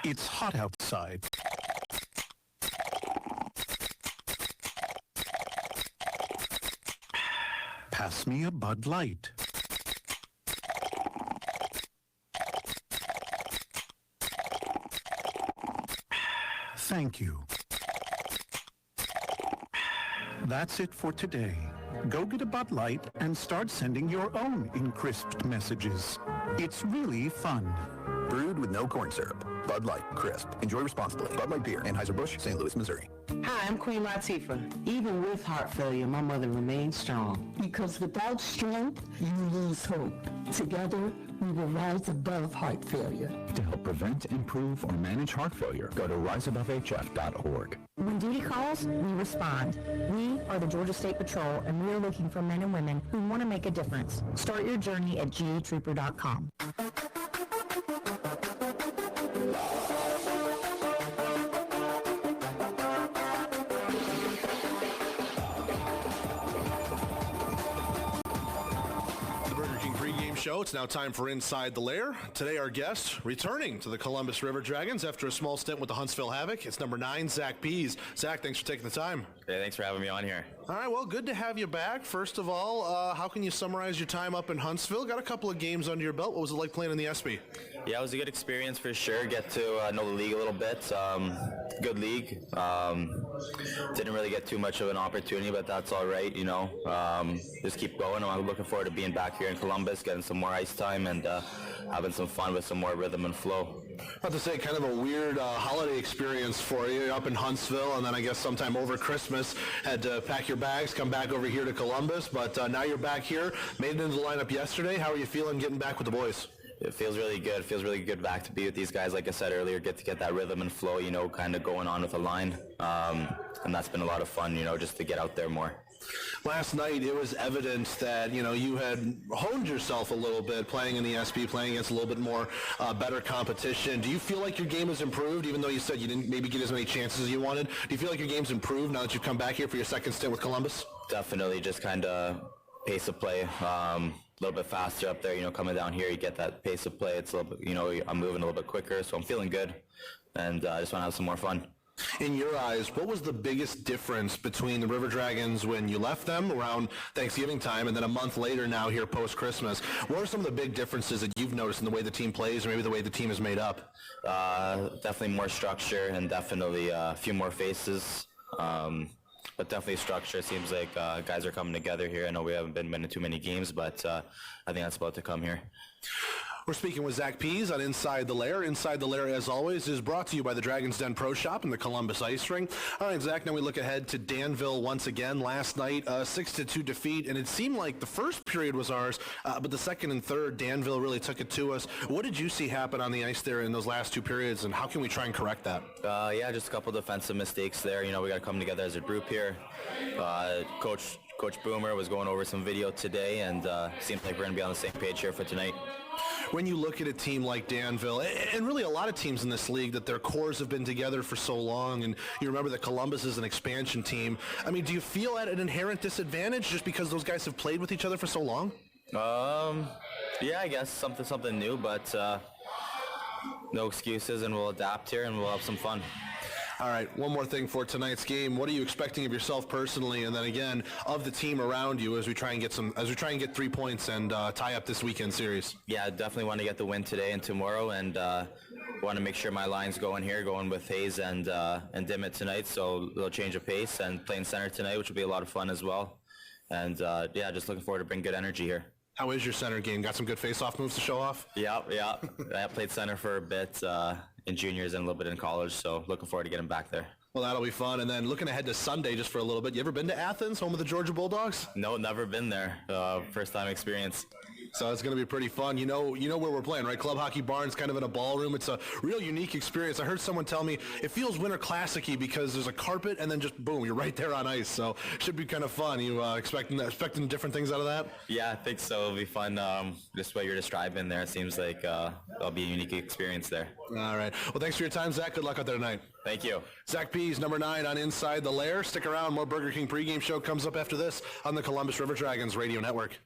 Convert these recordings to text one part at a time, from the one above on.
It's hot outside. Pass me a Bud Light. Thank you. That's it for today. Go get a Bud Light and start sending your own encrysped messages. It's really fun. Brewed with no corn syrup. Bud Light, crisp. Enjoy responsibly. Bud Light Beer, Anheuser-Busch, St. Louis, Missouri. Hi, I'm Queen Latifah. Even with heart failure, my mother remains strong. Because without strength, you lose hope. Together, we will rise above heart failure. To help prevent, improve, or manage heart failure, go to riseabovehf.org. When duty calls, we respond. We are the Georgia State Patrol, and we are looking for men and women who want to make a difference. Start your journey at gatrooper.com. Show. It's now time for Inside the Lair. Today our guest returning to the Columbus River Dragons after a small stint with the Huntsville Havoc. It's number 9, Zach Pease. Zach, thanks for taking the time. Hey, thanks for having me on here. All right, well, good to have you back. First of all, how can you summarize your time up in Huntsville? Got a couple of games under your belt. What was it like playing in the SB? Yeah, it was a good experience for sure. Get to know the league a little bit. Good league. Didn't really get too much of an opportunity, but that's all right, you know. Just keep going. I'm looking forward to being back here in Columbus, getting some more ice time and having some fun with some more rhythm and flow. I have to say, kind of a weird holiday experience for you up in Huntsville, and then I guess sometime over Christmas had to pack your bags, come back over here to Columbus, but now you're back here, made it into the lineup yesterday. How are you feeling getting back with the boys? It feels really good. It feels really good back to be with these guys. Like I said earlier, get to get that rhythm and flow, you know, kind of going on with the line. And that's been a lot of fun, you know, just to get out there more. Last night, it was evident that, you know, you had honed yourself a little bit playing in the SB, playing against a little bit more better competition. Do you feel like your game has improved, even though you said you didn't maybe get as many chances as you wanted? Do you feel like your game's improved now that you've come back here for your second stint with Columbus? Definitely, just kind of pace of play. A little bit faster up there, you know, coming down here, you get that pace of play. It's a little bit, you know, I'm moving a little bit quicker, so I'm feeling good, and I just want to have some more fun. In your eyes, what was the biggest difference between the River Dragons when you left them around Thanksgiving time and then a month later now here post-Christmas? What are some of the big differences that you've noticed in the way the team plays or maybe the way the team is made up? Definitely more structure and definitely a few more faces. But definitely structure. It seems like guys are coming together here. I know we haven't been in too many games, but I think that's about to come here. We're speaking with Zach Pease on Inside the Lair. Inside the Lair, as always, is brought to you by the Dragon's Den Pro Shop and the Columbus Ice Rink. All right, Zach, now we look ahead to Danville once again. Last night, 6-2 defeat, and it seemed like the first period was ours, but the second and third, Danville really took it to us. What did you see happen on the ice there in those last two periods, and how can we try and correct that? Yeah, just a couple defensive mistakes there. You know, we got to come together as a group here. Coach Boomer was going over some video today, and seems like we're going to be on the same page here for tonight. When you look at a team like Danville, and really a lot of teams in this league that their cores have been together for so long, and you remember that Columbus is an expansion team, I mean, do you feel at an inherent disadvantage just because those guys have played with each other for so long? Yeah, I guess something new, but no excuses, and we'll adapt here, and we'll have some fun. All right, one more thing for tonight's game. What are you expecting of yourself personally, and then again of the team around you as we try and get 3 points and tie up this weekend series? Yeah, I definitely want to get the win today and tomorrow, and want to make sure my line's going with Hayes and Dimmitt tonight. So a little change of pace and playing center tonight, which will be a lot of fun as well. And yeah, just looking forward to bring good energy here. How is your center game? Got some good face-off moves to show off? Yeah. I played center for a bit in juniors and a little bit in college, so looking forward to getting back there. Well, that'll be fun. And then looking ahead to Sunday just for a little bit, you ever been to Athens, home of the Georgia Bulldogs? No, never been there. First time experience. So it's going to be pretty fun. You know where we're playing, right? Club Hockey Barns, kind of in a ballroom. It's a real unique experience. I heard someone tell me it feels Winter Classic-y because there's a carpet and then just boom, you're right there on ice. So it should be kind of fun. You expecting different things out of that? Yeah, I think so. It'll be fun. Just what you're describing there, it seems like it'll be a unique experience there. All right. Well, thanks for your time, Zach. Good luck out there tonight. Thank you. Zach Pease, number 9 on Inside the Lair. Stick around. More Burger King pregame show comes up after this on the Columbus River Dragons Radio Network.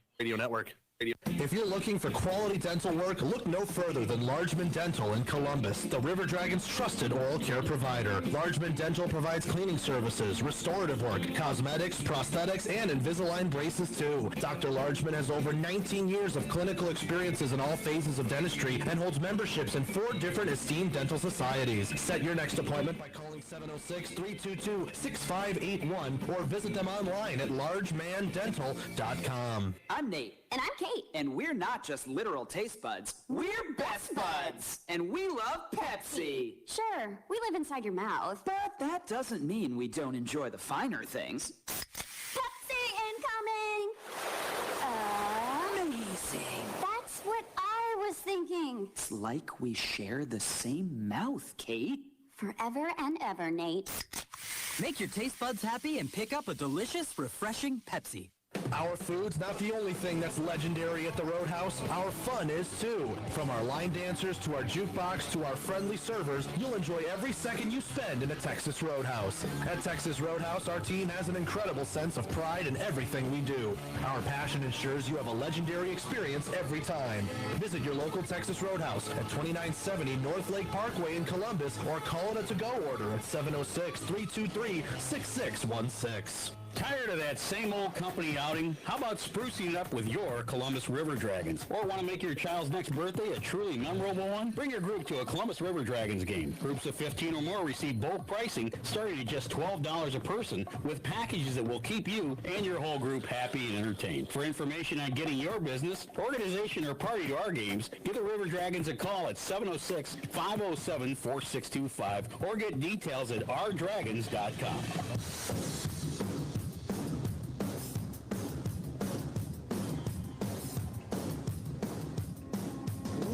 If you're looking for quality dental work, look no further than Largeman Dental in Columbus, the River Dragons' trusted oral care provider. Largeman Dental provides cleaning services, restorative work, cosmetics, prosthetics, and Invisalign braces too. Dr. Largeman has over 19 years of clinical experiences in all phases of dentistry and holds memberships in 4 different esteemed dental societies. Set your next appointment by calling 706-322-6581 or visit them online at largemandental.com. I'm Nate. And I'm Kate. And we're not just literal taste buds. We're best buds. And we love Pepsi. Sure, we live inside your mouth. But that doesn't mean we don't enjoy the finer things. Pepsi incoming! Amazing. That's what I was thinking. It's like we share the same mouth, Kate. Forever and ever, Nate. Make your taste buds happy and pick up a delicious, refreshing Pepsi. Our food's not the only thing that's legendary at the Roadhouse. Our fun is too. From our line dancers to our jukebox to our friendly servers, you'll enjoy every second you spend in a Texas Roadhouse. At Texas Roadhouse, our team has an incredible sense of pride in everything we do. Our passion ensures you have a legendary experience every time. Visit your local Texas Roadhouse at 2970 North Lake Parkway in Columbus or call it a to-go order at 706-323-6616. Tired of that same old company outing? How about sprucing it up with your Columbus River Dragons? Or want to make your child's next birthday a truly memorable one? Bring your group to a Columbus River Dragons game. Groups of 15 or more receive bulk pricing starting at just $12 a person with packages that will keep you and your whole group happy and entertained. For information on getting your business, organization, or party to our games, give the River Dragons a call at 706-507-4625 or get details at ourdragons.com.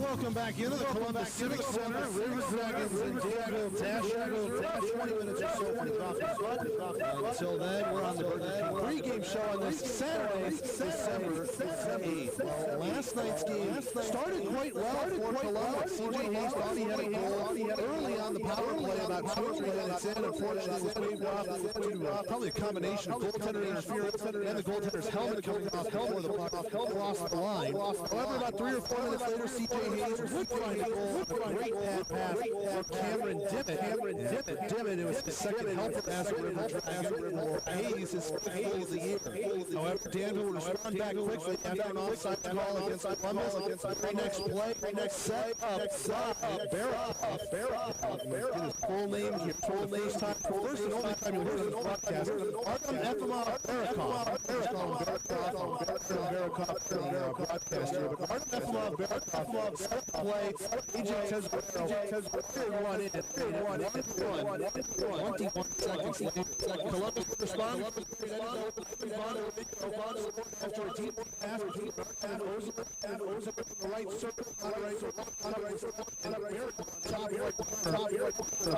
Welcome back into the Columbus Civic Center. River Dragons and Danville Dashers. About 20 minutes or so from the coffee spot. Until then, we're on the pregame show on this Saturday, December 8th. Last night's game started quite well for Columbus. CJ Hayes thought he had a goal early on the power play, about 2 or 3 minutes in. Unfortunately, was waved off due to probably a combination of goaltender interference and the goaltender's helmet coming off before the puck crossed the line. However, about 3 or 4 minutes later, CJ Hayes would find a goal with a great pass from Cameron Dimmitt. Dimmitt, it was his second helper as a River Dragon. Hayes is fifth goal of the year. However, Danville will respond back quickly after an offside call against Columbus. Right next play, right next set, Barrett. Get his full name here. Full name time. First and only time you heard of this broadcast. Artem Efimov Barakov. Broadcast here. But Artem Efimov Barakov set play. AJ Tesbro run in. 21 seconds later. Columbus responded. After a deep pass, Ozer in the right circle, on the right circle, and top right,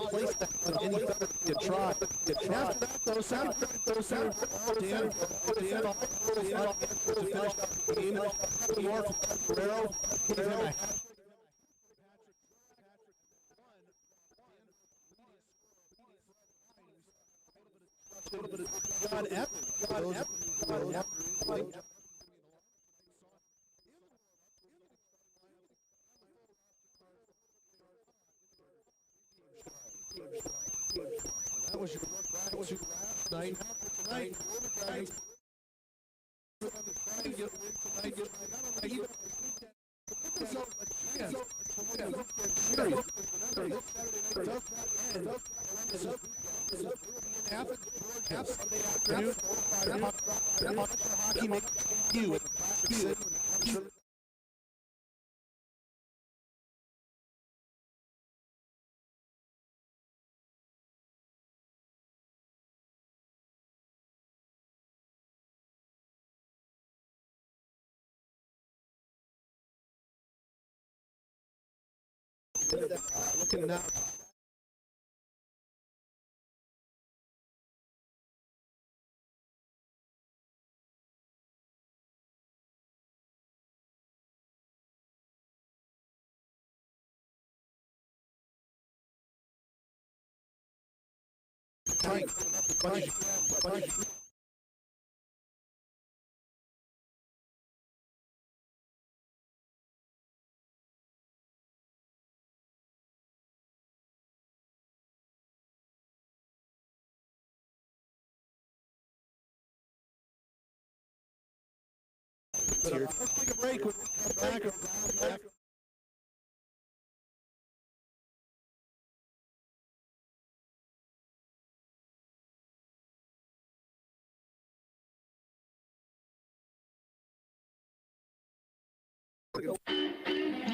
place that any better you try. After that, those sound Dan to finish up the game. North Guerrero gave him a hat. John Evans. That was your night. Hockey makes you with looking now. Right. here. Let's take a break. We'll come back.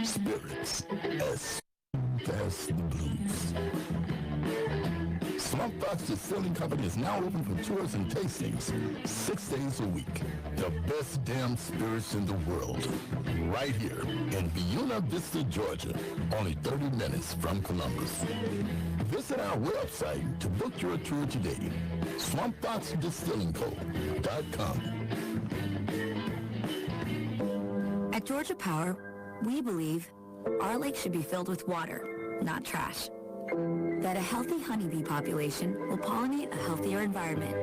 Spirits as as the blues. Swamp Fox Distilling Company is now open for tours and tastings 6 days a week. The best damn spirits in the world. Right here in Buena Vista, Georgia. Only 30 minutes from Columbus. Visit our website to book your tour today. SwampFoxDistillingCo.com. At Georgia Power, we believe our lake should be filled with water, not trash. That a healthy honeybee population will pollinate a healthier environment.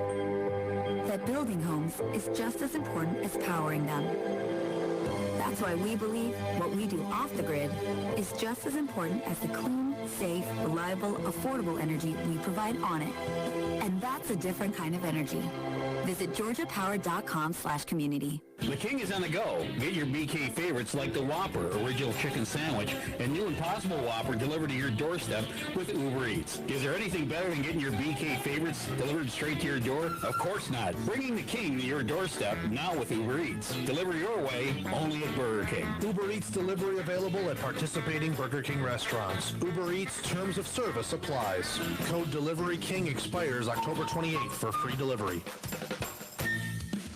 That building homes is just as important as powering them. That's why we believe what we do off the grid is just as important as the clean, safe, reliable, affordable energy we provide on it. And that's a different kind of energy. Visit georgiapower.com/community. The King is on the go. Get your BK favorites like the Whopper Original Chicken Sandwich and new Impossible Whopper delivered to your doorstep with Uber Eats. Is there anything better than getting your BK favorites delivered straight to your door? Of course not. Bringing the King to your doorstep now with Uber Eats. Deliver your way only at Burger King. Uber Eats delivery available at participating Burger King restaurants. Uber Eats terms of service applies. Code Delivery King expires October 28th for free delivery.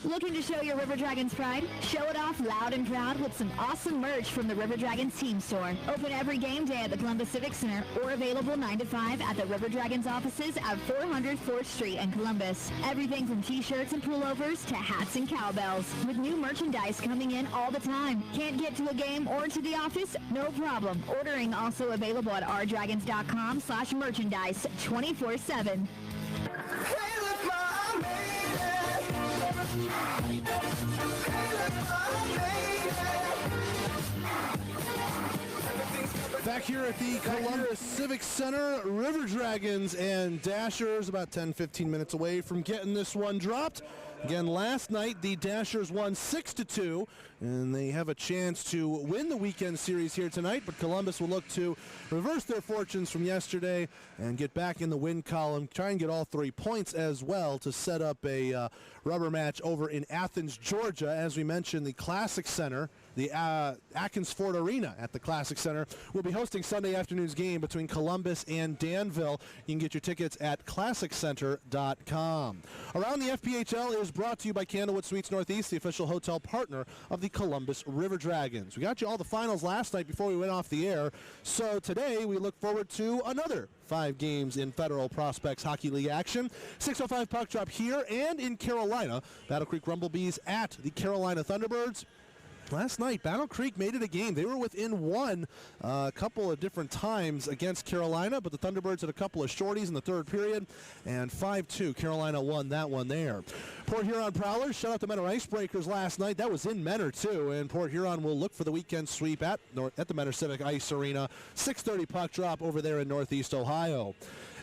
Looking to show your River Dragons pride? Show it off loud and proud with some awesome merch from the River Dragons team store. Open every game day at the Columbus Civic Center or available 9 to 5 at the River Dragons offices at 400 4th Street in Columbus. Everything from t-shirts and pullovers to hats and cowbells. With new merchandise coming in all the time. Can't get to a game or to the office? No problem. Ordering also available at rdragons.com/merchandise 24/7. Back here at the Columbus Civic Center, River Dragons and Dashers about 10-15 minutes away from getting this one dropped. Again, last night the Dashers won 6-2, and they have a chance to win the weekend series here tonight, but Columbus will look to reverse their fortunes from yesterday and get back in the win column, try and get all 3 points as well to set up a rubber match over in Athens, Georgia. As we mentioned, the Classic Center, the Atkins Ford Arena at the Classic Center, will be hosting Sunday afternoon's game between Columbus and Danville. You can get your tickets at ClassicCenter.com. Around the FPHL is brought to you by Candlewood Suites Northeast, the official hotel partner of the Columbus River Dragons. We got you all the finals last night before we went off the air, so today we look forward to another 5 games in Federal Prospects Hockey League action. 6:05 puck drop here and in Carolina. Battle Creek Rumblebees at the Carolina Thunderbirds. Last night, Battle Creek made it a game. They were within 1 a couple of different times against Carolina, but the Thunderbirds had a couple of shorties in the third period, and 5-2, Carolina won that one there. Port Huron Prowlers shut out the Menor Icebreakers last night. That was in Menor, too, and Port Huron will look for the weekend sweep at the Menor Civic Ice Arena. 6:30 puck drop over there in Northeast Ohio.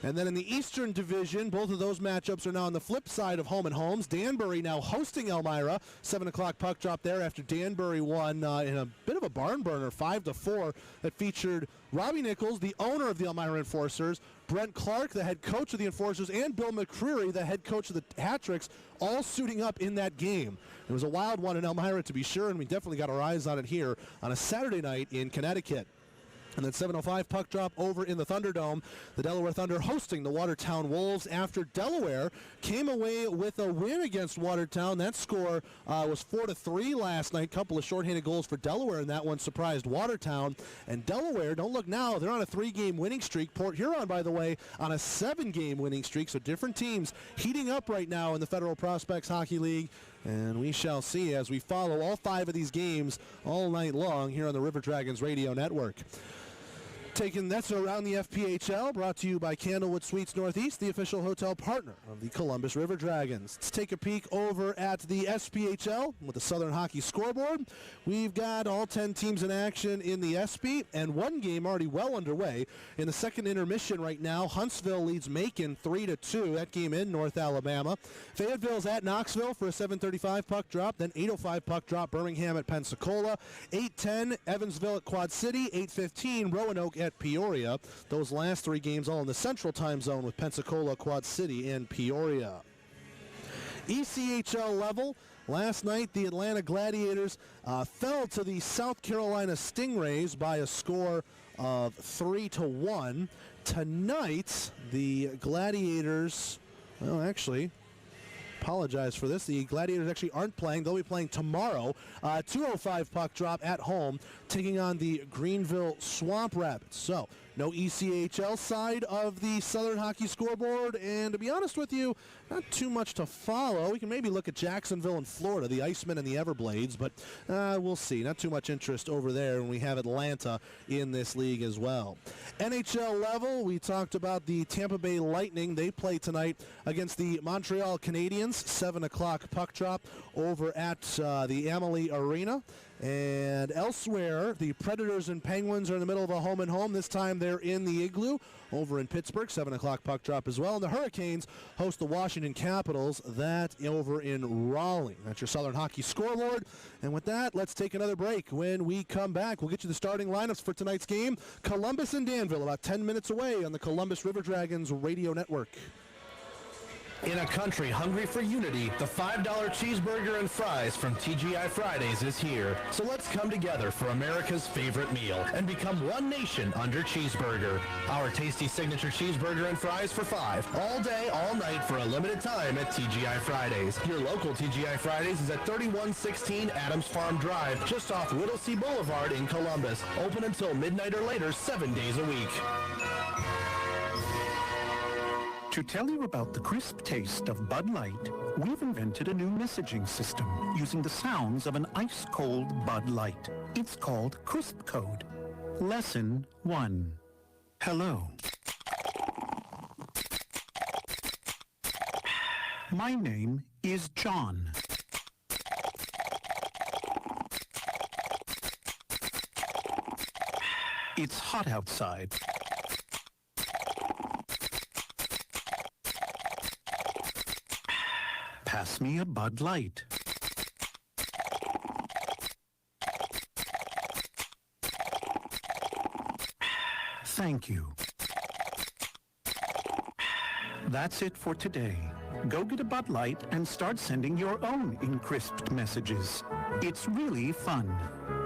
And then in the Eastern Division, both of those matchups are now on the flip side of home and homes. Danbury now hosting Elmira. 7 o'clock puck drop there after Danbury won in a bit of a barn burner, 5-4, that featured Robbie Nichols, the owner of the Elmira Enforcers, Brent Clark, the head coach of the Enforcers, and Bill McCreary, the head coach of the Hat-Tricks, all suiting up in that game. It was a wild one in Elmira, to be sure, and we definitely got our eyes on it here on a Saturday night in Connecticut. And then 7:05 puck drop over in the Thunderdome. The Delaware Thunder hosting the Watertown Wolves after Delaware came away with a win against Watertown. That score was 4-3 last night. Couple of shorthanded goals for Delaware, and that one surprised Watertown. And Delaware, don't look now, they're on a 3-game winning streak. Port Huron, by the way, on a 7-game winning streak. So different teams heating up right now in the Federal Prospects Hockey League. And we shall see as we follow all 5 of these games all night long here on the River Dragons Radio Network. Taking that's around the FPHL, brought to you by Candlewood Suites Northeast, the official hotel partner of the Columbus River Dragons. Let's take a peek over at the SPHL with the Southern Hockey scoreboard. We've got all 10 teams in action in the SP, and one game already well underway. In the second intermission right now, Huntsville leads Macon 3-2. That game in North Alabama. Fayetteville's at Knoxville for a 7:35 puck drop, then 8:05 puck drop Birmingham at Pensacola. 8:10 Evansville at Quad City. 8:15 Roanoke at Peoria. Those last three games all in the Central Time Zone with Pensacola, Quad City, and Peoria. ECHL level. Last night, the Atlanta Gladiators fell to the South Carolina Stingrays by a score of 3-1. Tonight, the Gladiators, well, actually, apologize for this. The Gladiators actually aren't playing. They'll be playing tomorrow. 2:05 puck drop at home, taking on the Greenville Swamp Rapids. So, no ECHL side of the Southern Hockey scoreboard, and to be honest with you, not too much to follow. We can maybe look at Jacksonville and Florida, the Icemen and the Everblades, but we'll see. Not too much interest over there, and we have Atlanta in this league as well. NHL level, we talked about the Tampa Bay Lightning. They play tonight against the Montreal Canadiens, 7 o'clock puck drop over at the Amalie Arena. And elsewhere, the Predators and Penguins are in the middle of a home-and-home. This time they're in the Igloo over in Pittsburgh, 7 o'clock puck drop as well. And the Hurricanes host the Washington Capitals, that over in Raleigh. That's your Southern Hockey scoreboard. And with that, let's take another break. When we come back, we'll get you the starting lineups for tonight's game. Columbus and Danville, about 10 minutes away on the Columbus River Dragons radio network. In a country hungry for unity, the $5 cheeseburger and fries from TGI Fridays is here. So let's come together for America's favorite meal and become one nation under cheeseburger. Our tasty signature cheeseburger and fries for $5. All day, all night for a limited time at TGI Fridays. Your local TGI Fridays is at 3116 Adams Farm Drive, just off Whittlesey Boulevard in Columbus. Open until midnight or later, 7 days a week. To tell you about the crisp taste of Bud Light, we've invented a new messaging system using the sounds of an ice-cold Bud Light. It's called Crisp Code. Lesson 1. Hello. My name is John. It's hot outside. Pass me a Bud Light. Thank you. That's it for today. Go get a Bud Light and start sending your own encrypted messages. It's really fun.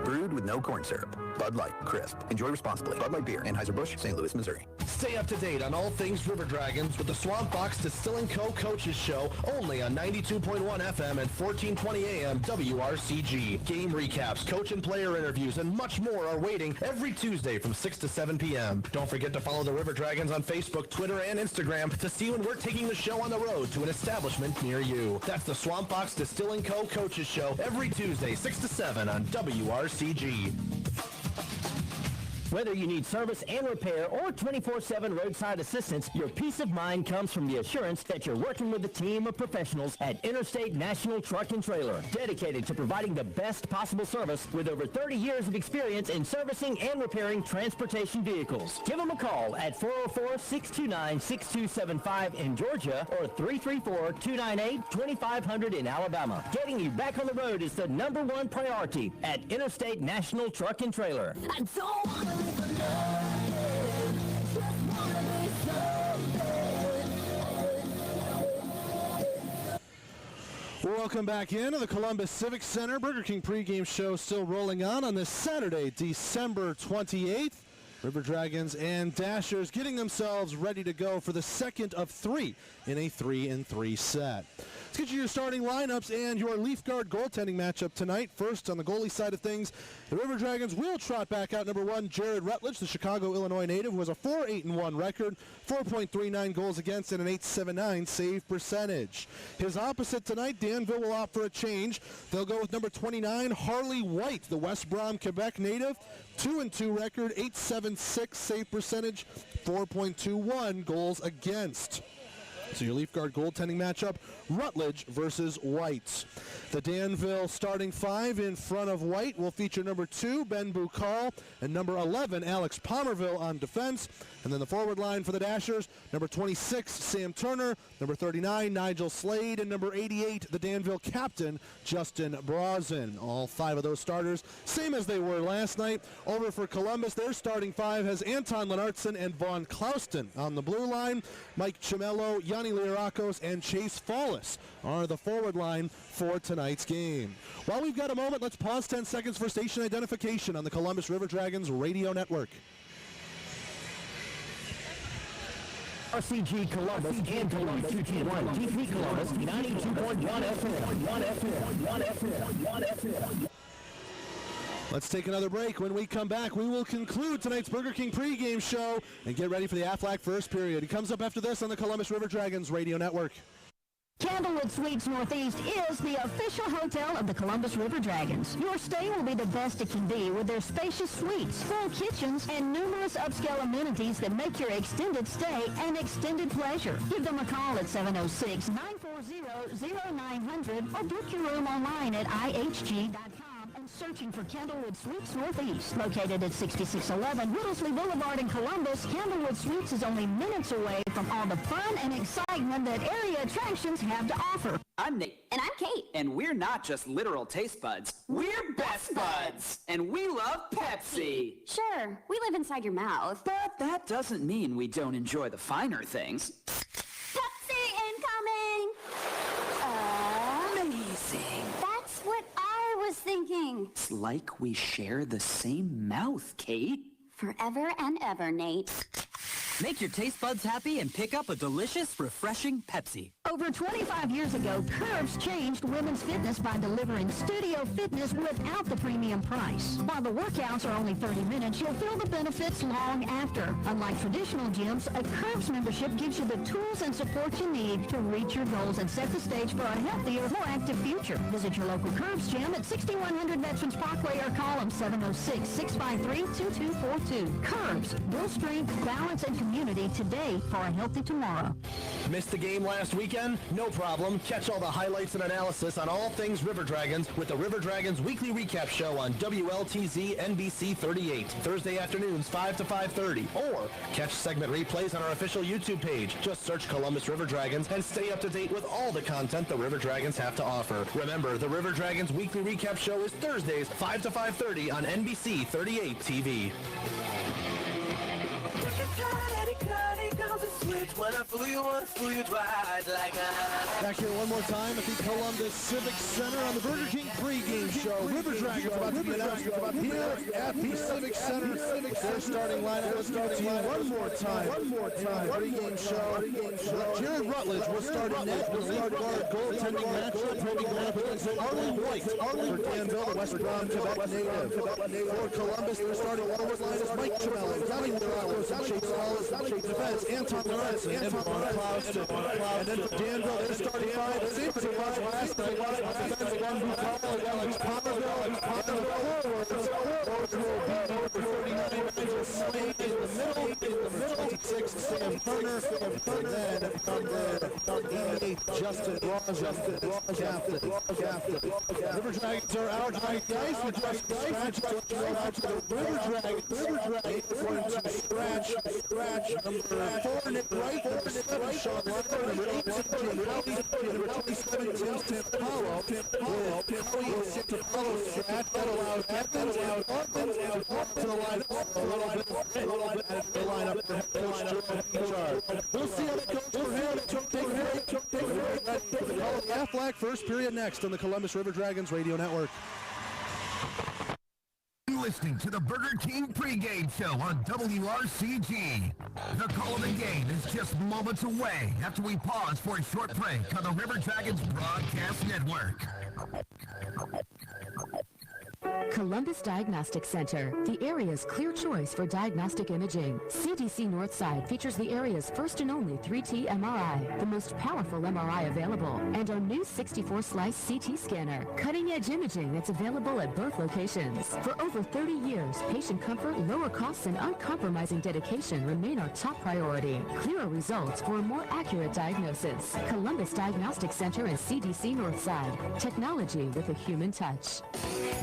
Brewed with no corn syrup. Bud Light, crisp. Enjoy responsibly. Bud Light Beer, Anheuser-Busch, St. Louis, Missouri. Stay up to date on all things River Dragons with the Swamp Box Distilling Co. Coaches Show, only on 92.1 FM and 1420 AM WRCG. Game recaps, coach and player interviews, and much more are waiting every Tuesday from 6 to 7 p.m. Don't forget to follow the River Dragons on Facebook, Twitter, and Instagram to see when we're taking the show on the road to an establishment near you. That's the Swamp Box Distilling Co. Coaches Show every Tuesday, 6 to 7 on WRCG. Whether you need service and repair or 24/7 roadside assistance, your peace of mind comes from the assurance that you're working with a team of professionals at Interstate National Truck and Trailer, dedicated to providing the best possible service with over 30 years of experience in servicing and repairing transportation vehicles. Give them a call at 404-629-6275 in Georgia or 334-298-2500 in Alabama. Getting you back on the road is the #1 priority at Interstate National Truck and Trailer. I don't want to Welcome back into the Columbus Civic Center. Burger King pregame show still rolling on this Saturday, December 28th. River Dragons and Dashers getting themselves ready to go for the second of 3 in a 3-3 set. Let's get you your starting lineups and your Leaf Guard goaltending matchup tonight. First, on the goalie side of things, the River Dragons will trot back out number 1, Jared Rutledge, the Chicago, Illinois native, who has a 4-8-1 record, 4.39 goals against, and an .879 save percentage. His opposite tonight, Danville will opt for a change. They'll go with number 29, Harley White, the West Brom, Quebec native, 2-2 record, .877 .76 save percentage, 4.21 goals against. So your Leaf Guard goaltending matchup, Rutledge versus White. The Danville starting five in front of White will feature number 2, Ben Bukal, and number 11, Alex Palmerville on defense. And then the forward line for the Dashers, number 26, Sam Turner, number 39, Nigel Slade, and number 88, the Danville captain, Justin Brazen. All 5 of those starters, same as they were last night. Over for Columbus, their starting 5 has Anton Lennartson and Vaughn Clouston. On the blue line, Mike Chimello, Yanni Lirakos, and Chase Fallis are the forward line for tonight's game. While we've got a moment, let's pause 10 seconds for station identification on the Columbus River Dragons radio network. RCG Columbus and Columbus 221, GP Columbus 92.1 FM. Let's take another break. When we come back, we will conclude tonight's Burger King pregame show and get ready for the Aflac first period. It comes up after this on the Columbus River Dragons radio network. Candlewood Suites Northeast is the official hotel of the Columbus River Dragons. Your stay will be the best it can be with their spacious suites, full kitchens, and numerous upscale amenities that make your extended stay an extended pleasure. Give them a call at 706-940-0900 or book your room online at ihg.com. And searching for Candlewood Suites Northeast, located at 6611 Whittlesey Boulevard in Columbus. Candlewood Suites is only minutes away from all the fun and excitement that area attractions have to offer. I'm Nate. And I'm Kate. And we're not just literal taste buds. We're best buds. And we love Pepsi. Sure, we live inside your mouth. But that doesn't mean we don't enjoy the finer things. Pepsi incoming! Amazing. That's what I was thinking. It's like we share the same mouth, Kate. Forever and ever, Nate. Make your taste buds happy and pick up a delicious, refreshing Pepsi. Over 25 years ago, Curbs changed women's fitness by delivering studio fitness without the premium price. While the workouts are only 30 minutes, you'll feel the benefits long after. Unlike traditional gyms, a Curbs membership gives you the tools and support you need to reach your goals and set the stage for a healthier, more active future. Visit your local Curbs gym at 6100 Veterans Parkway or call them 706-653-2242. Curbs, build strength, balance, and community today for a healthy tomorrow. Missed the game last weekend? No problem. Catch all the highlights and analysis on all things River Dragons with the River Dragons Weekly Recap Show on WLTZ NBC 38, Thursday afternoons 5 to 5:30. Or catch segment replays on our official YouTube page. Just search Columbus River Dragons and stay up to date with all the content the River Dragons have to offer. Remember, the River Dragons Weekly Recap Show is Thursdays 5 to 5:30 on NBC 38 TV. Back here one more time at the Columbus Civic Center on the Burger King pregame show. River Dragons about to be announced here at the Civic Center. Their starting lineup. Let's start to you one more time. Pregame show. Jared Rutledge will start in net. Will start guard goaltending matchup. He'll be up against Arlen White for Danville, the West Brom Quebec native. For Columbus, their starting forward line is Mike Chimello, Yanni Lirakos, Chase Fallis, defense, Anton Lennartson, and Vaughn Clouston. And then for Danville, their starting five, same as it was last night. Defense, Ben Bukal, Alex Palmerville, and the forwards. Those will be number 39, Nigel Slade in the middle, 26, Sam Turner, and then number 88, Justin Ross, captain. River Dragons are out. Guys, we're just scratching to the River Dragons. Going to scratch. Number 4, Nick Wright. Number 7, Sean Lundberg. Number 8, Tim Kelly. Number 27, Tim Paulo. Kelly is set to follow scratch. That allows Evans and Ortman to the lineup a little bit at the lineup for head coach Joe Hechard. We'll see how that goes for him. Take a break. The call of the Aflac first period next on the Columbus River Dragons radio network. Listening to the Burger King pregame show on WRCG. The call of the game is just moments away after we pause for a short break on the River Dragons Broadcast Network. Columbus Diagnostic Center, the area's clear choice for diagnostic imaging. CDC Northside features the area's first and only 3T MRI, the most powerful MRI available, and our new 64-slice CT scanner, cutting-edge imaging that's available at both locations. For over 30 years, patient comfort, lower costs, and uncompromising dedication remain our top priority. Clearer results for a more accurate diagnosis. Columbus Diagnostic Center and CDC Northside. Technology with a human touch.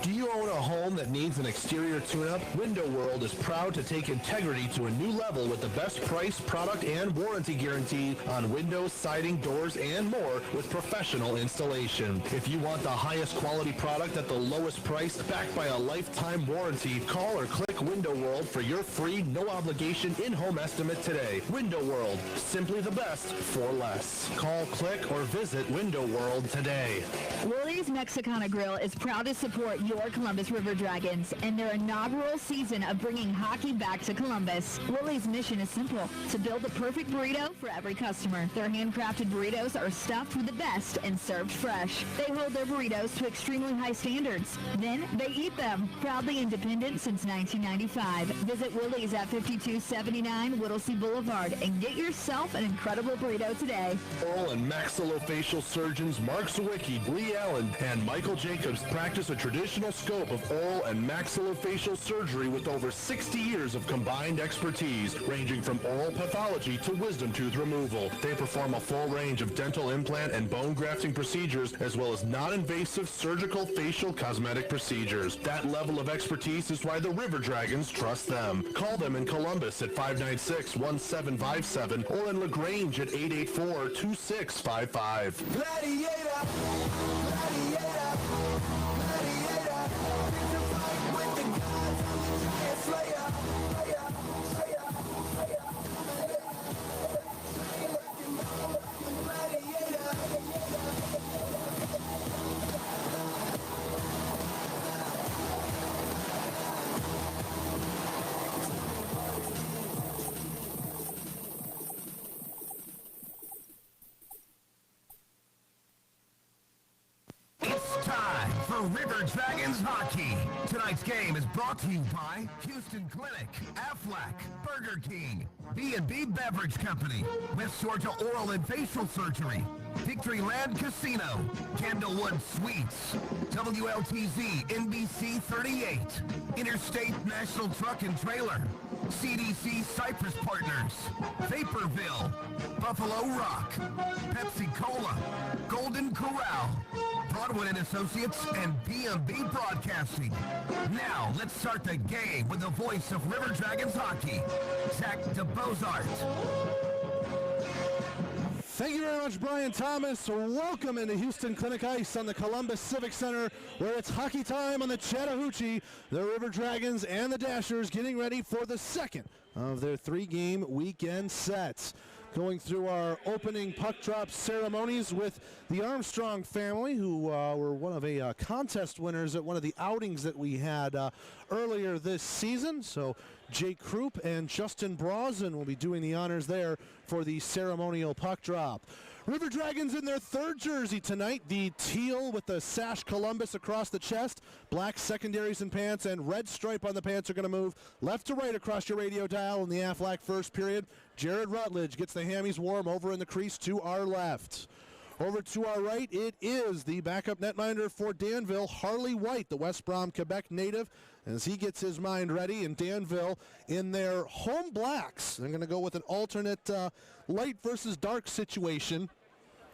Do you own a home that needs an exterior tune-up? Window World is proud to take integrity to a new level with the best price, product, and warranty guarantee on windows, siding, doors, and more with professional installation. If you want the highest quality product at the lowest price, backed by a lifetime warranty, call or click Window World for your free, no-obligation in-home estimate today. Window World, simply the best for less. Call, click, or visit Window World today. Willie's Mexicana Grill is proud to support your Columbus River Dragons and their inaugural season of bringing hockey back to Columbus. Willie's mission is simple, to build the perfect burrito for every customer. Their handcrafted burritos are stuffed with the best and served fresh. They hold their burritos to extremely high standards. Then they eat them. Proudly independent since 1995. Visit Willie's at 5279 Whittlesey Boulevard and get yourself an incredible burrito today. Oral and maxillofacial surgeons Mark Sawicki, Lee Allen, and Michael Jacobs practice a traditional scope of oral and maxillofacial surgery with over 60 years of combined expertise, ranging from oral pathology to wisdom tooth removal. They perform a full range of dental implant and bone grafting procedures, as well as non-invasive surgical facial cosmetic procedures. That level of expertise is why the River Dragons trust them. Call them in Columbus at 596-1757 or in LaGrange at 884-2655. Gladiator, gladiator, gladiator, pick the fight with the gods, giant slayer, time for River Dragons hockey. Tonight's game is brought to you by Houston Clinic, Aflac, Burger King, B&B Beverage Company, West Georgia Oral and Facial Surgery, Victoryland Casino, Candlewood Suites, WLTZ NBC 38, Interstate National Truck and Trailer, CDC Cypress Partners, Vaporville, Buffalo Rock, Pepsi Cola, Golden Corral, Broadwood & Associates, and B&B Broadcasting. Now, let's start the game with the voice of River Dragons hockey, Zach DeBozart. Thank you very much, Brian Thomas. Welcome into Houston Clinic Ice on the Columbus Civic Center, where it's hockey time on the Chattahoochee. The River Dragons and the Dashers getting ready for the second of their three-game weekend sets. Going through our opening puck drop ceremonies with the Armstrong family, who were one of a contest winners at one of the outings that we had earlier this season. So Jake Krupp and Justin Brausen will be doing the honors there for the ceremonial puck drop. River Dragons in their third jersey tonight, the teal with the sash Columbus across the chest, black secondaries and pants, and red stripe on the pants are going to move left to right across your radio dial in the Aflac first period. Jared Rutledge gets the hammies warm over in the crease to our left. Over to our right, it is the backup netminder for Danville, Harley White, the West Brom, Quebec native, as he gets his mind ready. And Danville in their home blacks. They're going to go with an alternate light versus dark situation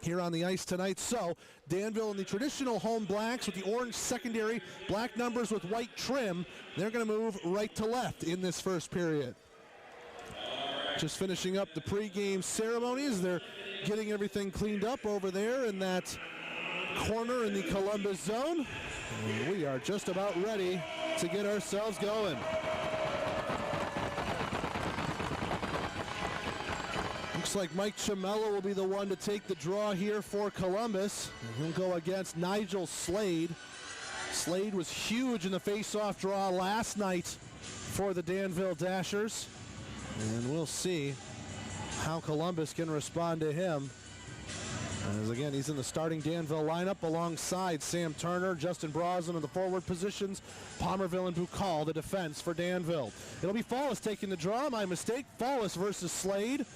here on the ice tonight. So Danville in the traditional home blacks with the orange secondary, black numbers with white trim. They're going to move right to left in this first period. Just finishing up the pregame ceremonies. They're getting everything cleaned up over there in that corner in the Columbus zone. And we are just about ready to get ourselves going. Looks like Mike Ciamella will be the one to take the draw here for Columbus. He'll go against Nigel Slade. Slade was huge in the face-off draw last night for the Danville Dashers. And we'll see how Columbus can respond to him. As again, he's in the starting Danville lineup alongside Sam Turner, Justin Brosnan in the forward positions, Palmerville and Bukal, the defense for Danville. It'll be Fallis taking the draw. My mistake. Fallis versus Slade.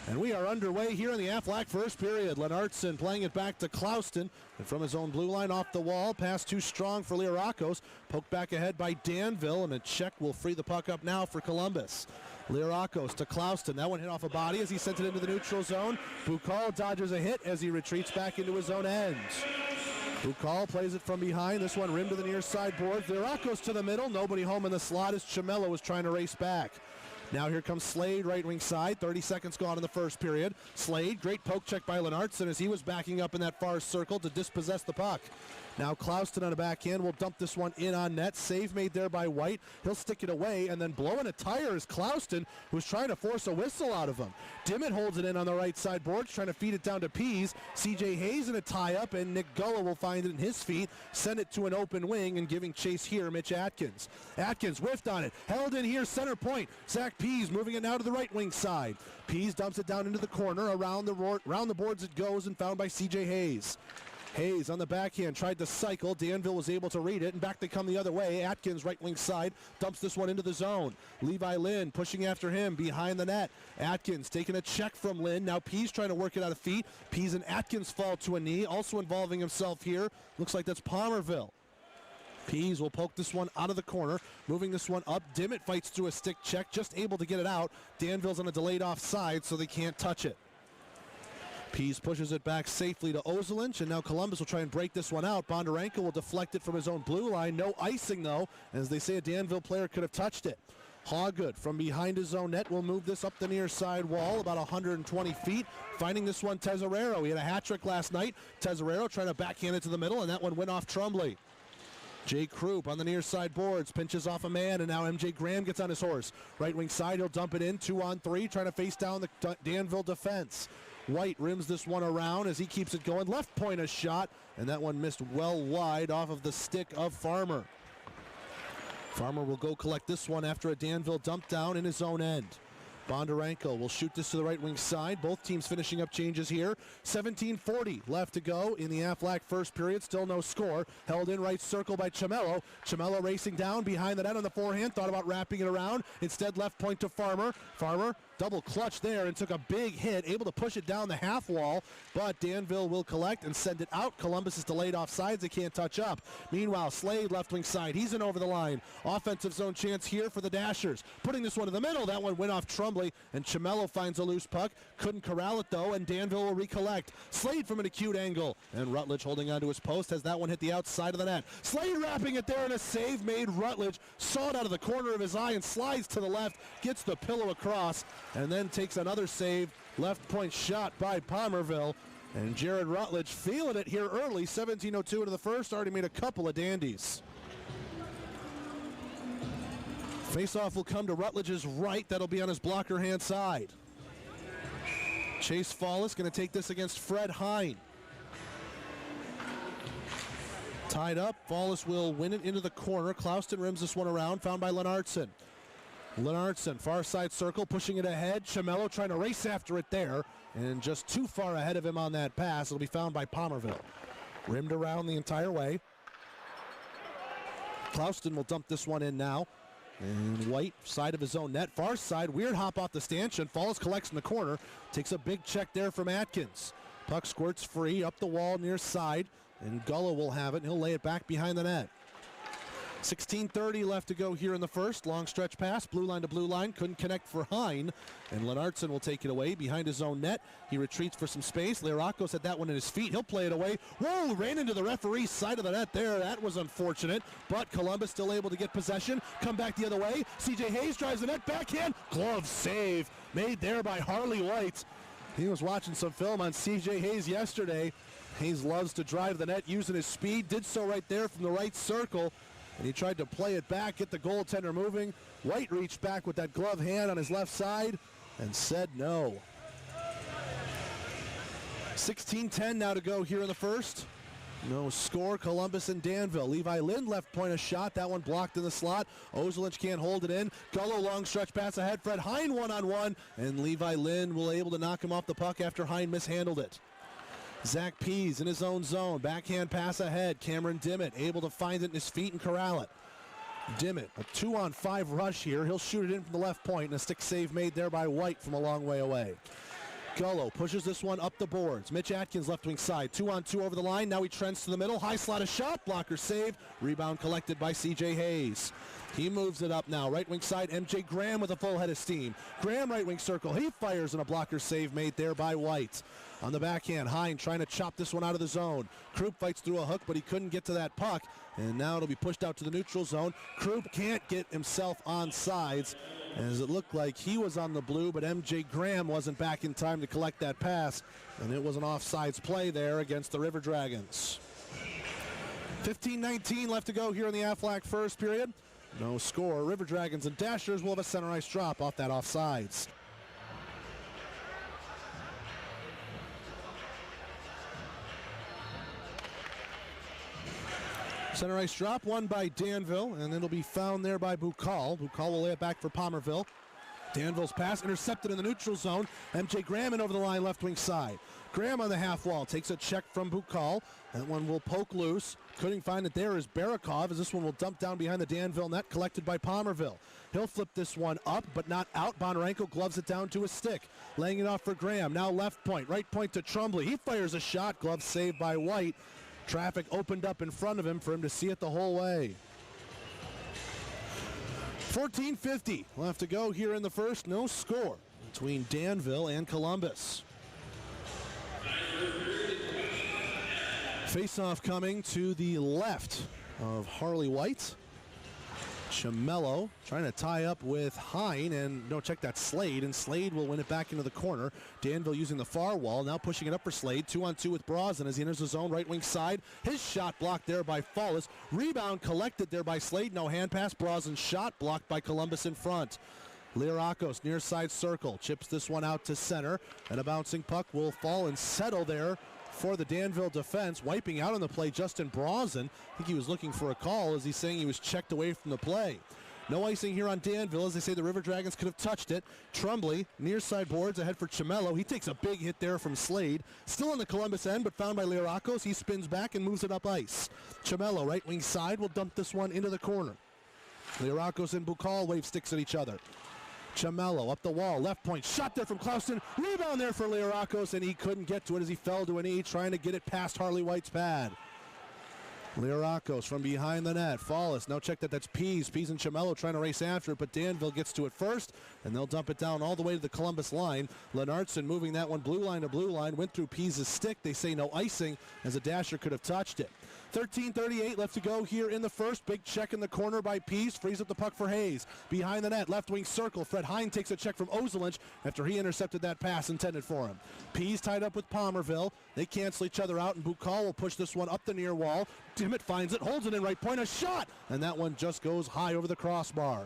And we are underway here in the Aflac first period. Lenartson playing it back to Clouston. And from his own blue line off the wall, pass too strong for Lirakos. Poked back ahead by Danville, and a check will free the puck up now for Columbus. Lirakos to Clouston. That one hit off a body as he sent it into the neutral zone. Bukal dodges a hit as he retreats back into his own end. Bukal plays it from behind. This one rimmed to the near side boards. Lirakos to the middle. Nobody home in the slot as Chimello was trying to race back. Now here comes Slade, right wing side. 30 seconds gone in the first period. Slade, great poke check by Lenartson as he was backing up in that far circle to dispossess the puck. Now Clouston on the backhand will dump this one in on net. Save made there by White. He'll stick it away, and then blowing a tire is Clouston, who's trying to force a whistle out of him. Dimmitt holds it in on the right side boards, trying to feed it down to Pease. CJ Hayes in a tie-up, and Nick Gullo will find it in his feet, send it to an open wing, and giving chase here, Mitch Atkins. Atkins whiffed on it, held in here, center point. Zach Pease moving it now to the right wing side. Pease dumps it down into the corner. Around the boards it goes, and found by CJ Hayes. Hayes on the backhand tried to cycle. Danville was able to read it, and back they come the other way. Atkins right wing side dumps this one into the zone. Levi Lynn pushing after him behind the net. Atkins taking a check from Lynn. Now Pease trying to work it out of feet. Pease and Atkins fall to a knee, also involving himself here. Looks like that's Palmerville. Pease will poke this one out of the corner, moving this one up. Dimmitt fights through a stick check, just able to get it out. Danville's on a delayed offside, so they can't touch it. Pease pushes it back safely to Ozelinch, and now Columbus will try and break this one out. Bondarenko will deflect it from his own blue line. No icing, though. As they say, a Danville player could have touched it. Hawgood from behind his own net will move this up the near side wall, about 120 feet. Finding this one, Tesorero. He had a hat trick last night. Tesorero trying to backhand it to the middle, and that one went off Trombley. Jay Krupp on the near side boards, pinches off a man, and now MJ Graham gets on his horse. Right wing side, he'll dump it in, 2-on-3, trying to face down the Danville defense. White rims this one around as he keeps it going. Left point a shot, and that one missed well wide off of the stick of Farmer. Farmer will go collect this one after a Danville dump down in his own end. Bondarenko will shoot this to the right wing side. Both teams finishing up changes here. 17:40 left to go in the Aflac first period. Still no score. Held in right circle by Chimello. Chimello racing down behind the net on the forehand. Thought about wrapping it around. Instead left point to Farmer. Farmer double clutch there and took a big hit. Able to push it down the half wall. But Danville will collect and send it out. Columbus is delayed offsides. They can't touch up. Meanwhile, Slade left wing side. He's in over the line. Offensive zone chance here for the Dashers. Putting this one in the middle. That one went off Trombley, and Chimello finds a loose puck. Couldn't corral it though, and Danville will recollect. Slade from an acute angle, and Rutledge holding onto his post has that one hit the outside of the net. Slade wrapping it there, and a save made. Rutledge saw it out of the corner of his eye and slides to the left, gets the pillow across, and then takes another save. Left point shot by Palmerville, and Jared Rutledge feeling it here early. 17:02 into the first, already made a couple of dandies. Faceoff will come to Rutledge's right. That'll be on his blocker hand side. Chase Fallis going to take this against Fred Hine. Tied up. Fallis will win it into the corner. Clouston rims this one around. Found by Lenartson. Lenartson, far side circle, pushing it ahead. Chimello trying to race after it there, and just too far ahead of him on that pass. It'll be found by Palmerville. Rimmed around the entire way. Clouston will dump this one in now. And White, side of his own net, far side, weird hop off the stanchion. Falls collects in the corner, takes a big check there from Atkins. Puck squirts free, up the wall near side, and Gullo will have it, and he'll lay it back behind the net. 16:30 left to go here in the first. Long stretch pass, blue line to blue line, couldn't connect for Hine, and Lenartson will take it away behind his own net. He retreats for some space. Lirakos had that one in his feet. He'll play it away. Whoa, ran into the referee's side of the net there. That was unfortunate, but Columbus still able to get possession. Come back the other way. CJ Hayes drives the net, backhand. Glove save made there by Harley White. He was watching some film on CJ Hayes yesterday. Hayes loves to drive the net using his speed. Did so right there from the right circle. And he tried to play it back, get the goaltender moving. White reached back with that glove hand on his left side and said no. 16:10 now to go here in the first. No score, Columbus and Danville. Levi Lynn left point a shot. That one blocked in the slot. Ozelinch can't hold it in. Gullo long stretch pass ahead. Fred Hine one-on-one. And Levi Lynn will able to knock him off the puck after Hine mishandled it. Zach Pease in his own zone. Backhand pass ahead. Cameron Dimmitt able to find it in his feet and corral it. Dimmitt, a 2-on-5 rush here. He'll shoot it in from the left point, and a stick save made there by White from a long way away. Gullo pushes this one up the boards. Mitch Atkins left wing side. 2-on-2 over the line. Now he trends to the middle. High slot a shot. Blocker saved. Rebound collected by C.J. Hayes. He moves it up now. Right wing side, M.J. Graham with a full head of steam. Graham right wing circle. He fires and a blocker save made there by White. On the backhand, Hine trying to chop this one out of the zone. Krupp fights through a hook, but he couldn't get to that puck. And now it'll be pushed out to the neutral zone. Krupp can't get himself on sides, as it looked like he was on the blue, but M.J. Graham wasn't back in time to collect that pass. And it was an offsides play there against the River Dragons. 15:19 left to go here in the Aflac first period. No score. River Dragons and Dashers will have a center ice drop off that offsides. Center ice drop won by Danville, and it'll be found there by Bukal. Bukal will lay it back for Palmerville. Danville's pass intercepted in the neutral zone. M.J. Graham in over the line, left wing side. Graham on the half wall takes a check from Bukal. That one will poke loose. Couldn't find it there is Barakov, as this one will dump down behind the Danville net, collected by Palmerville. He'll flip this one up, but not out. Bondarenko gloves it down to a stick. Laying it off for Graham. Now left point. Right point to Trumbley. He fires a shot. Glove saved by White. Traffic opened up in front of him for him to see it the whole way. 14:50 left to go here in the first. No score between Danville and Columbus. Face-off coming to the left of Harley White. Chamello trying to tie up with Hine, and no, check that, Slade, and Slade will win it back into the corner. Danville using the far wall, now pushing it up for Slade. 2-on-2 with Brosnan as he enters the zone, right wing side. His shot blocked there by Fallis. Rebound collected there by Slade. No hand pass. Brosnan's shot blocked by Columbus in front. Lirakos near side circle, chips this one out to center, and a bouncing puck will fall and settle there for the Danville defense. Wiping out on the play, Justin Brosnan. I think he was looking for a call, as he's saying he was checked away from the play. No icing here on Danville, as they say the River Dragons could have touched it. Trumbley near side boards ahead for Chamello. He takes a big hit there from Slade. Still on the Columbus end, but found by Lirakos. He spins back and moves it up ice. Chamello, right wing side, will dump this one into the corner. Lirakos and Bukal wave sticks at each other. Chamello up the wall, left point, shot there from Clausen. Rebound there for Lirakos, and he couldn't get to it as he fell to a knee, trying to get it past Harley White's pad. Lirakos from behind the net. Fallis, now check that, that's Pease. Pease and Chamello trying to race after it, but Danville gets to it first, and they'll dump it down all the way to the Columbus line. Lennartson moving that one blue line to blue line, went through Pease's stick. They say no icing, as a dasher could have touched it. 13:38 left to go here in the first. Big check in the corner by Pease. Frees up the puck for Hayes. Behind the net, left wing circle. Fred Hine takes a check from Ozelinch after he intercepted that pass intended for him. Pease tied up with Palmerville. They cancel each other out, and Bukal will push this one up the near wall. Dimmitt finds it, holds it in right point, a shot! And that one just goes high over the crossbar.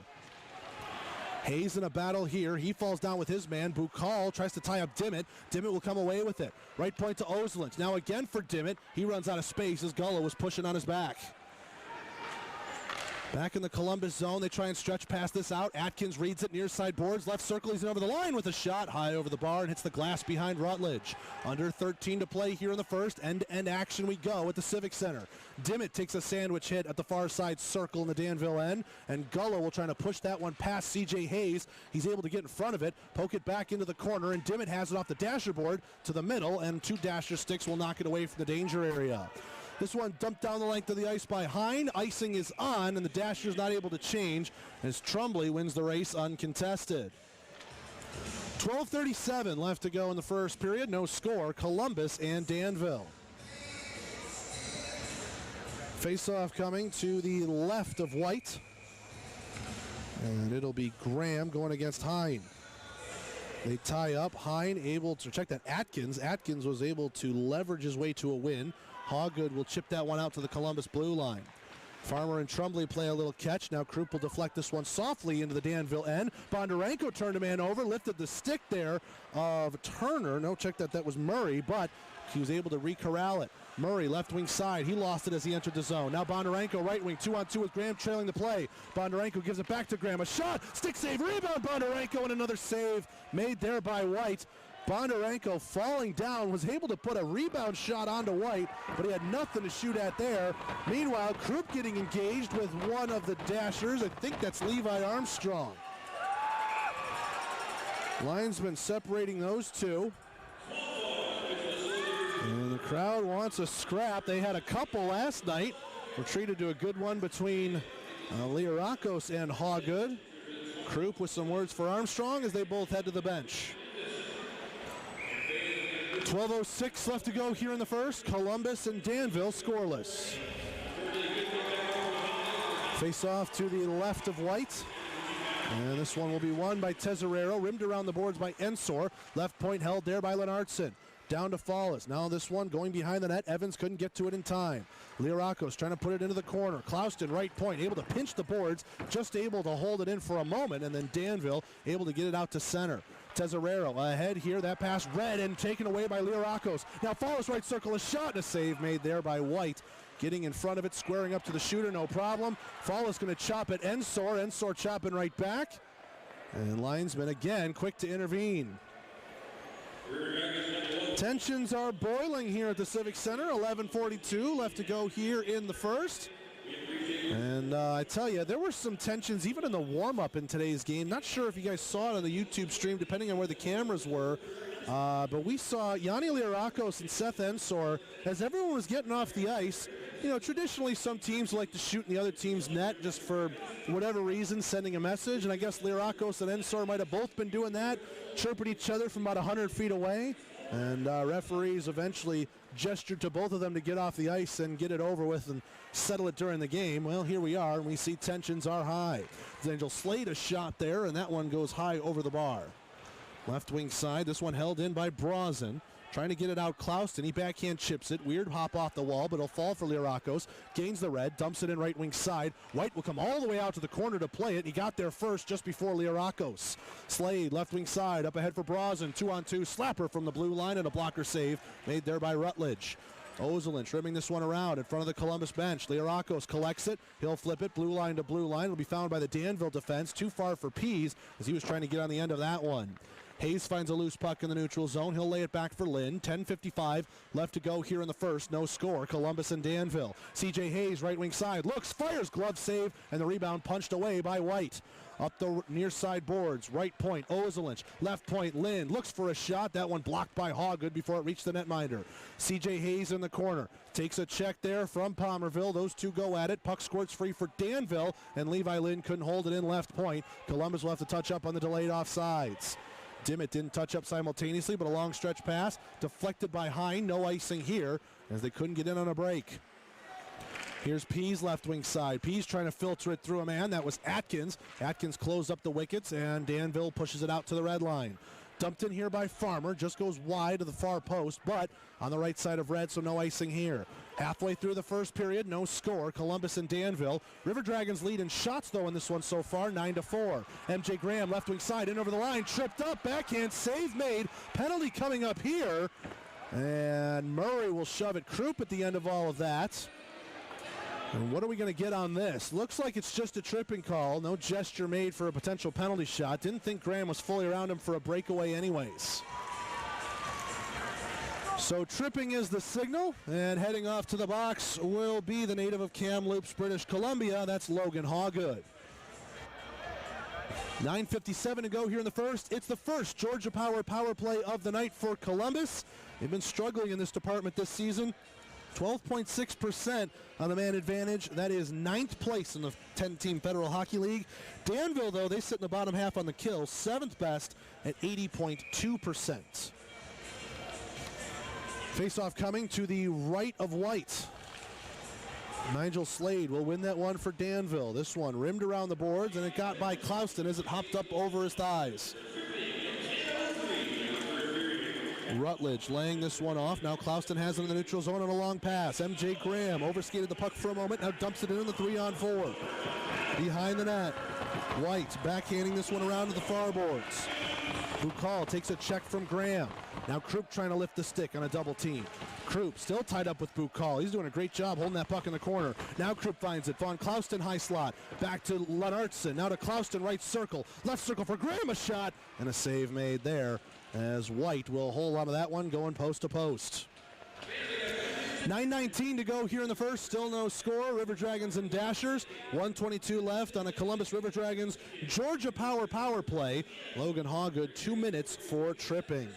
Hayes in a battle here. He falls down with his man. Bukal tries to tie up Dimmitt. Dimmitt will come away with it. Right point to Ozelinch. Now again for Dimmitt. He runs out of space as Gullo was pushing on his back. Back in the Columbus zone, they try and stretch past this out. Atkins reads it near side boards. Left circle, he's in over the line with a shot. High over the bar and hits the glass behind Rutledge. Under 13 to play here in the first. End-to-end action we go at the Civic Center. Dimmitt takes a sandwich hit at the far side circle in the Danville end. And Gullo will try to push that one past C.J. Hayes. He's able to get in front of it, poke it back into the corner, and Dimmitt has it off the dasher board to the middle, and two dasher sticks will knock it away from the danger area. This one dumped down the length of the ice by Hine. Icing is on, and the dasher's not able to change as Trumbley wins the race uncontested. 12:37 left to go in the first period. No score, Columbus and Danville. Face-off coming to the left of White. And it'll be Graham going against Hine. They tie up. Hine able to check that. Atkins was able to leverage his way to a win. Hawgood will chip that one out to the Columbus blue line. Farmer and Trumbley play a little catch. Now Krupp will deflect this one softly into the Danville end. Bondarenko turned a man over, lifted the stick there of Turner. No, check that, that was Murray, but he was able to re-corral it. Murray, left wing side. He lost it as he entered the zone. Now Bondarenko, right wing, 2-on-2 with Graham trailing the play. Bondarenko gives it back to Graham. A shot, stick save, rebound, Bondarenko, and another save made there by White. Bondarenko falling down, was able to put a rebound shot onto White, but he had nothing to shoot at there. Meanwhile, Krupp getting engaged with one of the dashers. I think that's Levi Armstrong. Linesman separating those two. And the crowd wants a scrap. They had a couple last night. We're treated to a good one between Liarakos and Hawgood. Krupp with some words for Armstrong as they both head to the bench. 12:06 left to go here in the first. Columbus and Danville scoreless. Face off to the left of White. And this one will be won by Tesorero, rimmed around the boards by Ensor. Left point held there by Lennartson. Down to Fallis. Now this one going behind the net. Evans couldn't get to it in time. Liarakos trying to put it into the corner. Clouston right point, able to pinch the boards, just able to hold it in for a moment, and then Danville able to get it out to center. Tesorero ahead here. That pass read and taken away by Liarakos. Now Fallis right circle, a shot and a save made there by White. Getting in front of it, squaring up to the shooter, no problem. Fallis going to chop at Ensor. Ensor chopping right back. And linesman again quick to intervene. Tensions are boiling here at the Civic Center. 11:42 left to go here in the first. And I tell you, there were some tensions even in the warm-up in today's game. Not sure if you guys saw it on the YouTube stream, depending on where the cameras were. But we saw Yanni Liarakos and Seth Ensor, as everyone was getting off the ice. You know, traditionally some teams like to shoot in the other team's net just for whatever reason, sending a message. And I guess Liarakos and Ensor might have both been doing that, chirping each other from about 100 feet away. And referees eventually gestured to both of them to get off the ice and get it over with and settle it during the game. Well, here we are, and we see tensions are high. Angel Slade a shot there, and that one goes high over the bar. Left wing side, this one held in by Brazen. Trying to get it out, Clouston. He backhand chips it. Weird hop off the wall, but it'll fall for Liarakos. Gains the red, dumps it in right wing side. White will come all the way out to the corner to play it. He got there first just before Liarakos. Slade, left wing side, up ahead for Brazen. 2-on-2, slapper from the blue line and a blocker save made there by Rutledge. Ozelin trimming this one around in front of the Columbus bench. Liarakos collects it. He'll flip it blue line to blue line. It'll be found by the Danville defense. Too far for Pease as he was trying to get on the end of that one. Hayes finds a loose puck in the neutral zone. He'll lay it back for Lynn. 10:55 left to go here in the first. No score. Columbus and Danville. C.J. Hayes, right wing side. Looks, fires, glove save, and the rebound punched away by White. Up the near side boards. Right point, Ozelinch. Left point, Lynn. Looks for a shot. That one blocked by Hawgood before it reached the netminder. C.J. Hayes in the corner. Takes a check there from Palmerville. Those two go at it. Puck squirts free for Danville, and Levi Lynn couldn't hold it in left point. Columbus will have to touch up on the delayed offsides. Dimmitt didn't touch up simultaneously, but a long stretch pass deflected by Hine. No icing here as they couldn't get in on a break. Here's Pease left wing side. Pease trying to filter it through a man. That was Atkins. Atkins closed up the wickets, and Danville pushes it out to the red line. Dumped in here by Farmer. Just goes wide to the far post, but on the right side of red, so no icing here. Halfway through the first period, no score. Columbus and Danville. River Dragons lead in shots, though, in this one so far, 9-4. MJ Graham, left wing side, in over the line, tripped up, backhand, save made. Penalty coming up here, and Murray will shove it. Krupp at the end of all of that. And what are we going to get on this? Looks like it's just a tripping call. No gesture made for a potential penalty shot. Didn't think Graham was fully around him for a breakaway anyways. So tripping is the signal, and heading off to the box will be the native of Kamloops, British Columbia. That's Logan Hawgood. 9:57 to go here in the first. It's the first Georgia Power power play of the night for Columbus. They've been struggling in this department this season. 12.6% on the man advantage. That is 9th place in the 10-team Federal Hockey League. Danville, though, they sit in the bottom half on the kill, 7th best at 80.2%. Face-off coming to the right of White. Nigel Slade will win that one for Danville. This one rimmed around the boards, and it got by Clouston as it hopped up over his thighs. Rutledge laying this one off. Now Clouston has it in the neutral zone on a long pass. MJ Graham overskated the puck for a moment. Now dumps it in the 3-on-4. Behind the net. White backhanding this one around to the far boards. Bukal takes a check from Graham. Now Krupp trying to lift the stick on a double team. Krupp still tied up with Bukal. He's doing a great job holding that puck in the corner. Now Krupp finds it. Von Clauston high slot. Back to Lennartson. Now to Clauston right circle. Left circle for Graham. A shot. And a save made there as White will hold on to that one going post to post. 9:19 to go here in the first. Still no score. River Dragons and Dashers. 1:22 left on a Columbus River Dragons Georgia Power play. Logan Hawgood 2 minutes for tripping.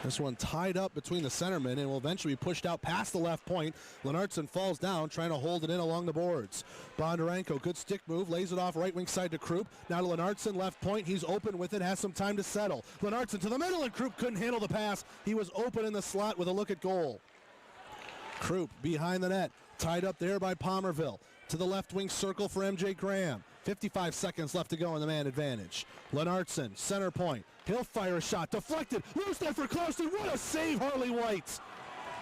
This one tied up between the centermen and will eventually be pushed out past the left point. Lennartson falls down, trying to hold it in along the boards. Bondarenko, good stick move, lays it off right wing side to Krupp. Now to Lennartson, left point. He's open with it, has some time to settle. Lennartson to the middle, and Krupp couldn't handle the pass. He was open in the slot with a look at goal. Krupp behind the net, tied up there by Palmerville. To the left wing circle for MJ Graham. 55 seconds left to go in the man advantage. Lennartson, center point. He'll fire a shot. Deflected. Loose net for Clauston. What a save, Harley White.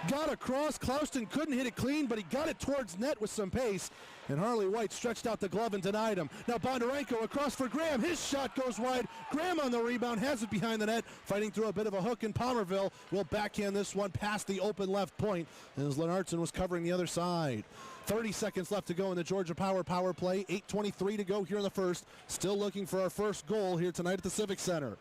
Got across. Clauston couldn't hit it clean, but he got it towards net with some pace. And Harley White stretched out the glove and denied him. Now Bondarenko across for Graham. His shot goes wide. Graham on the rebound, has it behind the net. Fighting through a bit of a hook, and Palmerville will backhand this one past the open left point as Lennartson was covering the other side. 30 seconds left to go in the Georgia Power play. 8:23 to go here in the first. Still looking for our first goal here tonight at the Civic Center.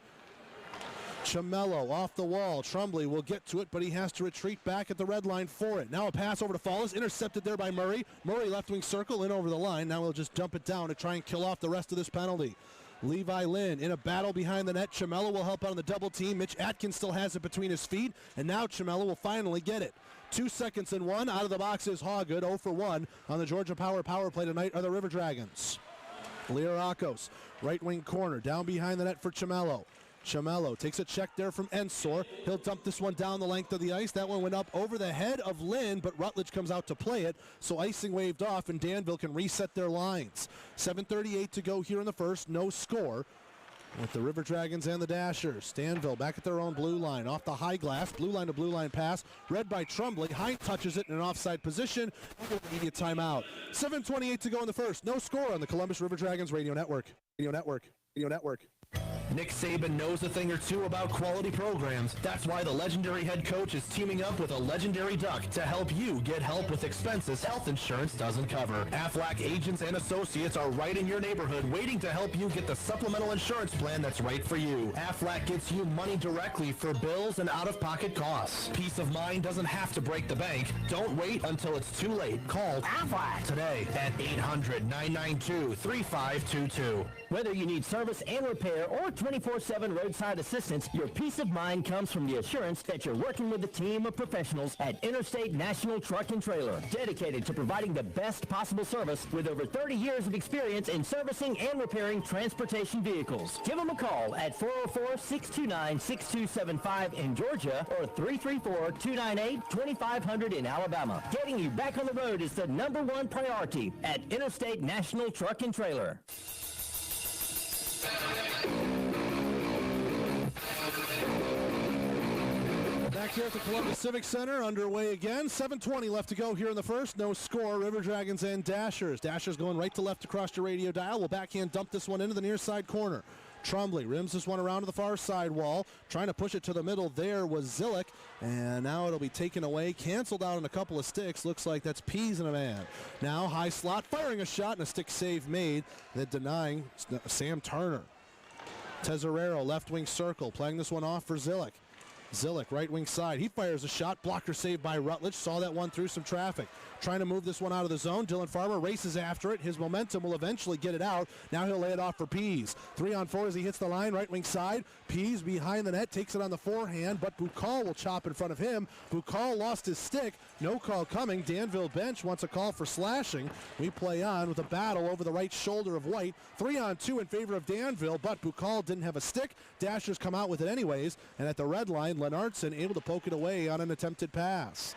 Chamello off the wall. Trumbley will get to it, but he has to retreat back at the red line for it. Now a pass over to Fallis, intercepted there by Murray. Murray left wing circle in over the line. Now he'll just dump it down to try and kill off the rest of this penalty. Levi Lynn in a battle behind the net. Chamello will help out on the double team. Mitch Atkins still has it between his feet, and now Chamello will finally get it. 2 seconds and one. Out of the box is Hawgood. 0 for 1 on the Georgia Power play tonight are the River Dragons. Lirakos, right wing corner, down behind the net for Chamello. Chamello takes a check there from Ensor. He'll dump this one down the length of the ice. That one went up over the head of Lynn, but Rutledge comes out to play it, so icing waved off, and Danville can reset their lines. 7:38 to go here in the first. No score with the River Dragons and the Dashers. Danville back at their own blue line. Off the high glass. Blue line to blue line pass. Read by Trumbley. Hine touches it in an offside position. Immediate timeout. 7:28 to go in the first. No score on the Columbus River Dragons Radio Network. Nick Saban knows a thing or two about quality programs. That's why the legendary head coach is teaming up with a legendary duck to help you get help with expenses health insurance doesn't cover. Aflac agents and associates are right in your neighborhood waiting to help you get the supplemental insurance plan that's right for you. Aflac gets you money directly for bills and out-of-pocket costs. Peace of mind doesn't have to break the bank. Don't wait until it's too late. Call Aflac today at 800-992-3522. Whether you need service and repair or 24/7 roadside assistance, your peace of mind comes from the assurance that you're working with a team of professionals at Interstate National Truck and Trailer, dedicated to providing the best possible service with over 30 years of experience in servicing and repairing transportation vehicles. Give them a call at 404-629-6275 in Georgia or 334-298-2500 in Alabama. Getting you back on the road is the #1 priority at Interstate National Truck and Trailer. Back here at the Columbus Civic Center, underway again. 7:20 left to go here in the first. No score. River Dragons and Dashers. Dashers going right to left across your radio dial. Will backhand dump this one into the near side corner. Trumbley rims this one around to the far side wall. Trying to push it to the middle there was Zillick. And now it'll be taken away. Canceled out on a couple of sticks. Looks like that's Pease and a man. Now high slot, firing a shot, and a stick save made. Then denying Sam Turner. Tesorero, left wing circle, playing this one off for Zillick. Zillick, right wing side. He fires a shot. Blocker saved by Rutledge. Saw that one through some traffic. Trying to move this one out of the zone. Dylan Farmer races after it. His momentum will eventually get it out. Now he'll lay it off for Pease. 3-on-4 as he hits the line. Right wing side. Pease behind the net. Takes it on the forehand, but Bukal will chop in front of him. Bukal lost his stick. No call coming. Danville bench wants a call for slashing. We play on with a battle over the right shoulder of White. 3-on-2 in favor of Danville, but Bukal didn't have a stick. Dashers come out with it anyways. And at the red line, Lennartson able to poke it away on an attempted pass.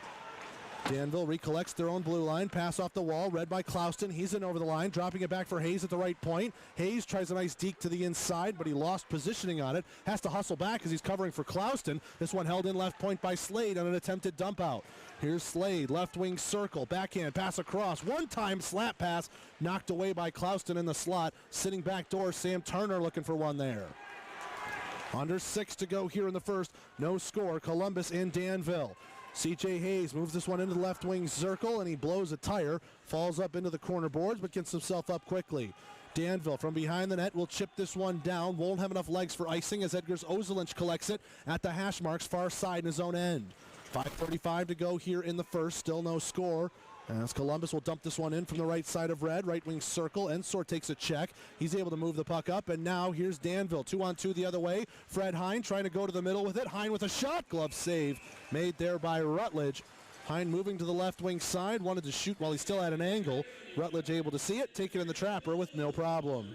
Danville recollects their own blue line. Pass off the wall, read by Clouston. He's in over the line, dropping it back for Hayes at the right point. Hayes tries a nice deke to the inside, but he lost positioning on it. Has to hustle back as he's covering for Clouston. This one held in left point by Slade on an attempted dump out. Here's Slade, left wing circle, backhand, pass across. One-time slap pass, knocked away by Clouston in the slot. Sitting back door, Sam Turner looking for one there. Under 6 to go here in the first. No score, Columbus in Danville. C.J. Hayes moves this one into the left wing circle, and he blows a tire. Falls up into the corner boards, but gets himself up quickly. Danville from behind the net will chip this one down. Won't have enough legs for icing as Edgars Ozelinch collects it at the hash marks far side in his own end. 5:35 to go here in the first. Still no score. As Columbus will dump this one in from the right side of red. Right wing circle. Ensor takes a check. He's able to move the puck up. And now here's Danville. 2-on-2 the other way. Fred Hine trying to go to the middle with it. Hine with a shot. Glove save made there by Rutledge. Hine moving to the left wing side. Wanted to shoot while he's still at an angle. Rutledge able to see it. Take it in the trapper with no problem.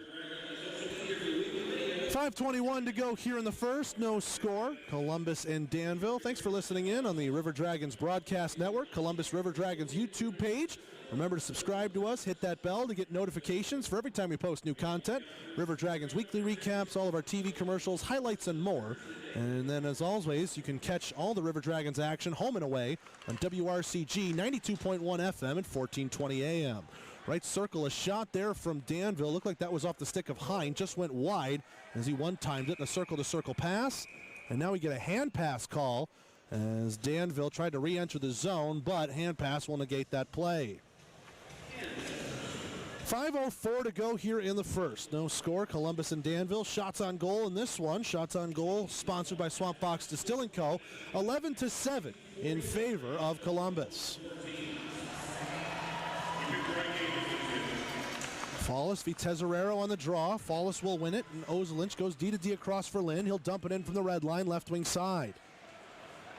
5:21 to go here in the first. No score. Columbus and Danville. Thanks for listening in on the River Dragons Broadcast Network, Columbus River Dragons YouTube page. Remember to subscribe to us. Hit that bell to get notifications for every time we post new content. River Dragons weekly recaps, all of our TV commercials, highlights, and more. And then, as always, you can catch all the River Dragons action home and away on WRCG 92.1 FM at 1420 AM. Right circle, a shot there from Danville. Looked like that was off the stick of Hine. Just went wide as he one-timed it in a circle-to-circle pass. And now we get a hand pass call as Danville tried to re-enter the zone, but hand pass will negate that play. 5:04 to go here in the first. No score, Columbus and Danville. Shots on goal in this one. Shots on goal sponsored by Swamp Fox Distilling Co. 11-7 in favor of Columbus. Fallis v. Tesorero on the draw. Fallis will win it, and Ozelinch goes D-to-D across for Lynn. He'll dump it in from the red line, left wing side.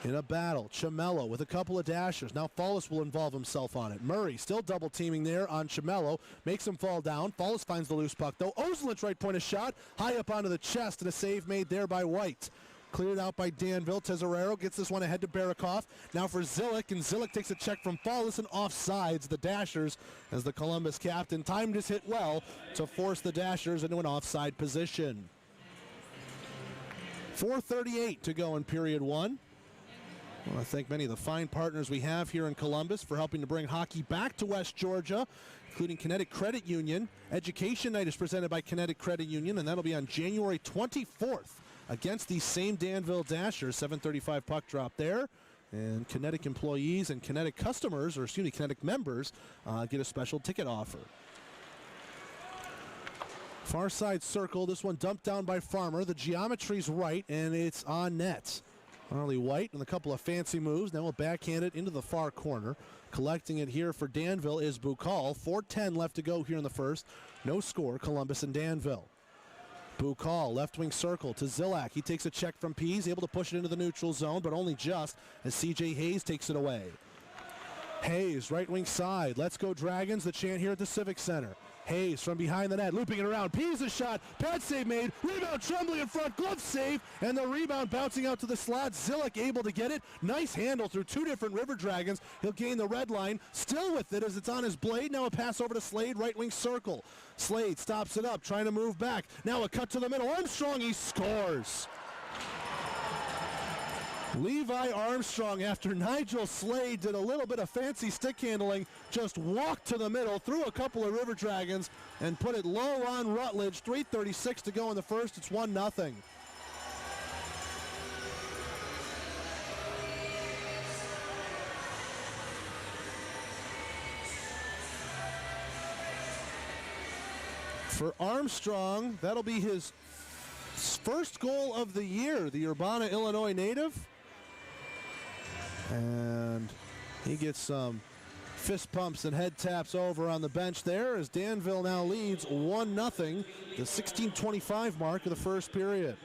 In a battle, Chamello with a couple of dashers. Now Fallis will involve himself on it. Murray still double teaming there on Chamello. Makes him fall down. Fallis finds the loose puck, though. Ozelinch right point a shot. High up onto the chest, and a save made there by White. Cleared out by Danville. Tesorero gets this one ahead to Barakoff. Now for Zillick, and Zillick takes a check from Fallis and offsides the Dashers as the Columbus captain timed his hit well to force the Dashers into an offside position. 4:38 to go in period one. I want to thank many of the fine partners we have here in Columbus for helping to bring hockey back to West Georgia, including Kinetic Credit Union. Education Night is presented by Kinetic Credit Union, and that'll be on January 24th. Against the same Danville Dashers. 7:35 puck drop there. And Kinetic employees and Kinetic customers, or excuse me, Kinetic members, get a special ticket offer. Far side circle. This one dumped down by Farmer. The geometry's right, and it's on net. Harley White and a couple of fancy moves. Now we'll backhand it into the far corner. Collecting it here for Danville is Bukal. 4:10 left to go here in the first. No score, Columbus and Danville. Bukal, left wing circle to Zilak. He takes a check from Pease, able to push it into the neutral zone, but only just as C.J. Hayes takes it away. Hayes, right wing side. Let's go Dragons, the chant here at the Civic Center. Hayes from behind the net, looping it around. Pease a shot, pad save made, rebound Tremblay in front, glove save, and the rebound bouncing out to the slot. Zillick able to get it. Nice handle through two different River Dragons. He'll gain the red line, still with it as it's on his blade. Now a pass over to Slade, right wing circle. Slade stops it up, trying to move back. Now a cut to the middle. Armstrong, he scores. Levi Armstrong, after Nigel Slade did a little bit of fancy stick handling, just walked to the middle, threw a couple of River Dragons, and put it low on Rutledge. 3:36 to go in the first. It's 1-0. For Armstrong, that'll be his first goal of the year, the Urbana, Illinois native. And he gets some fist pumps and head taps over on the bench there as Danville now leads 1-0, the 16:25 mark of the first period.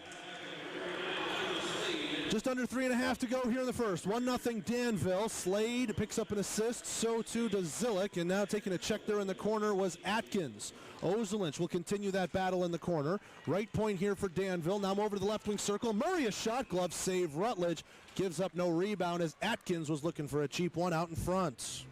Just under 3.5 to go here in the first. 1-0 Danville. Slade picks up an assist. So too does Zillick. And now taking a check there in the corner was Atkins. Ozelinch will continue that battle in the corner. Right point here for Danville. Now over to the left wing circle. Murray a shot. Glove save. Rutledge gives up no rebound as Atkins was looking for a cheap one out in front.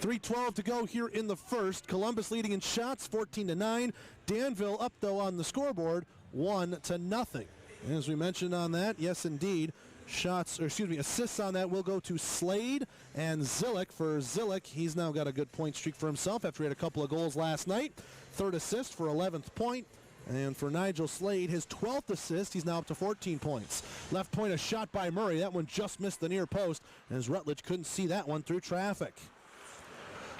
3:12 to go here in the first. Columbus leading in shots 14-9. Danville up though on the scoreboard 1-0. As we mentioned on that, yes indeed, assists on that will go to Slade and Zillick. For Zillick, he's now got a good point streak for himself after he had a couple of goals last night. Third assist for 11th point. And for Nigel Slade, his 12th assist, he's now up to 14 points. Left point, a shot by Murray. That one just missed the near post, as Rutledge couldn't see that one through traffic.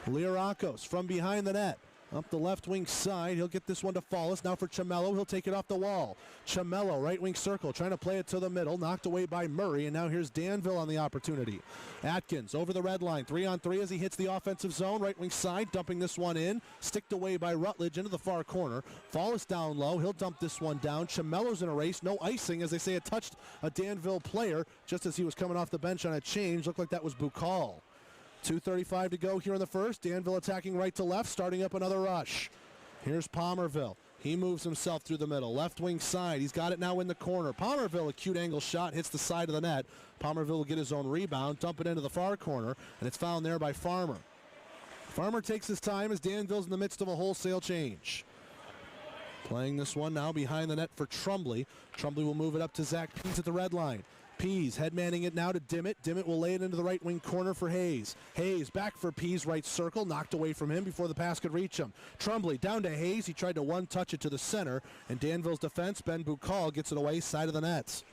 Lirakos from behind the net. Up the left wing side, he'll get this one to Fallis. Now for Chamello, he'll take it off the wall. Chamello, right wing circle, trying to play it to the middle, knocked away by Murray, and now here's Danville on the opportunity. Atkins over the red line, 3-on-3 as he hits the offensive zone, right wing side, dumping this one in, sticked away by Rutledge into the far corner. Fallis down low, he'll dump this one down. Chamello's in a race, no icing, as they say it touched a Danville player just as he was coming off the bench on a change. Looked like that was Bukal. 2:35 to go here in the first. Danville attacking right to left, starting up another rush. Here's Palmerville. He moves himself through the middle. Left wing side. He's got it now in the corner. Palmerville, a cute angle shot, hits the side of the net. Palmerville will get his own rebound, dump it into the far corner, and it's found there by Farmer. Farmer takes his time as Danville's in the midst of a wholesale change. Playing this one now behind the net for Trumbley. Trumbley will move it up to Zach Pease at the red line. Pease headmanning it now to Dimmitt. Dimmitt will lay it into the right wing corner for Hayes. Hayes back for Pease, right circle, knocked away from him before the pass could reach him. Trumbley down to Hayes. He tried to one-touch it to the center, and Danville's defense, Ben Bukal, gets it away side of the nets.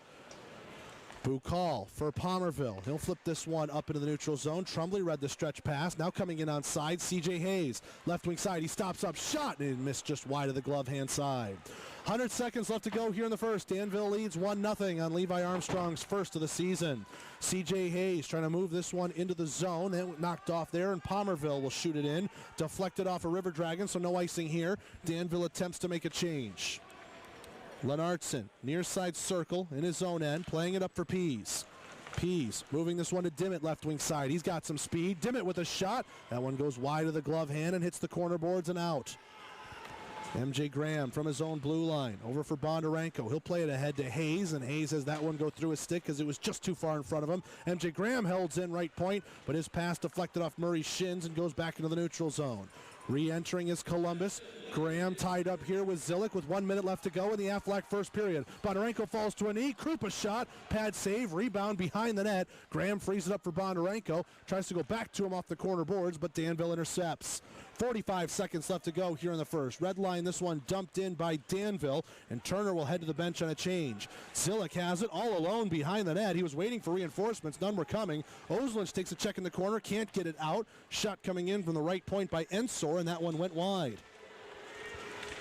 Bukal for Palmerville. He'll flip this one up into the neutral zone. Trumbley read the stretch pass. Now coming in on side, C.J. Hayes. Left wing side. He stops up, shot, and it missed just wide of the glove hand side. 100 seconds left to go here in the first. Danville leads 1-0 on Levi Armstrong's first of the season. C.J. Hayes trying to move this one into the zone. It knocked off there, and Palmerville will shoot it in. Deflected off a River Dragon, so no icing here. Danville attempts to make a change. Lennartson, near side circle in his own end, playing it up for Pease. Pease moving this one to Dimmitt, left wing side. He's got some speed. Dimmitt with a shot. That one goes wide of the glove hand and hits the corner boards and out. MJ Graham from his own blue line. Over for Bondarenko. He'll play it ahead to Hayes, and Hayes has that one go through his stick because it was just too far in front of him. MJ Graham holds in right point, but his pass deflected off Murray's shins and goes back into the neutral zone. Re-entering is Columbus. Graham tied up here with Zillick with 1 minute left to go in the Aflac first period. Bondarenko falls to a knee. Krupa shot. Pad save. Rebound behind the net. Graham frees it up for Bondarenko. Tries to go back to him off the corner boards, but Danville intercepts. 45 seconds left to go here in the first. Red line, this one dumped in by Danville, and Turner will head to the bench on a change. Zillick has it all alone behind the net. He was waiting for reinforcements. None were coming. Ozelinch takes a check in the corner. Can't get it out. Shot coming in from the right point by Ensor, and that one went wide.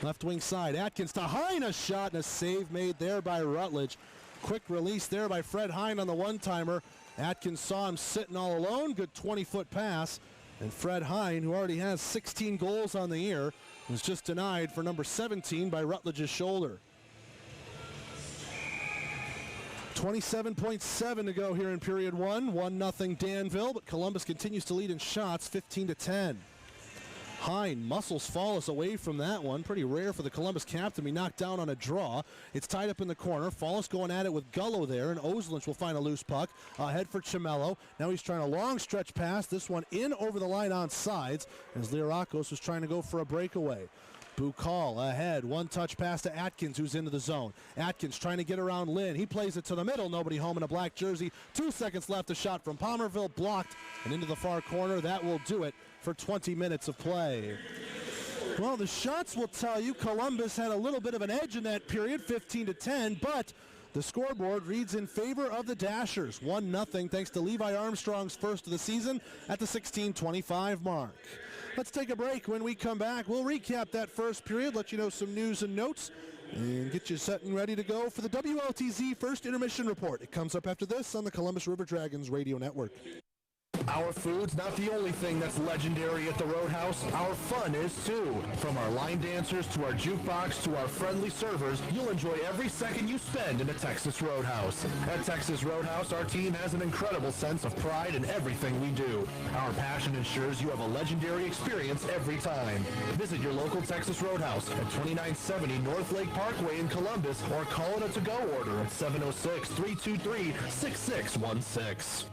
Left wing side. Atkins to Hine, a shot and a save made there by Rutledge. Quick release there by Fred Hine on the one-timer. Atkins saw him sitting all alone. Good 20-foot pass. And Fred Hine, who already has 16 goals on the year, was just denied for number 17 by Rutledge's shoulder. 27.7 to go here in period one. 1-0 Danville, but Columbus continues to lead in shots, 15-10. Hine muscles Fallis away from that one. Pretty rare for the Columbus captain to be knocked down on a draw. It's tied up in the corner. Fallis going at it with Gullo there, and Ozelinch will find a loose puck. Ahead for Chamello. Now he's trying a long stretch pass. This one in over the line on sides, as Lirakos was trying to go for a breakaway. Bukal ahead. One touch pass to Atkins, who's into the zone. Atkins trying to get around Lynn. He plays it to the middle. Nobody home in a black jersey. 2 seconds left. A shot from Palmerville blocked and into the far corner. That will do it for 20 minutes of play. Well, the shots will tell you Columbus had a little bit of an edge in that period, 15-10, but the scoreboard reads in favor of the Dashers. 1-0 thanks to Levi Armstrong's first of the season at the 16:25 mark. Let's take a break. When we come back, we'll recap that first period, let you know some news and notes, and get you set and ready to go for the WLTZ First Intermission Report. It comes up after this on the Columbus River Dragons Radio Network. Our food's not the only thing that's legendary at the Roadhouse. Our fun is too. From our line dancers to our jukebox to our friendly servers, you'll enjoy every second you spend in a Texas Roadhouse. At Texas Roadhouse, our team has an incredible sense of pride in everything we do. Our passion ensures you have a legendary experience every time. Visit your local Texas Roadhouse at 2970 North Lake Parkway in Columbus or call it a to-go order at 706-323-6616.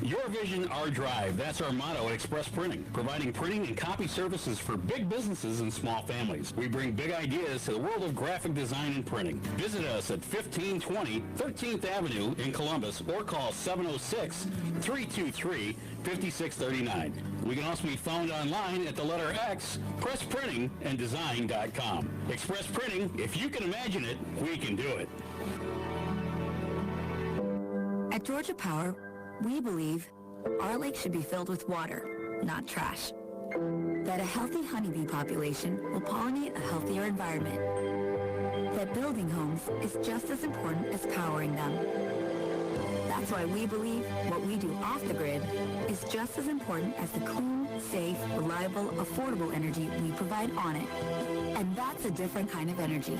Your vision, our drive. That's our motto at Express Printing, providing printing and copy services for big businesses and small families. We bring big ideas to the world of graphic design and printing. Visit us at 1520 13th Avenue in Columbus or call 706-323-5639. We can also be found online at the letter X, pressprintinganddesign.com. Express Printing, if you can imagine it, we can do it. At Georgia Power, we believe our lake should be filled with water, not trash. That a healthy honeybee population will pollinate a healthier environment. That building homes is just as important as powering them. That's why we believe what we do off the grid is just as important as the clean, safe, reliable, affordable energy we provide on it. And that's a different kind of energy.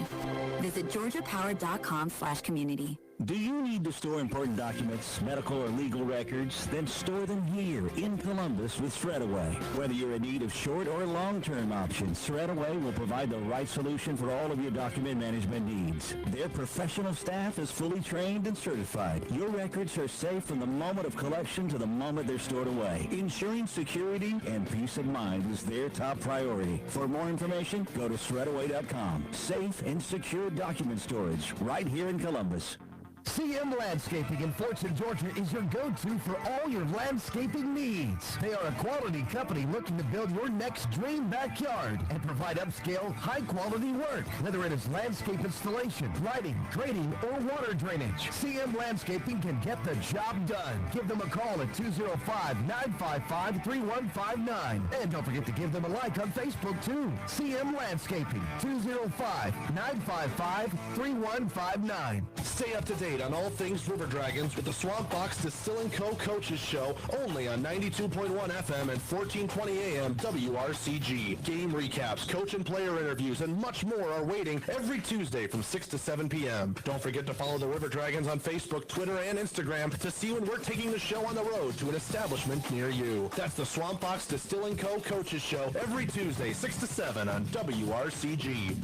Visit georgiapower.com/community. Do you need to store important documents, medical or legal records? Then store them here in Columbus with Shredaway. Whether you're in need of short or long-term options, Shredaway will provide the right solution for all of your document management needs. Their professional staff is fully trained and certified. Your records are safe from the moment of collection to the moment they're stored away. Ensuring security and peace of mind is their top priority. For more information, go to shredaway.com. Safe and secure document storage right here in Columbus. CM Landscaping in Fort St. Georgia is your go-to for all your landscaping needs. They are a quality company looking to build your next dream backyard and provide upscale, high-quality work, whether it is landscape installation, lighting, grading, or water drainage. CM Landscaping can get the job done. Give them a call at 205-955-3159. And don't forget to give them a like on Facebook, too. CM Landscaping, 205-955-3159. Stay up to date on all things River Dragons with the Swamp Box Distilling Co. Coaches Show only on 92.1 FM and 1420 AM WRCG. Game recaps, coach and player interviews, and much more are waiting every Tuesday from 6 to 7 p.m. Don't forget to follow the River Dragons on Facebook, Twitter, and Instagram to see when we're taking the show on the road to an establishment near you. That's the Swamp Box Distilling Co. Coaches Show every Tuesday, 6 to 7 on WRCG.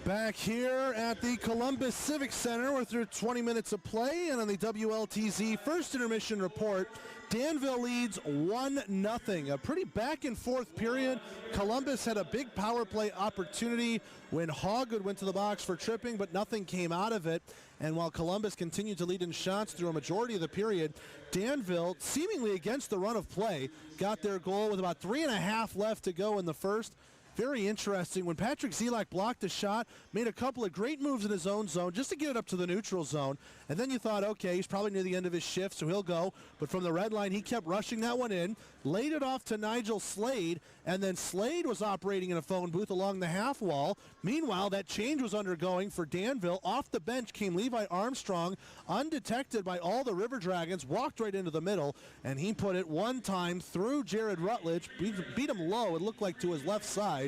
Back here at the Columbus Civic Center, we're through 20 minutes of play, and on the WLTZ first intermission report, Danville leads 1-0. A pretty back-and-forth period. Columbus had a big power play opportunity when Hoggood went to the box for tripping, but nothing came out of it. And while Columbus continued to lead in shots through a majority of the period, Danville, seemingly against the run of play, got their goal with about 3.5 left to go in the first. Very interesting. When Patrick Zelak blocked a shot, made a couple of great moves in his own zone just to get it up to the neutral zone. And then you thought, okay, he's probably near the end of his shift, so he'll go. But from the red line, he kept rushing that one in, laid it off to Nigel Slade, and then Slade was operating in a phone booth along the half wall. Meanwhile, that change was undergoing for Danville. Off the bench came Levi Armstrong, undetected by all the River Dragons, walked right into the middle, and he put it one time through Jared Rutledge, beat him low, it looked like to his left side.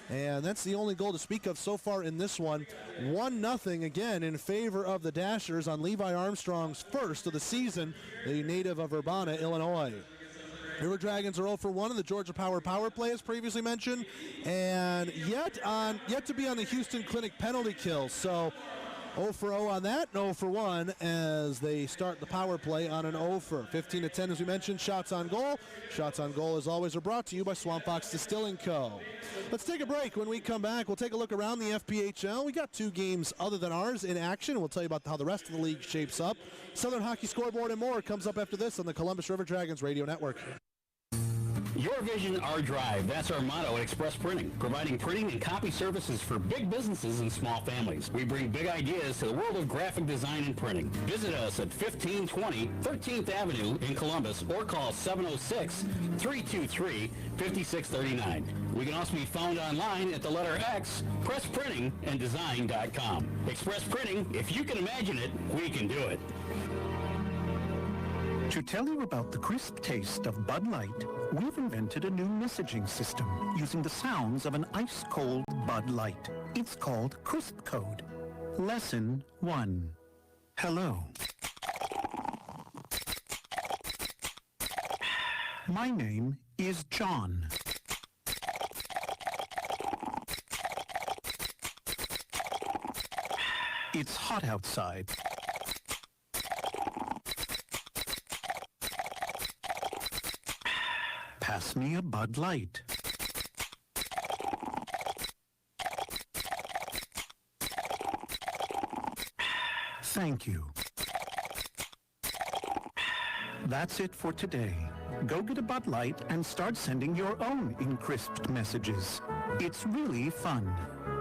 And that's the only goal to speak of so far in this one. 1-0 again in favor of the Dashers on Levi Armstrong's first of the season, the native of Urbana, Illinois. River Dragons are 0 for 1 in the Georgia Power power play, as previously mentioned, and yet to be on the Houston Clinic penalty kill. So 0 for 0 on that, 0 for 1 as they start the power play on an 0 for 15 to 10, as we mentioned. Shots on goal. Shots on goal, as always, are brought to you by Swamp Box Distilling Co. Let's take a break. When we come back, we'll take a look around the FPHL. We got 2 games other than ours in action. We'll tell you about how the rest of the league shapes up. Southern Hockey Scoreboard and more comes up after this on the Columbus River Dragons Radio Network. Your vision, our drive. That's our motto at Express Printing, providing printing and copy services for big businesses and small families. We bring big ideas to the world of graphic design and printing. Visit us at 1520 13th Avenue in Columbus or call 706-323-5639. We can also be found online at the letter X, PressPrintingandDesign.com. Express Printing, if you can imagine it, we can do it. To tell you about the crisp taste of Bud Light, we've invented a new messaging system using the sounds of an ice-cold Bud Light. It's called Crisp Code. Lesson 1. Hello. My name is John. It's hot outside. Pass me a Bud Light. Thank you. That's it for today. Go get a Bud Light and start sending your own encrysped messages. It's really fun.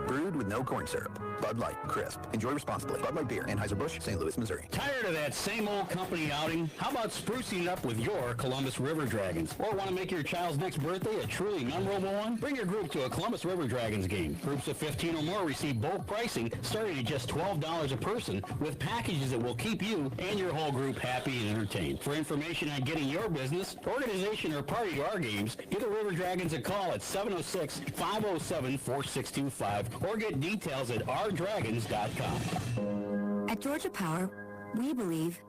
Brewed with no corn syrup. Bud Light, crisp. Enjoy responsibly. Bud Light Beer, Anheuser-Busch, St. Louis, Missouri. Tired of that same old company outing? How about sprucing it up with your Columbus River Dragons? Or want to make your child's next birthday a truly memorable one? Bring your group to a Columbus River Dragons game. Groups of 15 or more receive bulk pricing starting at just $12 a person with packages that will keep you and your whole group happy and entertained. For information on getting your business, organization, or party to our games, give the River Dragons a call at 706-507-4625 or get details at ourdragons.com. At Georgia Power, we believe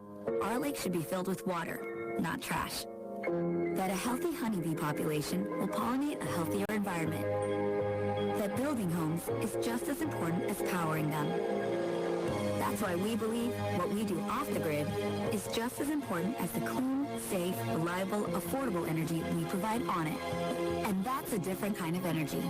our lake should be filled with water, not trash. That a healthy honeybee population will pollinate a healthier environment. That building homes is just as important as powering them. That's why we believe what we do off the grid is just as important as the clean, safe, reliable, affordable energy we provide on it. And that's a different kind of energy.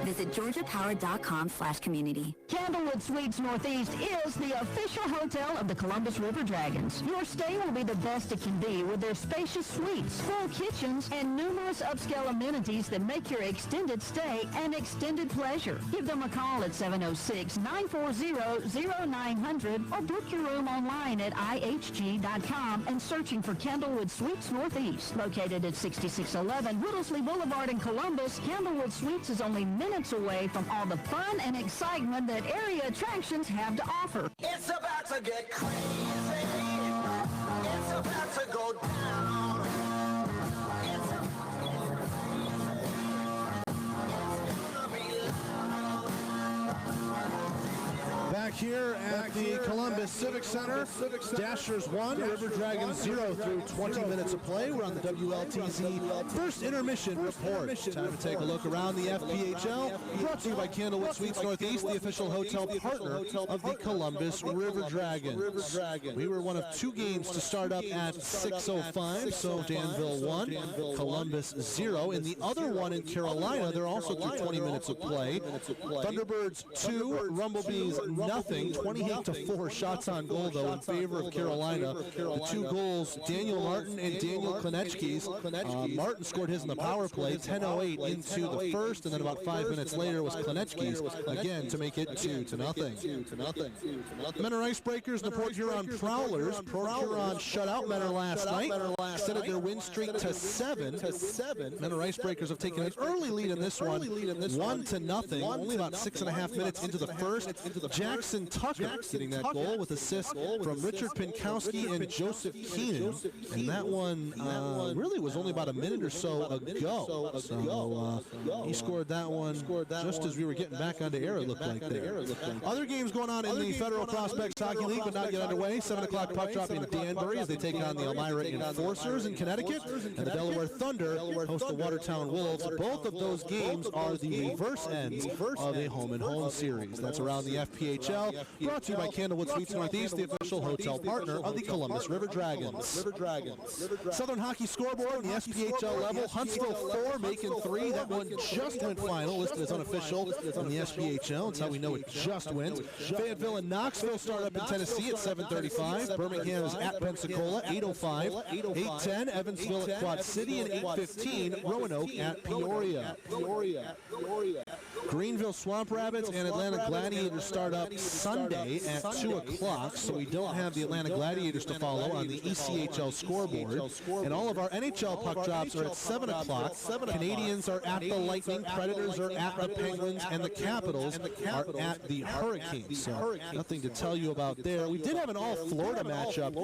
Visit georgiapower.com/community. Candlewood Suites Northeast is the official hotel of the Columbus River Dragons. Your stay will be the best it can be with their spacious suites, full kitchens, and numerous upscale amenities that make your extended stay an extended pleasure. Give them a call at 706-940-0900 or book your room online at ihg.com and searching for Candlewood Suites Northeast. Located at 6611 Whittlesey Boulevard in Columbus, Candlewood Suites is only minutes away from all the fun and excitement that area attractions have to offer. It's about to get crazy. It's about to go down. Back here at the Columbus Civic Center, Dashers 1, River Dragons 0 through 20 minutes of play. We're on the WLTZ first intermission report. Time to take a look around the FPHL, brought to you by Candlewood Suites Northeast, the official hotel partner of the Columbus River Dragons. We were one of two games to start up at 6:05, so Danville 1, Columbus 0. In the other one in Carolina, they're also through 20 minutes of play. Thunderbirds 2, Rumblebees nothing. 28-4 shots on goal, though, in favor of Carolina. The two goals, Daniel Martin and Daniel Konechkis. Martin scored his in the power play, 10:08 into the first, and then about 5 minutes later was Konechkis, again, to make it 2-0. Menor Icebreakers and the Port Huron Prowlers. Port Huron shut out Menor last night, extended their win streak to 7. Menor Icebreakers have taken an early lead in this one, 1-0, only about 6.5 minutes into the first. Jackson Tucker getting that goal with assists from Richard Pinkowski and Joseph Keenan. And that one really was only about a minute or so ago. So he scored that one just as we were getting back onto air, it looked like there. Other games going on in the Federal Prospects Hockey League, but not yet underway. 7 o'clock puck drop in Danbury as they take on the Elmira Enforcers in Connecticut. And the Delaware Thunder host the Watertown Wolves. Both of those games are the reverse ends of a home-and-home series. That's around the FPHL, brought to you you by Candlewood Suites Northeast, the official hotel partner of the Columbus River Dragons. Southern Hockey Scoreboard on the SPHL level. Huntsville 4, Macon 3. That one just went final, listed as unofficial on the SPHL. That's how we know it just went. Fayetteville and Knoxville start up in Tennessee at 7:35. Birmingham is at Pensacola, 8:05. 8:10, Evansville at Quad City, and 8:15, Roanoke at Peoria. Greenville Swamp Rabbits and Atlanta Gladiators start up Sunday at 2 o'clock, so we don't have the Atlanta Gladiators to follow on the ECHL scoreboard. And all of our NHL puck drops are at 7 o'clock. Canadians are at the Lightning, Predators are at the Penguins, and the Capitals are at the Hurricanes. So nothing to tell you about there. We did have an all-Florida matchup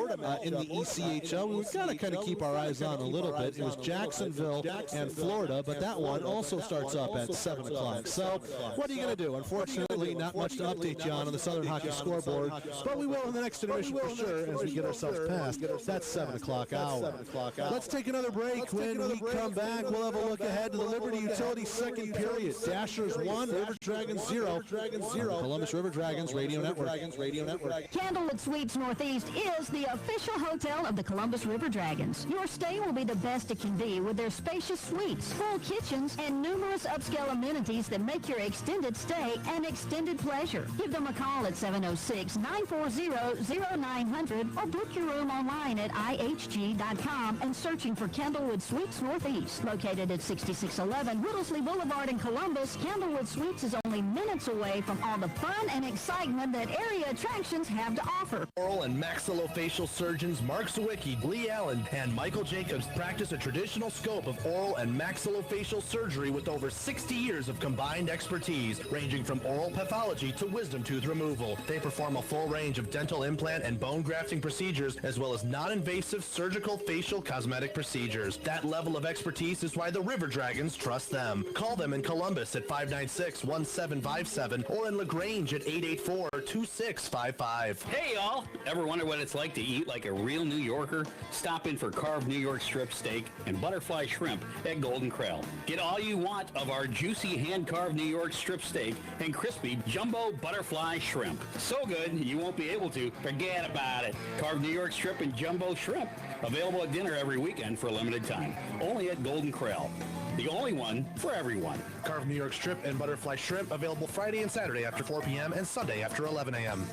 in the ECHL. We've got to kind of keep our eyes on a little bit. It was Jacksonville and Florida, but that one also starts up at 7 o'clock. So what are you going to do? Unfortunately, not much to update you on the Southern Hockey Scoreboard, but we will in the next intermission for sure as we get ourselves past that 7 o'clock hour. Let's take another break. When we come back, we'll have a look ahead to the Liberty Utilities second period. Dashers 1, River Dragons 0. Columbus River Dragons Radio Network. Candlewood Suites Northeast is the official hotel of the Columbus River Dragons. Your stay will be the best it can be with their spacious suites, full kitchens, and numerous upscale amenities that make your extended stay an extended pleasure. Give them a call at 706-940-0900 or book your room online at ihg.com and searching for Candlewood Suites Northeast. Located at 6611 Whittlesey Boulevard in Columbus, Candlewood Suites is only minutes away from all the fun and excitement that area attractions have to offer. Oral and maxillofacial surgeons Mark Sawicki, Lee Allen, and Michael Jacobs practice a traditional scope of oral and maxillofacial surgery with over 60 years of combined expertise, ranging from oral pathology to wisdom tooth removal. They perform a full range of dental implant and bone grafting procedures, as well as non-invasive surgical facial cosmetic procedures. That level of expertise is why the River Dragons trust them. Call them in Columbus at 596-1757 or in LaGrange at 884-2655. Hey, y'all! Ever wonder what it's like to eat like a real New Yorker? Stop in for carved New York strip steak and butterfly shrimp at Golden Corral. Get all you want of our juicy hand-carved New York strip steak and crispy jumbo butterfly shrimp. So good, you won't be able to forget about it. Carved New York strip and jumbo shrimp, available at dinner every weekend for a limited time. Only at Golden Corral. The only one for everyone. Carved New York strip and butterfly shrimp available Friday and Saturday after 4 p.m. and Sunday after 11 a.m.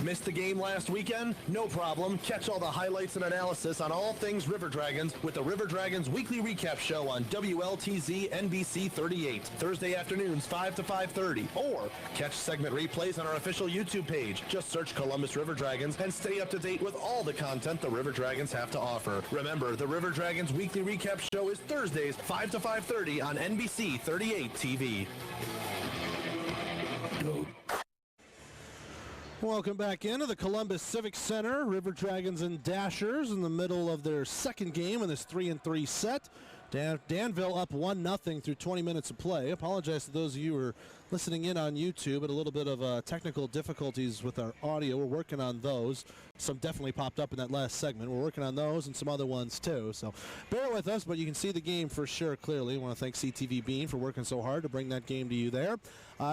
Missed the game last weekend? No problem. Catch all the highlights and analysis on all things River Dragons with the River Dragons Weekly Recap Show on WLTZ NBC 38, Thursday afternoons 5 to 5:30. Or catch segment replays on our official YouTube page. Just search Columbus River Dragons and stay up to date with all the content the River Dragons have to offer. Remember, the River Dragons Weekly Recap Show is Thursdays 5 to 5:30 on NBC 38 TV. Welcome back into the Columbus Civic Center. River Dragons and Dashers in the middle of their second game in this 3-3 set. Danville up 1-0 through 20 minutes of play. Apologize to those of you who are listening in on YouTube, but a little bit of technical difficulties with our audio. We're working on those. Some definitely popped up in that last segment. We're working on those and some other ones too. So bear with us, but you can see the game for sure clearly. I want to thank CTV Bean for working so hard to bring that game to you there.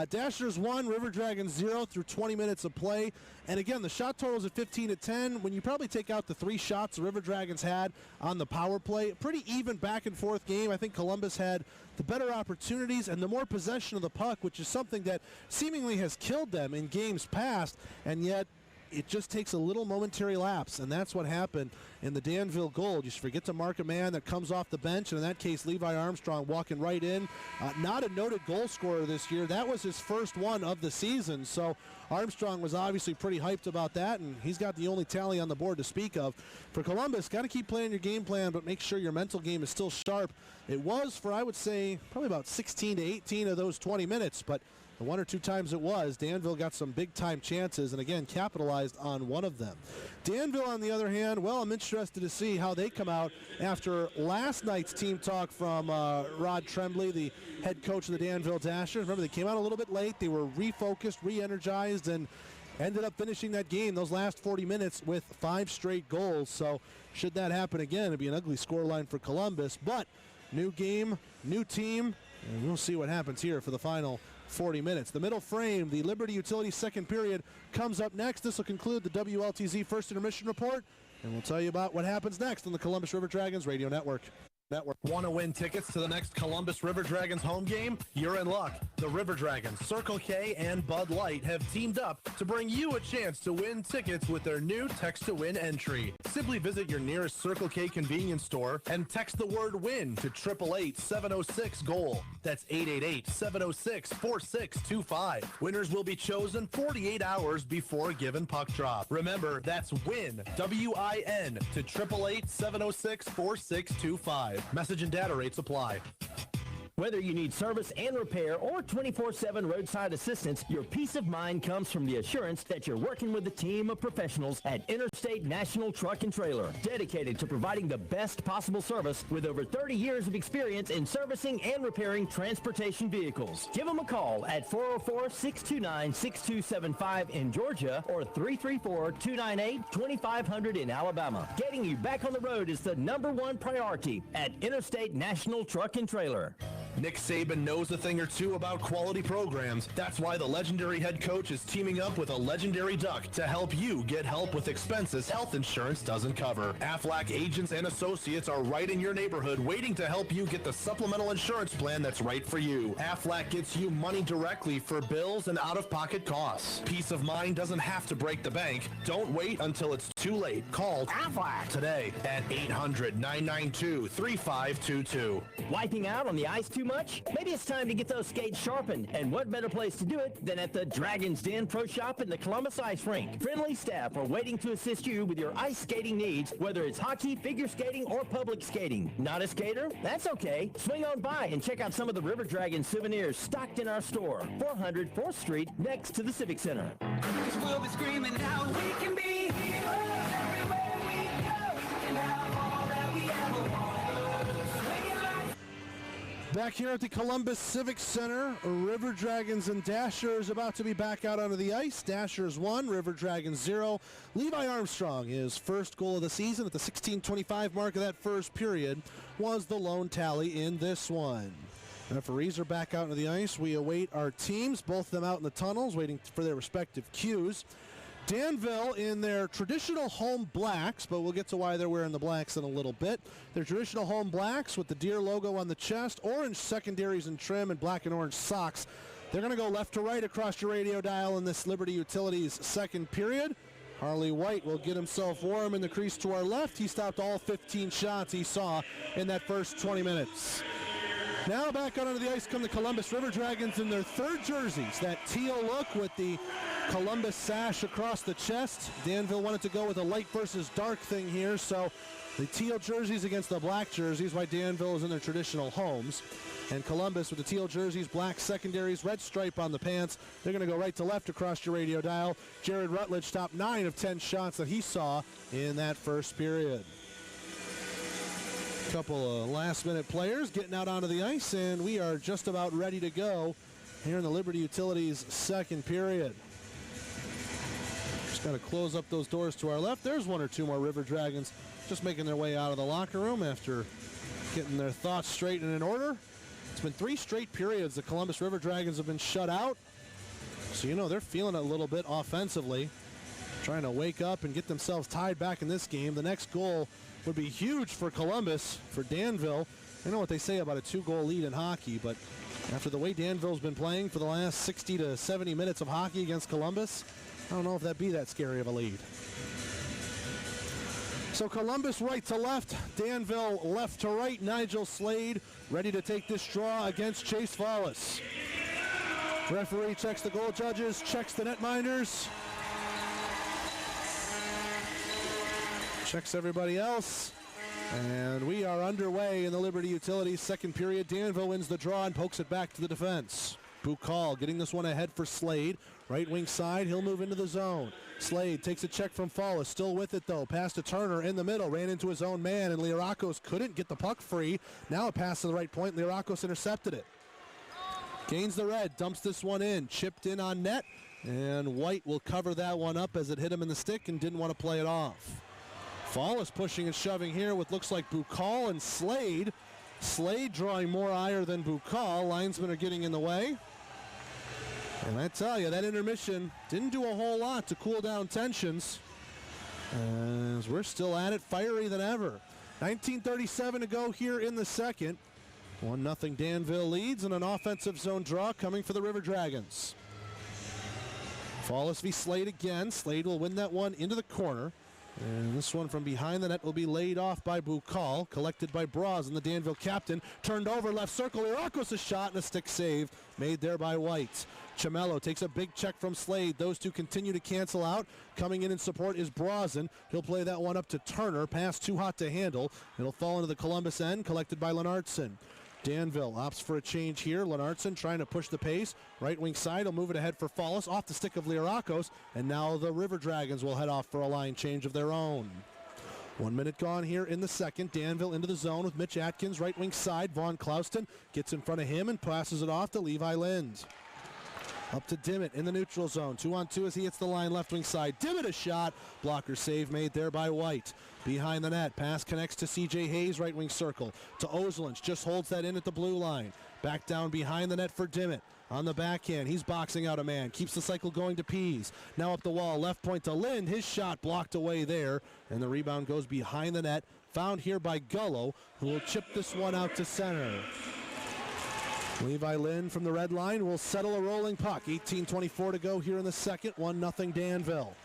Dashers 1, River Dragons 0 through 20 minutes of play. And again, the shot total is at 15-10. When you probably take out the 3 shots the River Dragons had on the power play, pretty even back and forth game. I think Columbus had the better opportunities and the more possession of the puck, which is something that seemingly has killed them in games past, and yet it just takes a little momentary lapse, and that's what happened in the Danville goal. You forget to mark a man that comes off the bench, and in that case, Levi Armstrong walking right in. Not a noted goal scorer this year. That was his first one of the season, so Armstrong was obviously pretty hyped about that, and he's got the only tally on the board to speak of. For Columbus, got to keep playing your game plan, but make sure your mental game is still sharp. It was for, I would say, probably about 16 to 18 of those 20 minutes, but the 1 or 2 times it was, Danville got some big-time chances and, again, capitalized on one of them. Danville, on the other hand, well, I'm interested to see how they come out after last night's team talk from Rod Tremblay, the head coach of the Danville Dashers. Remember, they came out a little bit late. They were refocused, re-energized, and ended up finishing that game, those last 40 minutes, with 5 straight goals. So should that happen again, it'd be an ugly scoreline for Columbus. But new game, new team, and we'll see what happens here for the final 40 minutes. The middle frame, the Liberty Utilities second period, comes up next. This will conclude the WLTZ first intermission report, and we'll tell you about what happens next on the Columbus River Dragons Radio Network. Want to win tickets to the next Columbus River Dragons home game? You're in luck. The River Dragons, Circle K, and Bud Light have teamed up to bring you a chance to win tickets with their new Text to Win entry. Simply visit your nearest Circle K convenience store and text the word WIN to 888-706-GOAL. That's 888-706-4625. Winners will be chosen 48 hours before a given puck drop. Remember, that's WIN, W-I-N, to 888-706-4625. Message and data rates apply. Whether you need service and repair or 24/7 roadside assistance, your peace of mind comes from the assurance that you're working with a team of professionals at Interstate National Truck and Trailer, dedicated to providing the best possible service with over 30 years of experience in servicing and repairing transportation vehicles. Give them a call at 404-629-6275 in Georgia or 334-298-2500 in Alabama. Getting you back on the road is the #1 priority at Interstate National Truck and Trailer. Nick Saban knows a thing or two about quality programs. That's why the legendary head coach is teaming up with a legendary duck to help you get help with expenses health insurance doesn't cover. Aflac agents and associates are right in your neighborhood waiting to help you get the supplemental insurance plan that's right for you. Aflac gets you money directly for bills and out-of-pocket costs. Peace of mind doesn't have to break the bank. Don't wait until it's too late. Call Aflac today at 800-992-3522. Wiping out on the ice too much? Maybe it's time to get those skates sharpened. And what better place to do it than at the Dragon's Den Pro Shop in the Columbus Ice Rink. Friendly staff are waiting to assist you with your ice skating needs, whether it's hockey, figure skating, or public skating. Not a skater? That's okay. Swing on by and check out some of the River Dragon souvenirs stocked in our store, 400 4th Street, next to the Civic Center. We'll be screaming out, we can be heroes everywhere we go, and have all that we ever want. Back here at the Columbus Civic Center, River Dragons and Dashers about to be back out onto the ice. Dashers 1, River Dragons 0. Levi Armstrong, his first goal of the season at the 16:25 mark of that first period, was the lone tally in this one. Referees are back out onto the ice. We await our teams, both of them out in the tunnels, waiting for their respective cues. Danville in their traditional home blacks, but we'll get to why they're wearing the blacks in a little bit. Their traditional home blacks with the Deer logo on the chest, orange secondaries and trim, and black and orange socks. They're going to go left to right across your radio dial in this Liberty Utilities second period. Harley White will get himself warm in the crease to our left. He stopped all 15 shots he saw in that first 20 minutes. Now back out onto the ice come the Columbus River Dragons in their third jerseys. That teal look with the Columbus sash across the chest. Danville wanted to go with a light versus dark thing here, so the teal jerseys against the black jerseys, why Danville is in their traditional homes. And Columbus with the teal jerseys, black secondaries, red stripe on the pants. They're going to go right to left across your radio dial. Jared Rutledge stopped 9 of 10 shots that he saw in that first period. Couple of last-minute players getting out onto the ice, and we are just about ready to go here in the Liberty Utilities second period. Just got to close up those doors to our left. There's one or two more River Dragons just making their way out of the locker room after getting their thoughts straight and in order. It's been 3 straight periods the Columbus River Dragons have been shut out. So, you know, they're feeling it a little bit offensively, trying to wake up and get themselves tied back in this game. The next goal would be huge for Columbus, for Danville. I know what they say about a 2-goal lead in hockey, but after the way Danville's been playing for the last 60 to 70 minutes of hockey against Columbus, I don't know if that'd be that scary of a lead. So Columbus right to left, Danville left to right. Nigel Slade ready to take this draw against Chase Follis. Referee checks the goal judges, checks the netminders. Checks everybody else, and we are underway in the Liberty Utilities second period. Danville wins the draw and pokes it back to the defense. Bukal getting this one ahead for Slade. Right wing side, he'll move into the zone. Slade takes a check from Follis, still with it though. Pass to Turner in the middle, ran into his own man, and Lirakos couldn't get the puck free. Now a pass to the right point, Lirakos intercepted it. Gains the red, dumps this one in, chipped in on net, and White will cover that one up as it hit him in the stick and didn't want to play it off. Follis pushing and shoving here with looks like Bukal and Slade. Slade drawing more ire than Bukal. Linesmen are getting in the way. And I tell you, that intermission didn't do a whole lot to cool down tensions, as we're still at it, fiery than ever. 19:37 to go here in the second. 1-0 Danville leads, and an offensive zone draw coming for the River Dragons. Fallis v. Slade again. Slade will win that one into the corner. And this one from behind the net will be laid off by Bukal, collected by Braz, and the Danville captain. Turned over, left circle, Irakos a shot and a stick save, made there by White. Chamello takes a big check from Slade. Those two continue to cancel out. Coming in support is Brazen. He'll play that one up to Turner. Pass too hot to handle. It'll fall into the Columbus end, collected by Lennartson. Danville opts for a change here. Lennartson trying to push the pace. Right wing side, he'll move it ahead for Fallis. Off the stick of Lirakos. And now the River Dragons will head off for a line change of their own. 1 minute gone here in the second. Danville into the zone with Mitch Atkins. Right wing side. Vaughn Clouston gets in front of him and passes it off to Levi Lind. Up to Dimmitt in the neutral zone. 2-on-2 as he hits the line left wing side. Dimmitt a shot. Blocker save made there by White. Behind the net. Pass connects to C.J. Hayes, right wing circle. To Ozelins. Just holds that in at the blue line. Back down behind the net for Dimmitt. On the backhand, he's boxing out a man. Keeps the cycle going to Pease. Now up the wall. Left point to Lind. His shot blocked away there. And the rebound goes behind the net. Found here by Gullo, who will chip this one out to center. Levi Lind from the red line will settle a rolling puck. 18:24 to go here in the second. 1-0 Danville.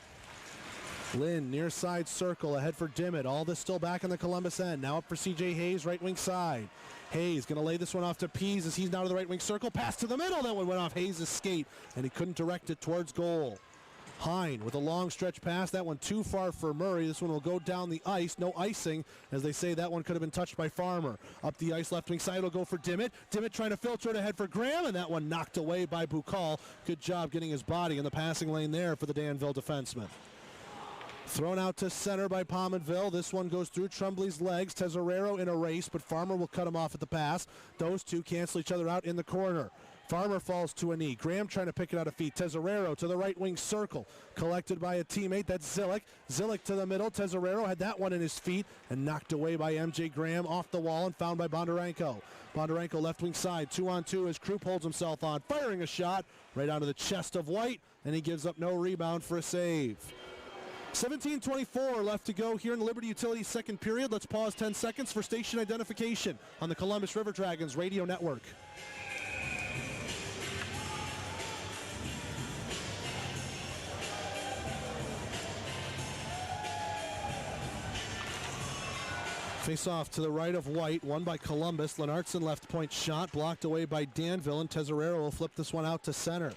Lind near side circle ahead for Dimmitt. All this still back in the Columbus end. Now up for C.J. Hayes, right wing side. Hayes going to lay this one off to Pease as he's now to the right wing circle. Pass to the middle. That one went off Hayes' skate, and he couldn't direct it towards goal. Hine with a long stretch pass. That one too far for Murray. This one will go down the ice. No icing, as they say that one could have been touched by Farmer. Up the ice, left wing side will go for Dimmitt. Dimmitt trying to filter it ahead for Graham, and that one knocked away by Bukal. Good job getting his body in the passing lane there for the Danville defenseman. Thrown out to center by Pominville. This one goes through Tremblay's legs. Tesorero in a race, but Farmer will cut him off at the pass. Those two cancel each other out in the corner. Farmer falls to a knee. Graham trying to pick it out of feet. Tesorero to the right wing circle. Collected by a teammate. That's Zillick. Zillick to the middle. Tesorero had that one in his feet and knocked away by MJ Graham off the wall and found by Bondarenko. Bondarenko left wing side. 2-on-2 as Krupp holds himself on. Firing a shot right onto the chest of White, and he gives up no rebound for a save. 17:24 left to go here in the Liberty Utilities second period. Let's pause 10 seconds for station identification on the Columbus River Dragons radio network. Face off to the right of White, won by Columbus. Lennartson left point shot, blocked away by Danville, and Tesorero will flip this one out to center.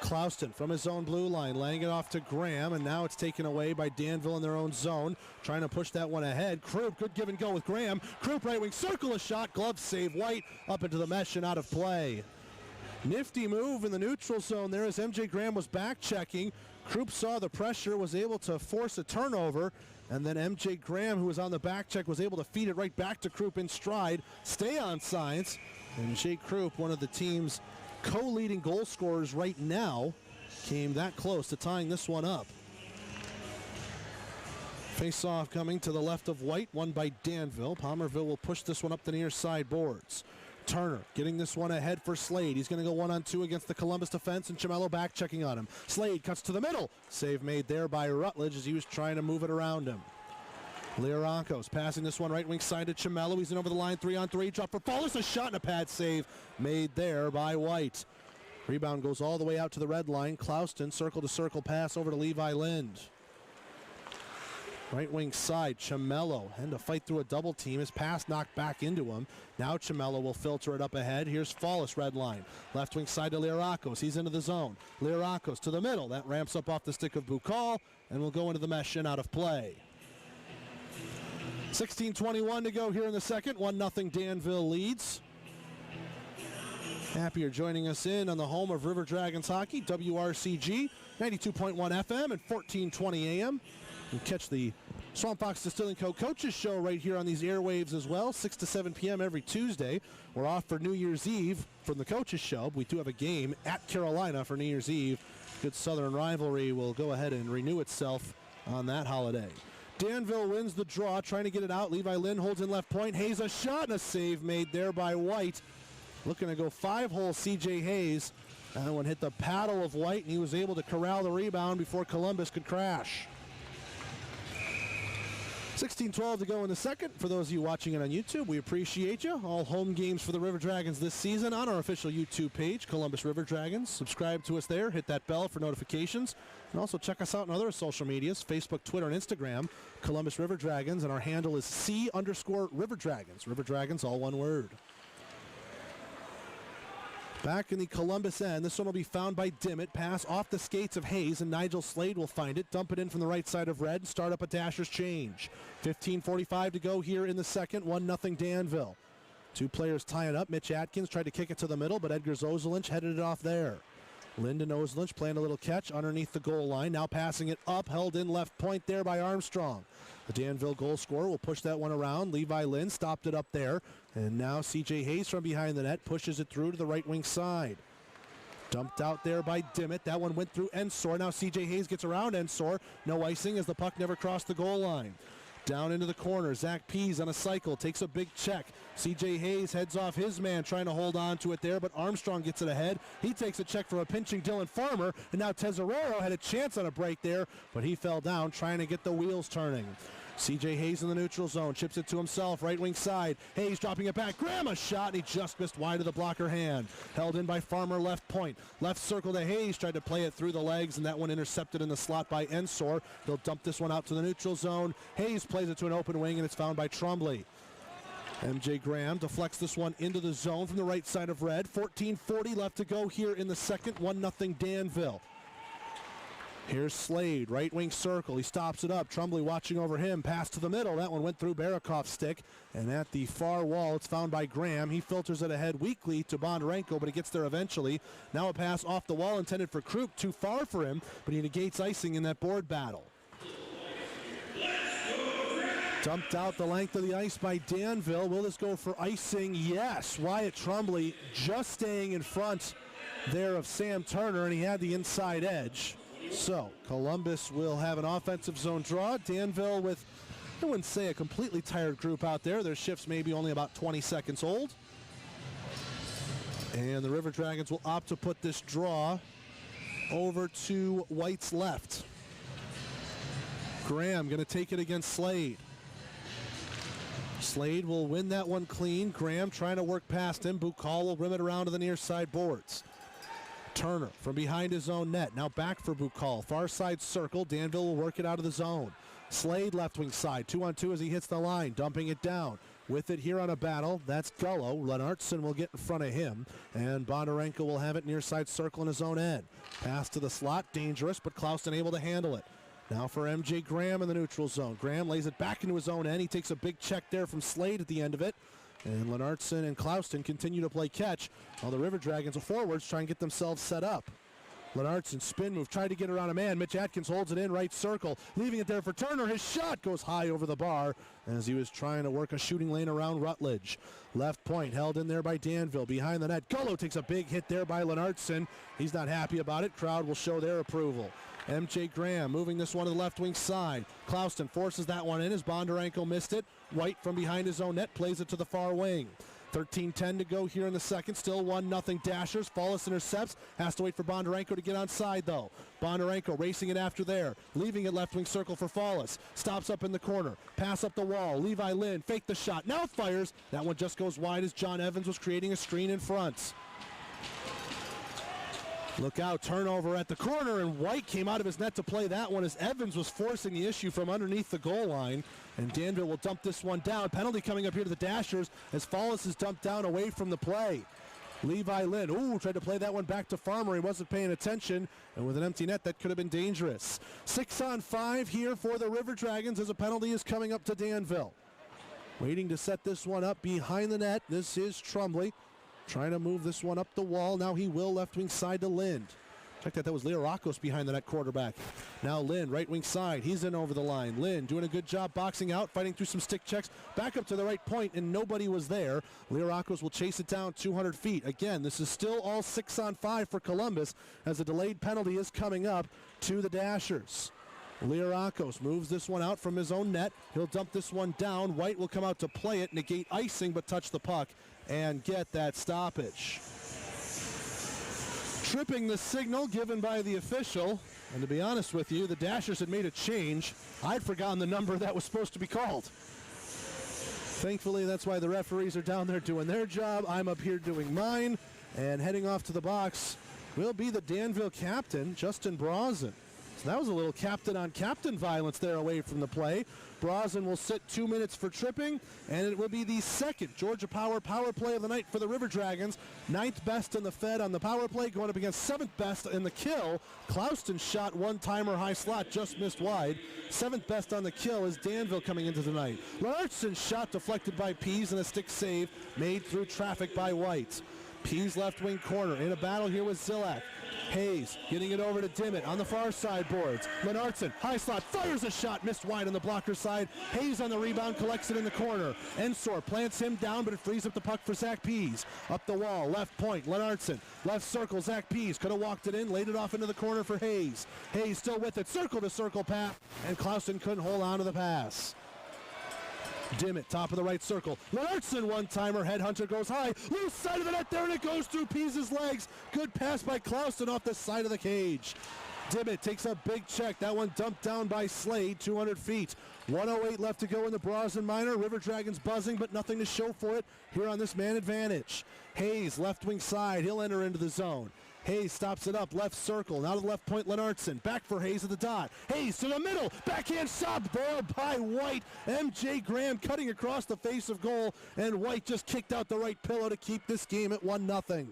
Clouston from his own blue line, laying it off to Graham, and now it's taken away by Danville in their own zone, trying to push that one ahead. Krupp, good give and go with Graham. Krupp right wing circle, a shot, glove save. White up into the mesh and out of play. Nifty move in the neutral zone there as MJ Graham was back checking. Krupp saw the pressure, was able to force a turnover, and then MJ Graham, who was on the back check, was able to feed it right back to Krupp in stride. Stay on science, and Jay Krupp, one of the team's co-leading goal scorers right now, came that close to tying this one up. Face-off coming to the left of White, won by Danville. Palmerville will push this one up the near side boards. Turner getting this one ahead for Slade. He's going to go 1-on-2 against the Columbus defense, and Chamello back checking on him. Slade cuts to the middle. Save made there by Rutledge as he was trying to move it around him. Lirakos passing this one right wing side to Chamello. He's in over the line, 3-on-3. Drop for Fallis. A shot and a pad save made there by White. Rebound goes all the way out to the red line. Clouston, circle-to-circle pass over to Levi Lind. Right wing side, Chamello, and to fight through a double team. His pass knocked back into him. Now Chamello will filter it up ahead. Here's Fallis, red line. Left wing side to Lirakos. He's into the zone. Lirakos to the middle. That ramps up off the stick of Bukal and will go into the mesh and out of play. 16:21 to go here in the second. 1-0 Danville leads. Happy you're joining us in on the home of River Dragons hockey, WRCG, 92.1 FM and 1420 AM. You can catch the Swamp Fox Distilling Co. Coaches Show right here on these airwaves as well, 6 to 7 p.m. every Tuesday. We're off for New Year's Eve from the Coaches Show. We do have a game at Carolina for New Year's Eve. Good Southern rivalry will go ahead and renew itself on that holiday. Danville wins the draw, trying to get it out. Levi Lind holds in left point. Hayes a shot and a save made there by White. Looking to go 5-hole C.J. Hayes. That one hit the paddle of White, and he was able to corral the rebound before Columbus could crash. 16-12 to go in the second. For those of you watching it on YouTube, we appreciate you. All home games for the River Dragons this season on our official YouTube page, Columbus River Dragons. Subscribe to us there. Hit that bell for notifications. And also check us out on other social medias, Facebook, Twitter, and Instagram, Columbus River Dragons. And our handle is C_River Dragons. River Dragons, all one word. Back in the Columbus end, this one will be found by Dimmitt. Pass off the skates of Hayes, and Nigel Slade will find it. Dump it in from the right side of Red and start up a Dasher's change. 15:45 to go here in the second. 1-0 Danville. Two players tie it up. Mitch Atkins tried to kick it to the middle, but Edgar Ozelinch headed it off there. Lyndon Ozelinch playing a little catch underneath the goal line. Now passing it up, held in left point there by Armstrong. The Danville goal scorer will push that one around. Levi Lynn stopped it up there. And now C.J. Hayes from behind the net pushes it through to the right wing side. Dumped out there by Dimmitt. That one went through Ensor. Now C.J. Hayes gets around Ensor. No icing as the puck never crossed the goal line. Down into the corner, Zach Pease on a cycle, takes a big check. C.J. Hayes heads off his man, trying to hold on to it there, but Armstrong gets it ahead. He takes a check from a pinching Dylan Farmer, and now Tesoraro had a chance on a break there, but he fell down trying to get the wheels turning. C.J. Hayes in the neutral zone, chips it to himself, right wing side. Hayes dropping it back, Graham a shot, and he just missed wide of the blocker hand. Held in by Farmer, left point. Left circle to Hayes, tried to play it through the legs, and that one intercepted in the slot by Ensor. He'll dump this one out to the neutral zone. Hayes plays it to an open wing, and it's found by Trombley. MJ Graham deflects this one into the zone from the right side of Red. 14:40 left to go here in the second. 1-0 Danville. Here's Slade, right wing circle. He stops it up. Trombley watching over him. Pass to the middle. That one went through Barakov's stick. And at the far wall, it's found by Graham. He filters it ahead weakly to Bondarenko, but he gets there eventually. Now a pass off the wall intended for Krupp. Too far for him, but he negates icing in that board battle. Dumped out the length of the ice by Danville. Will this go for icing? Yes. Wyatt Trombley just staying in front there of Sam Turner, and he had the inside edge. So Columbus will have an offensive zone draw. Danville with, I wouldn't say a completely tired group out there. Their shifts maybe only about 20 seconds old. And the River Dragons will opt to put this draw over to White's left. Graham going to take it against Slade. Slade will win that one clean. Graham trying to work past him. Bukal will rim it around to the near side boards. Turner from behind his own net. Now back for Bukal. Far side circle. Danville will work it out of the zone. Slade left wing side. 2-on-2 as he hits the line. Dumping it down. With it here on a battle. That's Gullo. Lenartson will get in front of him. And Bondarenko will have it near side circle in his own end. Pass to the slot. Dangerous, but Klauston able to handle it. Now for MJ Graham in the neutral zone. Graham lays it back into his own end. He takes a big check there from Slade at the end of it. And Lenartson and Klauston continue to play catch while the River Dragons of forwards try and get themselves set up. Lenartson spin move, tried to get around a man. Mitch Atkins holds it in right circle, leaving it there for Turner. His shot goes high over the bar as he was trying to work a shooting lane around Rutledge. Left point held in there by Danville. Behind the net, Gullo takes a big hit there by Lenartson. He's not happy about it. Crowd will show their approval. MJ Graham moving this one to the left wing side. Klauston forces that one in as Bondarenko missed it. White from behind his own net plays it to the far wing. 13:10 to go here in the second. Still 1-0 Dashers. Fallis intercepts. Has to wait for Bondarenko to get onside though. Bondarenko racing it after there. Leaving it left wing circle for Fallis. Stops up in the corner. Pass up the wall. Levi Lynn fake the shot. Now fires. That one just goes wide as John Evans was creating a screen in front. Look out, turnover at the corner, and White came out of his net to play that one as Evans was forcing the issue from underneath the goal line. And Danville will dump this one down. Penalty coming up here to the Dashers as Fallis is dumped down away from the play. Levi Lynn, tried to play that one back to Farmer. He wasn't paying attention, and with an empty net, that could have been dangerous. 6-on-5 here for the River Dragons as a penalty is coming up to Danville. Waiting to set this one up behind the net. This is Trombley. Trying to move this one up the wall. Now he will left wing side to Lind. Check that was Leorakos behind the net quarterback. Now Lind, right wing side. He's in over the line. Lind doing a good job boxing out, fighting through some stick checks. Back up to the right point, and nobody was there. Leorakos will chase it down 200 feet. Again, this is still all 6-on-5 for Columbus as a delayed penalty is coming up to the Dashers. Leorakos moves this one out from his own net. He'll dump this one down. White will come out to play it, negate icing, but touch the puck and get that stoppage. tripping the signal given by the official. And to be honest with you, the Dashers had made a change. I'd forgotten the number that was supposed to be called. Thankfully, that's why the referees are down there doing their job. I'm up here doing mine. And heading off to the box will be the Danville captain, Justin Brausen. So that was a little captain-on-captain violence there away from the play. Brausen will sit 2 minutes for tripping, and it will be the second Georgia Power play of the night for the River Dragons. 9th best in the Fed on the power play, going up against 7th best in the kill. Clouston's shot one-timer high slot just missed wide. 7th best on the kill is Danville coming into tonight. Lartson's shot deflected by Pease and a stick save made through traffic by White. Pease left wing corner in a battle here with Zilak. Hayes getting it over to Dimmitt on the far side boards. Lenartson, high slot, fires a shot, missed wide on the blocker side. Hayes on the rebound, collects it in the corner. Ensor plants him down, but it frees up the puck for Zach Pease. Up the wall, left point, Lenartson. Left circle, Zach Pease could have walked it in, laid it off into the corner for Hayes. Hayes still with it, circle-to-circle pass, and Clausen couldn't hold on to the pass. Dimmitt, top of the right circle. Lenartson, one-timer. Headhunter goes high. Loose side of the net there, and it goes through Pease's legs. Good pass by Clausen off the side of the cage. Dimmitt takes a big check. That one dumped down by Slade, 200 feet. 1:08 left to go in the Brausen Minor. River Dragons buzzing, but nothing to show for it here on this man advantage. Hayes, left wing side. He'll enter into the zone. Hayes stops it up, left circle. Now to the left point, Lenartson. Back for Hayes at the dot. Hayes to the middle. Backhand shot there by White. M.J. Graham cutting across the face of goal, and White just kicked out the right pillow to keep this game at 1-0.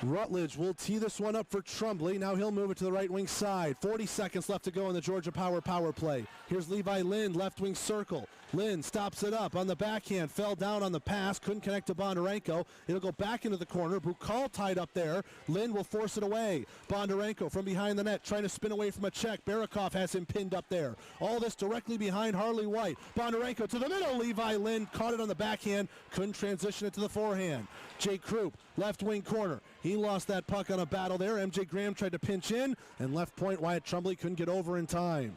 Rutledge will tee this one up for Trumbley. Now he'll move it to the right wing side. 40 seconds left to go in the Georgia power play. Here's Levi Lind, left wing circle. Lind stops it up on the backhand, fell down on the pass, couldn't connect to Bondarenko. It'll go back into the corner. Bukal tied up there. Lind will force it away. Bondarenko from behind the net trying to spin away from a check. Barakov has him pinned up there. All this directly behind Harley White. Bondarenko to the middle. Levi Lind caught it on the backhand, couldn't transition it to the forehand. Jay Krupp, left wing corner. He lost that puck on a battle there. M.J. Graham tried to pinch in, and left point Wyatt Trumbley couldn't get over in time.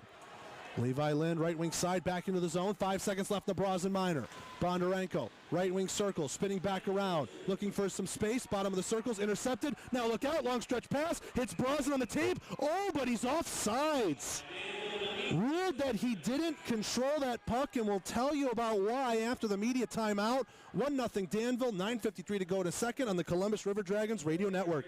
Levi Lind, right wing side, back into the zone. 5 seconds left in the Brausen Minor. Bondarenko, right wing circle, spinning back around, looking for some space. Bottom of the circle's intercepted. Now look out, long stretch pass. Hits Brausen on the tape. Oh, but he's offsides. Ruled that he didn't control that puck, and we'll tell you about why after the media timeout. 1-0 Danville, 9:53 to go to second on the Columbus River Dragons Radio Network.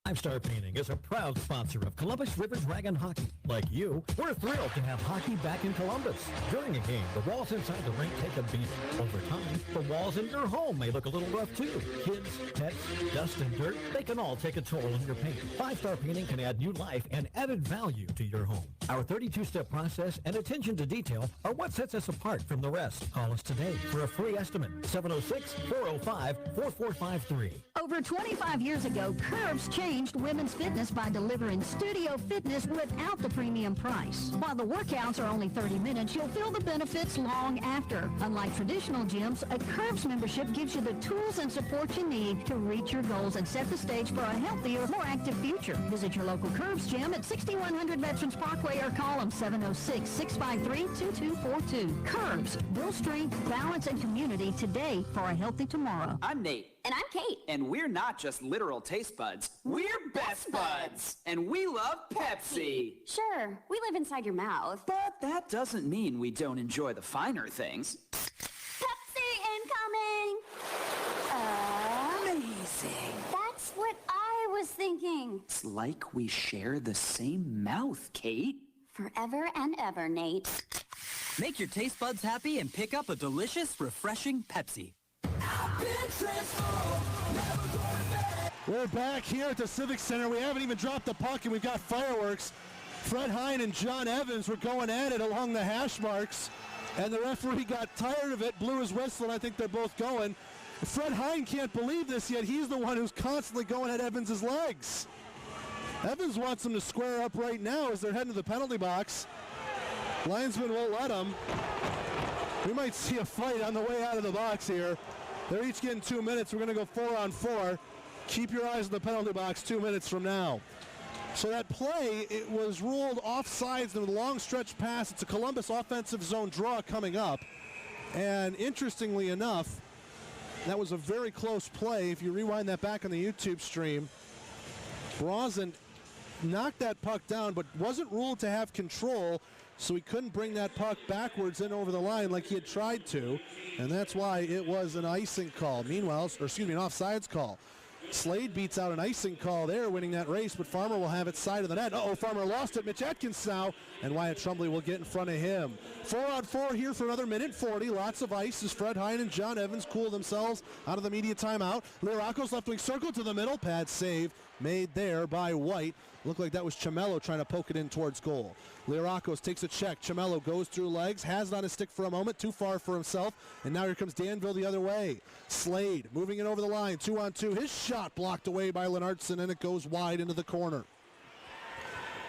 Five Star Painting is a proud sponsor of Columbus River Dragon Hockey. Like you, we're thrilled to have hockey back in Columbus. During a game, the walls inside the rink take a beating. Over time, the walls in your home may look a little rough too. Kids, pets, dust and dirt, they can all take a toll on your paint. Five Star Painting can add new life and added value to your home. Our 32-step process and attention to detail are what sets us apart from the rest. Call us today for a free estimate. 706-405-4453. Over 25 years ago, Curves changed women's fitness by delivering studio fitness without the premium price. While the workouts are only 30 minutes, you'll feel the benefits long after. Unlike traditional gyms, a Curves membership gives you the tools and support you need to reach your goals and set the stage for a healthier, more active future. Visit your local Curves gym at 6100 Veterans Parkway or call them 706-653-2242. Curves, build strength, balance, and community today for a healthy tomorrow. I'm Nate. And I'm Kate. And we're not just literal taste buds. We're best buds. And we love Pepsi. Sure, we live inside your mouth. But that doesn't mean we don't enjoy the finer things. Pepsi incoming! Amazing. That's what I was thinking. It's like we share the same mouth, Kate. Forever and ever, Nate. Make your taste buds happy and pick up a delicious, refreshing Pepsi. We're back here at the Civic Center. We haven't even dropped the puck, and we've got fireworks. Fred Hine and John Evans were going at it along the hash marks, and the referee got tired of it, blew his whistle, and I think they're both going. Fred Hine can't believe this yet. He's the one who's constantly going at Evans' legs. Evans wants them to square up right now as they're heading to the penalty box. Linesman won't let them. We might see a fight on the way out of the box here. They're each getting 2 minutes. We're going to go 4-on-4. Keep your eyes on the penalty box 2 minutes from now. So that play, it was ruled offsides with a long stretch pass. It's a Columbus offensive zone draw coming up. And interestingly enough, That was a very close play. If you rewind that back on the YouTube stream, Brazen knocked that puck down, but wasn't ruled to have control, so he couldn't bring that puck backwards in over the line like he had tried to, and that's why it was an icing call. Meanwhile, an offsides call. Slade beats out an icing call there, winning that race, but Farmer will have it side of the net. Farmer lost it. Mitch Atkins now, and Wyatt Trumbley will get in front of him. 4-on-4 here for another minute 40. Lots of ice as Fred Hine and John Evans cool themselves out of the media timeout. Liraco's left wing circle to the middle. Pad save made there by White. Looked like that was Chamello trying to poke it in towards goal. Liracos takes a check. Chamello goes through legs, has it on his stick for a moment, too far for himself, and now here comes Danville the other way. Slade moving it over the line, 2-on-2. His shot blocked away by Lennartson, and it goes wide into the corner.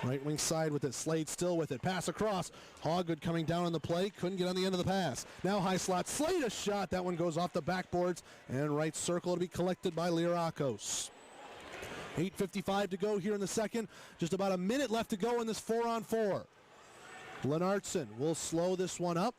Right wing side with it. Slade still with it. Pass across. Hoggood coming down on the play. Couldn't get on the end of the pass. Now high slot. Slade a shot. That one goes off the backboards and right circle to be collected by Liracos. 8:55 to go here in the second. Just about a minute left to go in this 4-on-4. Lennartson will slow this one up.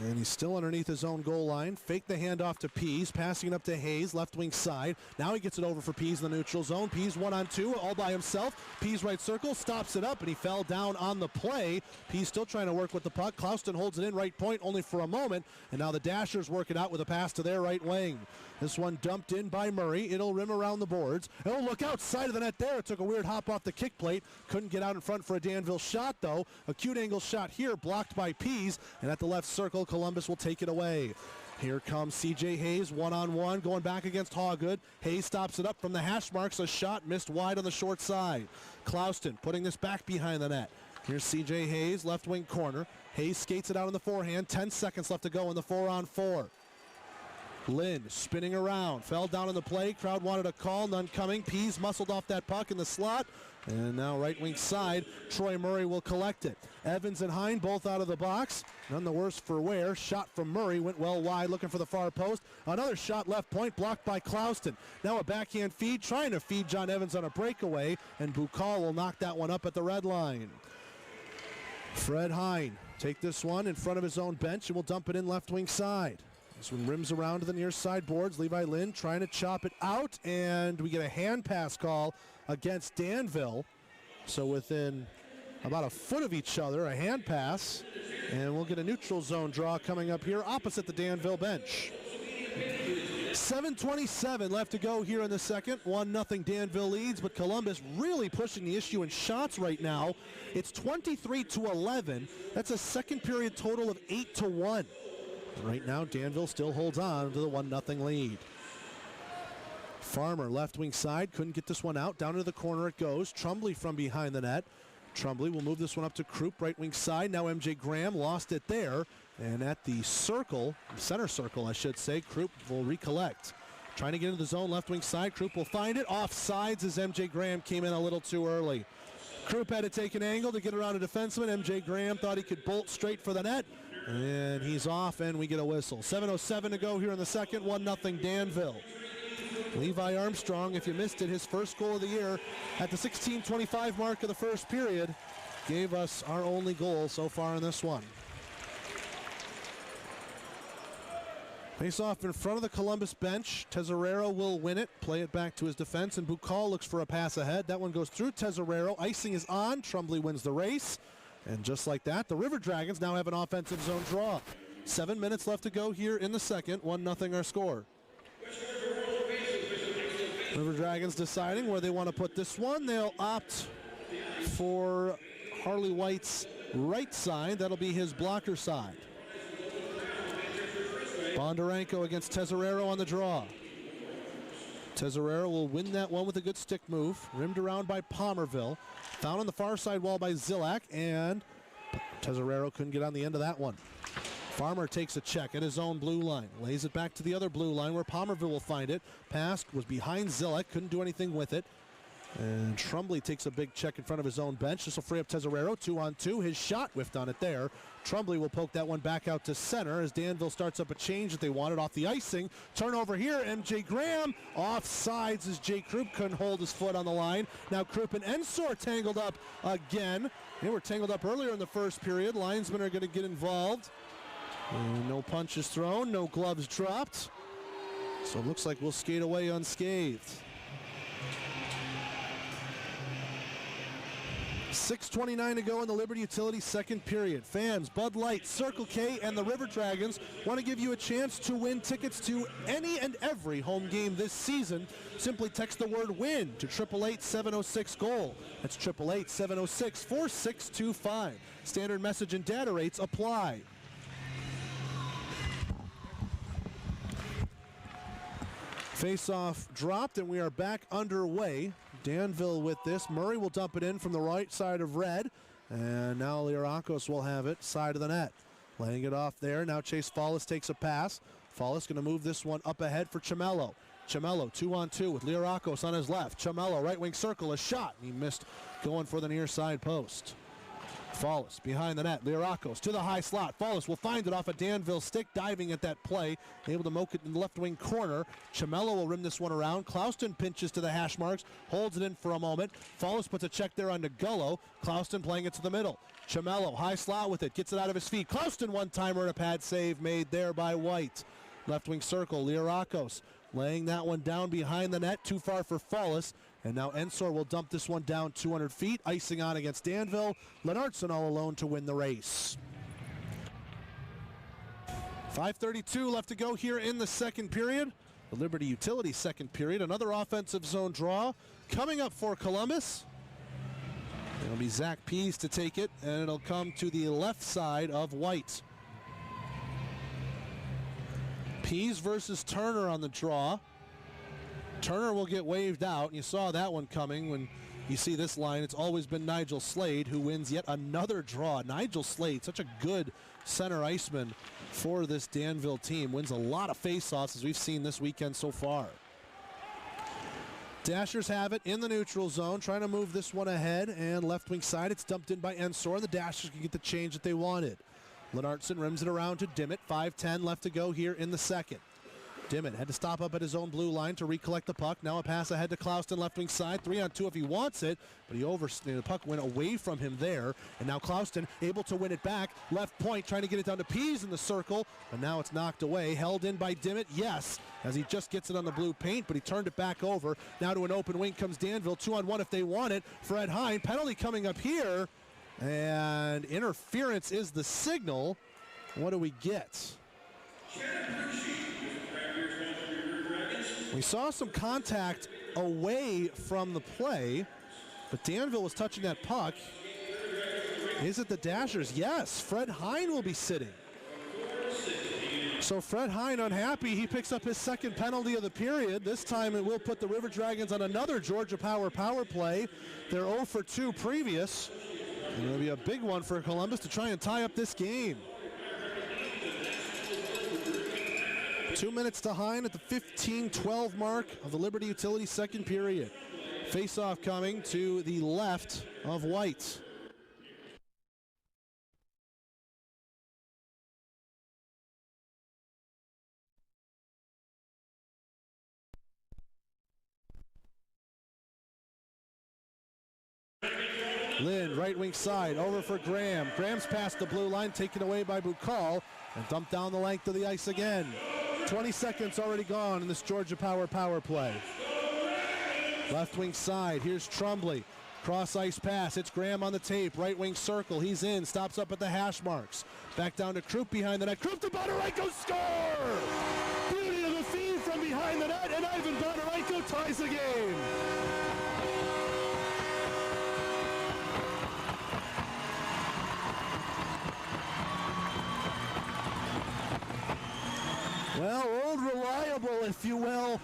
And he's still underneath his own goal line. Fake the handoff to Pease, passing it up to Hayes, left wing side. Now he gets it over for Pease in the neutral zone. Pease 1-on-2, all by himself. Pease right circle, stops it up, and he fell down on the play. Pease still trying to work with the puck. Clouston holds it in right point only for a moment, and now the Dashers work it out with a pass to their right wing. This one dumped in by Murray. It'll rim around the boards. Oh, look outside of the net there. It took a weird hop off the kick plate. Couldn't get out in front for a Danville shot, though. Acute angle shot here, blocked by Pease, and at the left circle, Columbus will take it away. Here comes C.J. Hayes, 1-on-1, going back against Hoggood. Hayes stops it up from the hash marks. A shot missed wide on the short side. Clouston putting this back behind the net. Here's C.J. Hayes, left wing corner. Hayes skates it out on the forehand. 10 seconds left to go in the 4-on-4. Lynn spinning around, fell down on the play. Crowd wanted a call, none coming. Pease muscled off that puck in the slot. And now right wing side, Troy Murray will collect it. Evans and Hine both out of the box. None the worse for wear. Shot from Murray went well wide, looking for the far post. Another shot left point, blocked by Clouston. Now a backhand feed, trying to feed John Evans on a breakaway, and Bukal will knock that one up at the red line. Fred Hine take this one in front of his own bench and will dump it in left wing side. This one rims around to the near side boards. Levi Lynn trying to chop it out, and we get a hand pass call against Danville. So within about a foot of each other, a hand pass, and we'll get a neutral zone draw coming up here opposite the Danville bench. 7:27 left to go here in the second. 1-0 Danville leads, but Columbus really pushing the issue in shots right now. It's 23-11. That's a second period total of 8-1. Right now, Danville still holds on to the 1-0 lead. Farmer, left wing side, couldn't get this one out. Down to the corner it goes. Trumbley from behind the net. Trumbley will move this one up to Krupp, right wing side. Now MJ Graham lost it there. And at the circle, center circle I should say, Krupp will recollect. Trying to get into the zone, left wing side. Krupp will find it. Offsides as MJ Graham came in a little too early. Krupp had to take an angle to get around a defenseman. MJ Graham thought he could bolt straight for the net. And he's off, and we get a whistle. 7:07 to go here in the second. 1-0 Danville. Levi Armstrong, if you missed it, his first goal of the year at the 16:25 mark of the first period, gave us our only goal so far in this one. Face off in front of the Columbus bench. Tesorero will win it, play it back to his defense, and Bukal looks for a pass ahead. That one goes through Tesorero. Icing is on. Trumbley wins the race. And just like that, the River Dragons now have an offensive zone draw. 7 minutes left to go here in the second. 1-0 our score. River Dragons deciding where they want to put this one. They'll opt for Harley White's right side. That'll be his blocker side. Bondarenko against Tesorero on the draw. Tesorero will win that one with a good stick move. Rimmed around by Palmerville. Found on the far side wall by Zilak, and Tesorero couldn't get on the end of that one. Farmer takes a check at his own blue line. Lays it back to the other blue line where Palmerville will find it. Pass was behind Zilak, couldn't do anything with it. And Trumbley takes a big check in front of his own bench. This will free up Tesorero, 2-on-2. His shot whiffed on it there. Trumbley will poke that one back out to center as Danville starts up a change that they wanted off the icing. Turnover here, MJ Graham offsides as Jay Krupp couldn't hold his foot on the line. Now Krupp and Ensor tangled up again. They were tangled up earlier in the first period. Linesmen are going to get involved. And no punches thrown, no gloves dropped. So it looks like we'll skate away unscathed. 6:29 to go in the Liberty Utility second period. Fans, Bud Light, Circle K, and the River Dragons want to give you a chance to win tickets to any and every home game this season. Simply text the word WIN to 888-706-GOAL. That's 888-706-4625. Standard message and data rates apply. Face-off dropped, and we are back underway. Danville with this. Murray will dump it in from the right side of red. And now Lirakos will have it, side of the net. Laying it off there. Now Chase Follis takes a pass. Follis going to move this one up ahead for Chamello. Chamello 2-on-2 with Lirakos on his left. Chamello, right wing circle, a shot. He missed going for the near side post. Follis behind the net. Lirakos to the high slot. Follis will find it off a Danville stick, diving at that play. Able to moke it in the left wing corner. Chamello will rim this one around. Clouston pinches to the hash marks, holds it in for a moment. Follis puts a check there on Gullo. Clouston playing it to the middle. Chamello, high slot with it, gets it out of his feet. Clouston one-timer and a pad save made there by White. Left wing circle, Lirakos laying that one down behind the net, too far for Follis. And now Ensor will dump this one down 200 feet, icing on against Danville. Lennartson all alone to win the race. 5:32 left to go here in the second period. The Liberty Utility second period. Another offensive zone draw coming up for Columbus. It'll be Zach Pease to take it, and it'll come to the left side of White. Pease versus Turner on the draw. Turner will get waved out, and you saw that one coming when you see this line. It's always been Nigel Slade who wins yet another draw. Nigel Slade, such a good center iceman for this Danville team. Wins a lot of face-offs as we've seen this weekend so far. Dashers have it in the neutral zone, trying to move this one ahead, and left wing side, it's dumped in by Ensor. The Dashers can get the change that they wanted. Lennartson rims it around to Dimmitt. 5:10 left to go here in the second. Dimmitt had to stop up at his own blue line to recollect the puck. Now a pass ahead to Clouston, left wing side. 3-on-2 if he wants it, but the puck went away from him there. And now Clouston able to win it back. Left point trying to get it down to Pease in the circle, but now it's knocked away. Held in by Dimmitt, yes, as he just gets it on the blue paint, but he turned it back over. Now to an open wing comes Danville. 2-on-1 if they want it. Fred Hine, penalty coming up here. And interference is the signal. What do we get? We saw some contact away from the play, but Danville was touching that puck. Is it the Dashers? Yes, Fred Hine will be sitting. So Fred Hine unhappy. He picks up his second penalty of the period. This time it will put the River Dragons on another Georgia power play. They're 0 for 2 previous. And it'll be a big one for Columbus to try and tie up this game. 2 minutes to Hine at the 15-12 mark of the Liberty Utility second period. Face-off coming to the left of White. Lind, right wing side, over for Graham. Graham's past the blue line, taken away by Bukal, and dumped down the length of the ice again. 20 seconds already gone in this Georgia power play. Left wing side, here's Trumbley. Cross ice pass, it's Graham on the tape, right wing circle, he's in, stops up at the hash marks. Back down to Krupp behind the net. Krupp to Bondarenko, score! Beauty of the feed from behind the net, and Ivan Bondarenko ties the game. Well, old reliable, if you will,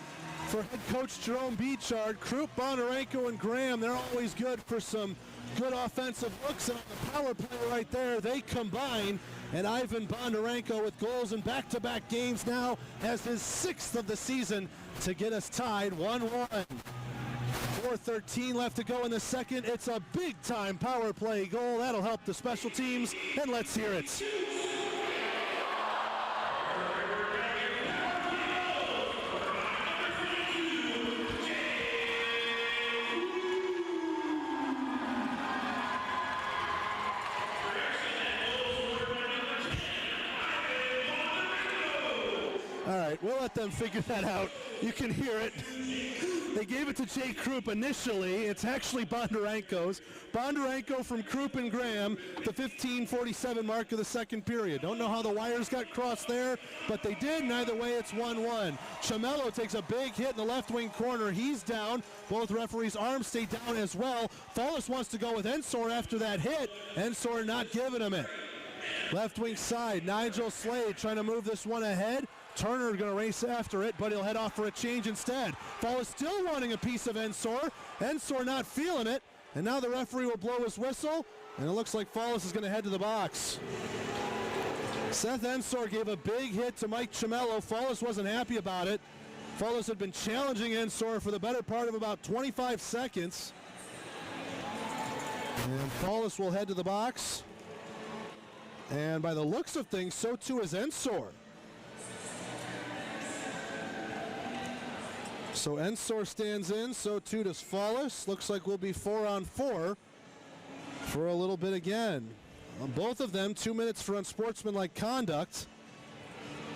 for head coach Jerome Beechard. Krupp, Bondarenko, and Graham, they're always good for some good offensive looks. And on the power play right there, they combine. And Ivan Bondarenko with goals in back-to-back games now has his 6th of the season to get us tied 1-1. 4:13 left to go in the second. It's a big-time power play goal. That'll help the special teams, and let's hear it. All right, we'll let them figure that out. You can hear it. They gave it to Jay Krupp initially. It's actually Bondarenko's. Bondarenko from Krupp and Graham, the 15:47 mark of the second period. Don't know how the wires got crossed there, but they did, and either way it's 1-1. Chamello takes a big hit in the left wing corner. He's down. Both referees' arms stay down as well. Follis wants to go with Ensor after that hit. Ensor not giving him it. Left wing side, Nigel Slade trying to move this one ahead. Turner going to race after it, but he'll head off for a change instead. Follis still wanting a piece of Ensor. Ensor not feeling it, and now the referee will blow his whistle, and it looks like Follis is going to head to the box. Seth Ensor gave a big hit to Mike Chamello. Follis wasn't happy about it. Follis had been challenging Ensor for the better part of about 25 seconds. And Follis will head to the box. And by the looks of things, so too is Ensor. So Ensor stands in, so too does Follis. Looks like we'll be 4-on-4 for a little bit again. Both of them 2 minutes for unsportsmanlike conduct.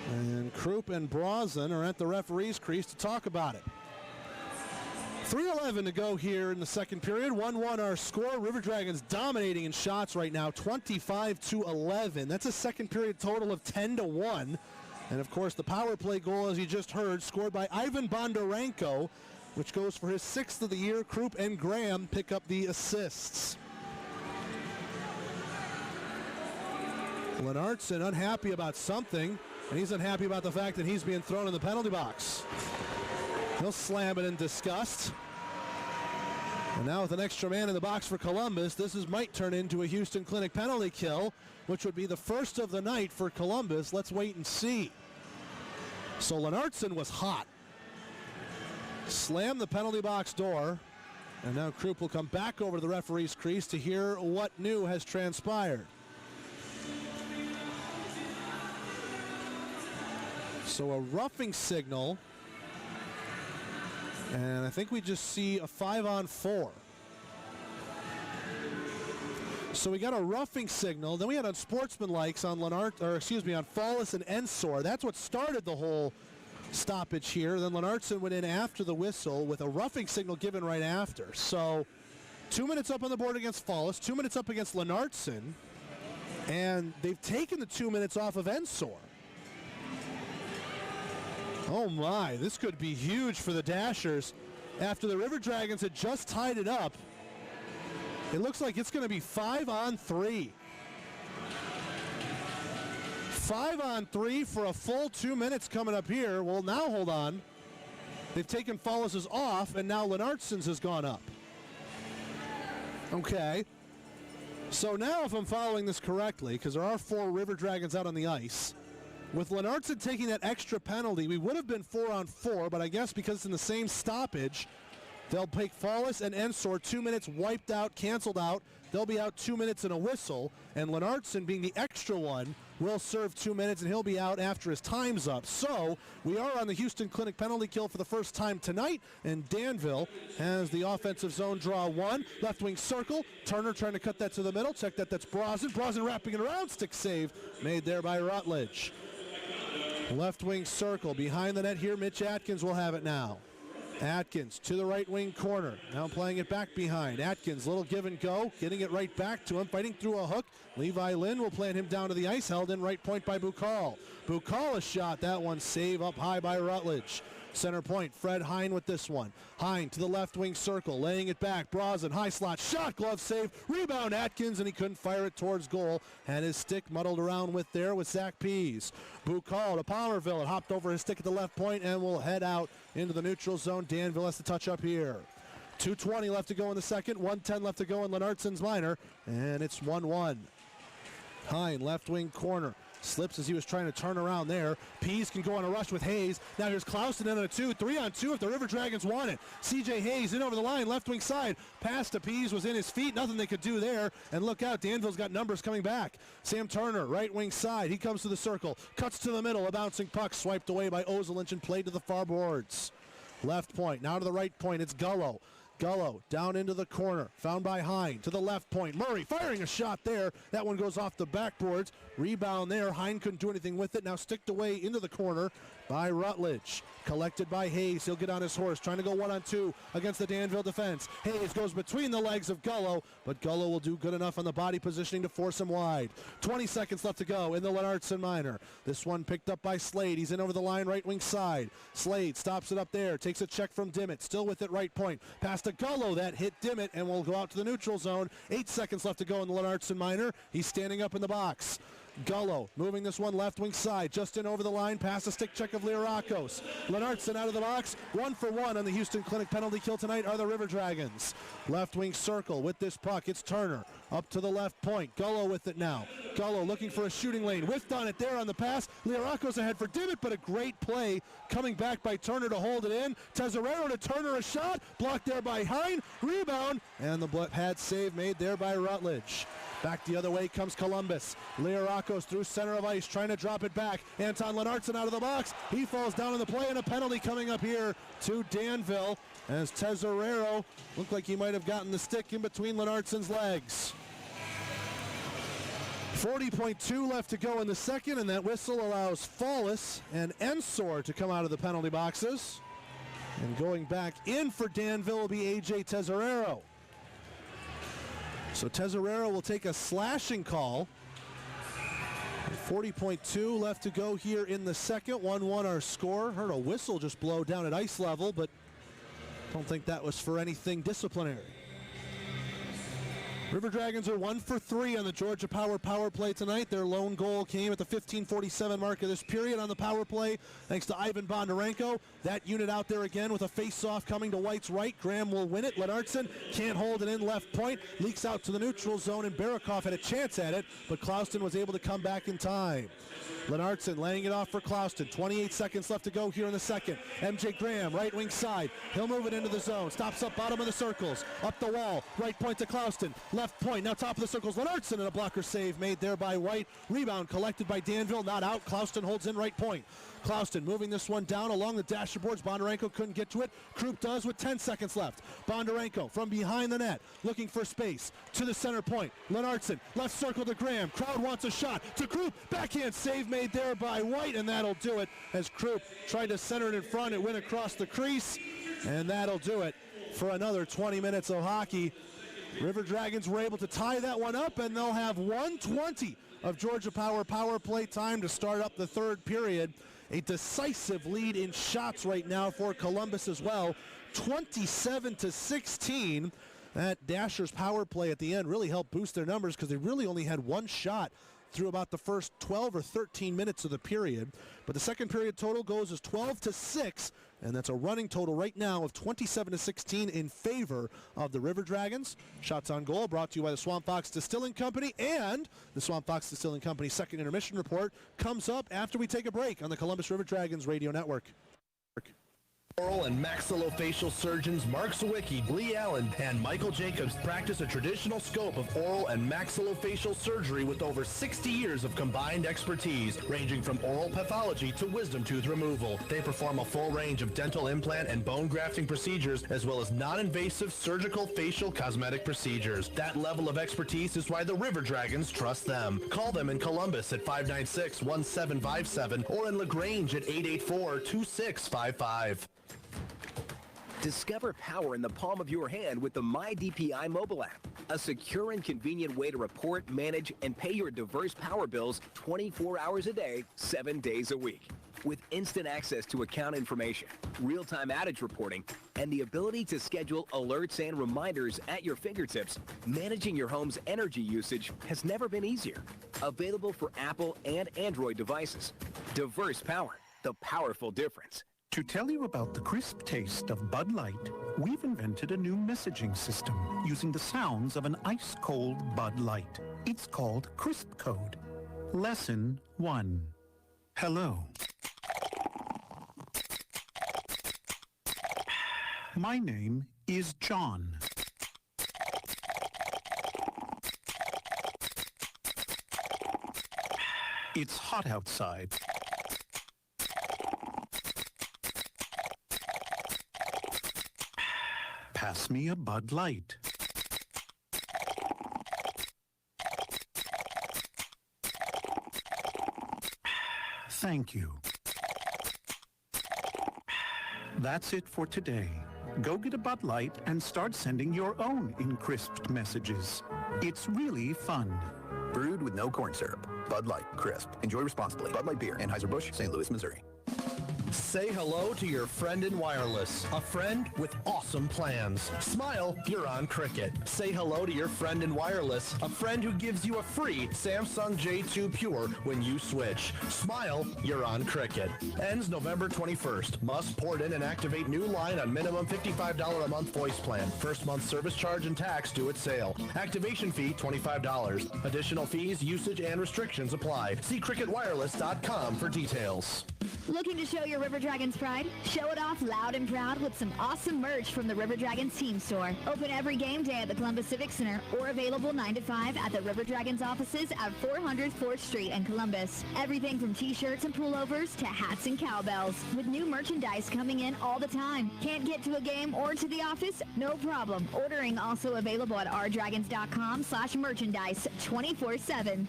And Krupp and Brazen are at the referee's crease to talk about it. 3:11 to go here in the second period. 1-1 our score. River Dragons dominating in shots right now, 25-11. That's a second period total of 10-1. And of course the power play goal, as you just heard, scored by Ivan Bondarenko, which goes for his 6th of the year. Krupp and Graham pick up the assists. Lennartson unhappy about something, and he's unhappy about the fact that he's being thrown in the penalty box. He'll slam it in disgust. And now with an extra man in the box for Columbus, this might turn into a Houston Clinic penalty kill, which would be the first of the night for Columbus. Let's wait and see. So Lennartson was hot. Slammed the penalty box door. And now Krupp will come back over to the referee's crease to hear what new has transpired. So a roughing signal. And I think we just see a 5-on-4. So we got a roughing signal. Then we had unsportsmanlikes on on Follis and Ensor. That's what started the whole stoppage here. Then Lennartson went in after the whistle with a roughing signal given right after. So 2 minutes up on the board against Follis, 2 minutes up against Lennartson, and they've taken the 2 minutes off of Ensor. Oh my, this could be huge for the Dashers. After the River Dragons had just tied it up, it looks like it's going to be 5-on-3. 5-on-3 for a full 2 minutes coming up here. Well, now hold on. They've taken Follis's off, and now Lennartson's has gone up. Okay. So now if I'm following this correctly, because there are 4 River Dragons out on the ice, with Lennartson taking that extra penalty, we would have been 4-on-4, but I guess because it's in the same stoppage, they'll take Follis and Ensor 2 minutes wiped out, canceled out. They'll be out 2 minutes and a whistle, and Lennartson, being the extra one, will serve 2 minutes, and he'll be out after his time's up. So we are on the Houston Clinic penalty kill for the first time tonight, and Danville has the offensive zone draw 1. Left wing circle. Turner trying to cut that to the middle. Check that. That's Brazen. Brazen wrapping it around. Stick save made there by Rutledge. Left wing circle. Behind the net here, Mitch Atkins will have it now. Atkins to the right wing corner. Now playing it back behind. Atkins, little give and go. Getting it right back to him. Fighting through a hook. Levi Lynn will plant him down to the ice. Held in right point by Bukal. Bukal a shot. That one save up high by Rutledge. Center point, Fred Hine with this one. Hine to the left wing circle, laying it back. Brazen, high slot, shot, glove save. Rebound Atkins, and he couldn't fire it towards goal. Had his stick muddled around with Zach Pease. Bukal to Palmerville. It hopped over his stick at the left point and will head out into the neutral zone. Danville has to touch up here. 2:20 left to go in the second. 1:10 left to go in Lennartson's minor. And it's 1-1. Hine, left wing corner. Slips as he was trying to turn around there. Pease can go on a rush with Hayes. Now here's Clausen in on a 2. 3-on-2 if the River Dragons want it. CJ Hayes in over the line, left wing side. Pass to Pease was in his feet. Nothing they could do there. And look out, Danville's got numbers coming back. Sam Turner, right wing side. He comes to the circle. Cuts to the middle. A bouncing puck swiped away by Ozelinch and played to the far boards. Left point. Now to the right point. It's Gullo. Gullo down into the corner, found by Hine to the left point. Murray firing a shot there. That one goes off the backboards. Rebound there. Hine couldn't do anything with it. Now sticked away into the corner by Rutledge. Collected by Hayes. He'll get on his horse, trying to go 1-on-2 against the Danville defense. Hayes goes between the legs of Gullo, but Gullo will do good enough on the body positioning to force him wide. 20 seconds left to go in the Lennartson Minor. This one picked up by Slade. He's in over the line, right wing side. Slade stops it up there, takes a check from Dimmitt, still with it right point. Pass to Gullo, that hit Dimmitt and will go out to the neutral zone. 8 seconds left to go in the Lennartson Minor. He's standing up in the box. Gullo moving this one left wing side, just in over the line, past the stick check of Lirakos. Lennartson out of the box, 1 for 1 on the Houston Clinic penalty kill tonight are the River Dragons. Left wing circle with this puck, it's Turner up to the left point. Gullo with it now. Gullo looking for a shooting lane, whiffed on it there on the pass. Lirakos ahead for Dimmitt, but a great play coming back by Turner to hold it in. Tesorero to Turner, a shot, blocked there by Hine, rebound, and the pad save made there by Rutledge. Back the other way comes Columbus. Lirakos through center of ice, trying to drop it back. Anton Lennartson out of the box. He falls down in the play, and a penalty coming up here to Danville as Tesorero looked like he might have gotten the stick in between Lennartson's legs. 40.2 left to go in the second, and that whistle allows Fallis and Ensor to come out of the penalty boxes. And going back in for Danville will be A.J. Tesorero. So Tesorero will take a slashing call. 40.2 left to go here in the second. 1-1 our score. Heard a whistle just blow down at ice level, but don't think that was for anything disciplinary. River Dragons are 1 for 3 on the Georgia power play tonight. Their lone goal came at the 15:47 mark of this period on the power play, thanks to Ivan Bondarenko. That unit out there again with a face-off coming to White's right. Graham will win it. Lennartson can't hold it in left point. Leaks out to the neutral zone, and Barakoff had a chance at it, but Clouston was able to come back in time. Lennartson laying it off for Clouston. 28 seconds left to go here in the second. MJ Graham, right wing side. He'll move it into the zone. Stops up bottom of the circles. Up the wall. Right point to Clouston. Left point. Now top of the circles. Lennartson, and a blocker save made there by White. Rebound collected by Danville. Not out. Clouston holds in right point. Clouston moving this one down along the dasher boards. Bondarenko couldn't get to it. Krupp does with 10 seconds left. Bondarenko from behind the net, looking for space to the center point. Lennartson, left circle to Graham. Crowd wants a shot to Krupp. Backhand save made there by White, and that'll do it as Krupp tried to center it in front. It went across the crease, and that'll do it for another 20 minutes of hockey. River Dragons were able to tie that one up, and they'll have 1:20 of Georgia power play time to start up the third period. A decisive lead in shots right now for Columbus as well. 27-16. That Dashers power play at the end really helped boost their numbers because they really only had one shot through about the first 12 or 13 minutes of the period. But the second period total goes as 12-6, and that's a running total right now of 27-16 in favor of the River Dragons. Shots on goal brought to you by the Swamp Fox Distilling Company, and the Swamp Fox Distilling Company second intermission report comes up after we take a break on the Columbus River Dragons radio network. Oral and maxillofacial surgeons Mark Sawicki, Lee Allen, and Michael Jacobs practice a traditional scope of oral and maxillofacial surgery with over 60 years of combined expertise, ranging from oral pathology to wisdom tooth removal. They perform a full range of dental implant and bone grafting procedures, as well as non-invasive surgical facial cosmetic procedures. That level of expertise is why the River Dragons trust them. Call them in Columbus at 596-1757 or in LaGrange at 884-2655. Discover power in the palm of your hand with the MyDPI mobile app, a secure and convenient way to report, manage, and pay your diverse power bills 24 hours a day, 7 days a week. With instant access to account information, real-time outage reporting, and the ability to schedule alerts and reminders at your fingertips, managing your home's energy usage has never been easier. Available for Apple and Android devices. Diverse power, the powerful difference. To tell you about the crisp taste of Bud Light, we've invented a new messaging system using the sounds of an ice-cold Bud Light. It's called Crisp Code. Lesson 1. Hello. My name is John. It's hot outside. Pass me a Bud Light. Thank you. That's it for today. Go get a Bud Light and start sending your own encrysped messages. It's really fun. Brewed with no corn syrup. Bud Light, crisp. Enjoy responsibly. Bud Light Beer, Anheuser-Busch, St. Louis, Missouri. Say hello to your friend in wireless. A friend with awesome plans. Smile, you're on Cricket. Say hello to your friend in wireless. A friend who gives you a free Samsung J2 Pure when you switch. Smile, you're on Cricket. Ends November 21st. Must port in and activate new line on minimum $55 a month voice plan. First month service charge and tax due at sale. Activation fee $25. Additional fees, usage, and restrictions apply. See cricketwireless.com for details. Looking to show your River Dragons pride? Show it off loud and proud with some awesome merch from the River Dragons team store. Open every game day at the Columbus Civic Center or available 9 to 5 at the River Dragons offices at 400 4th Street in Columbus. Everything from t-shirts and pullovers to hats and cowbells. With new merchandise coming in all the time. Can't get to a game or to the office? No problem. Ordering also available at rdragons.com/merchandise 24/7.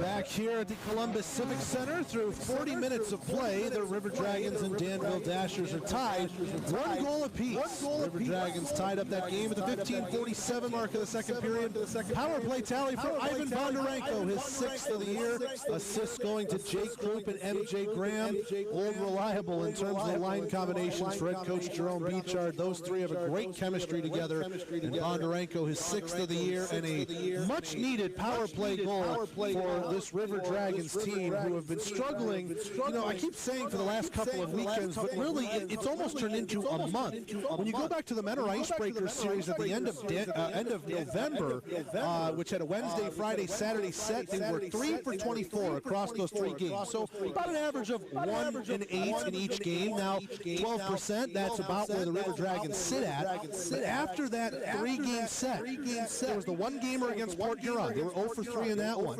Back here at the Columbus Civic Center, through 40 minutes of play, the River Dragons and Danville Dashers are tied, 1 goal apiece. River Dragons tied up that game at the 15:47 mark of the second period. Power play tally for Ivan Bondarenko, his 6th of the year. Assists going to Jake Group and MJ Graham. Old reliable in terms of the line combinations for head coach Jerome Beechard. Those three have a great chemistry together. And Bondarenko, his 6th of the year, and a much-needed power play goal for this River Dragons team, who have been struggling. You know, I keep saying for the last couple of weekends, but really it's almost turned into a month. When you go back to the Menor Icebreakers series at the end of November, which had a Wednesday, Friday, Saturday set, they were 3 for 24 across those 3 games. So about an average of 1 and 8 in each game. Now 12%, that's about where the River Dragons sit at. But after that 3-game set, there was the 1-gamer against Port Huron. They were 0 for 3 in that one.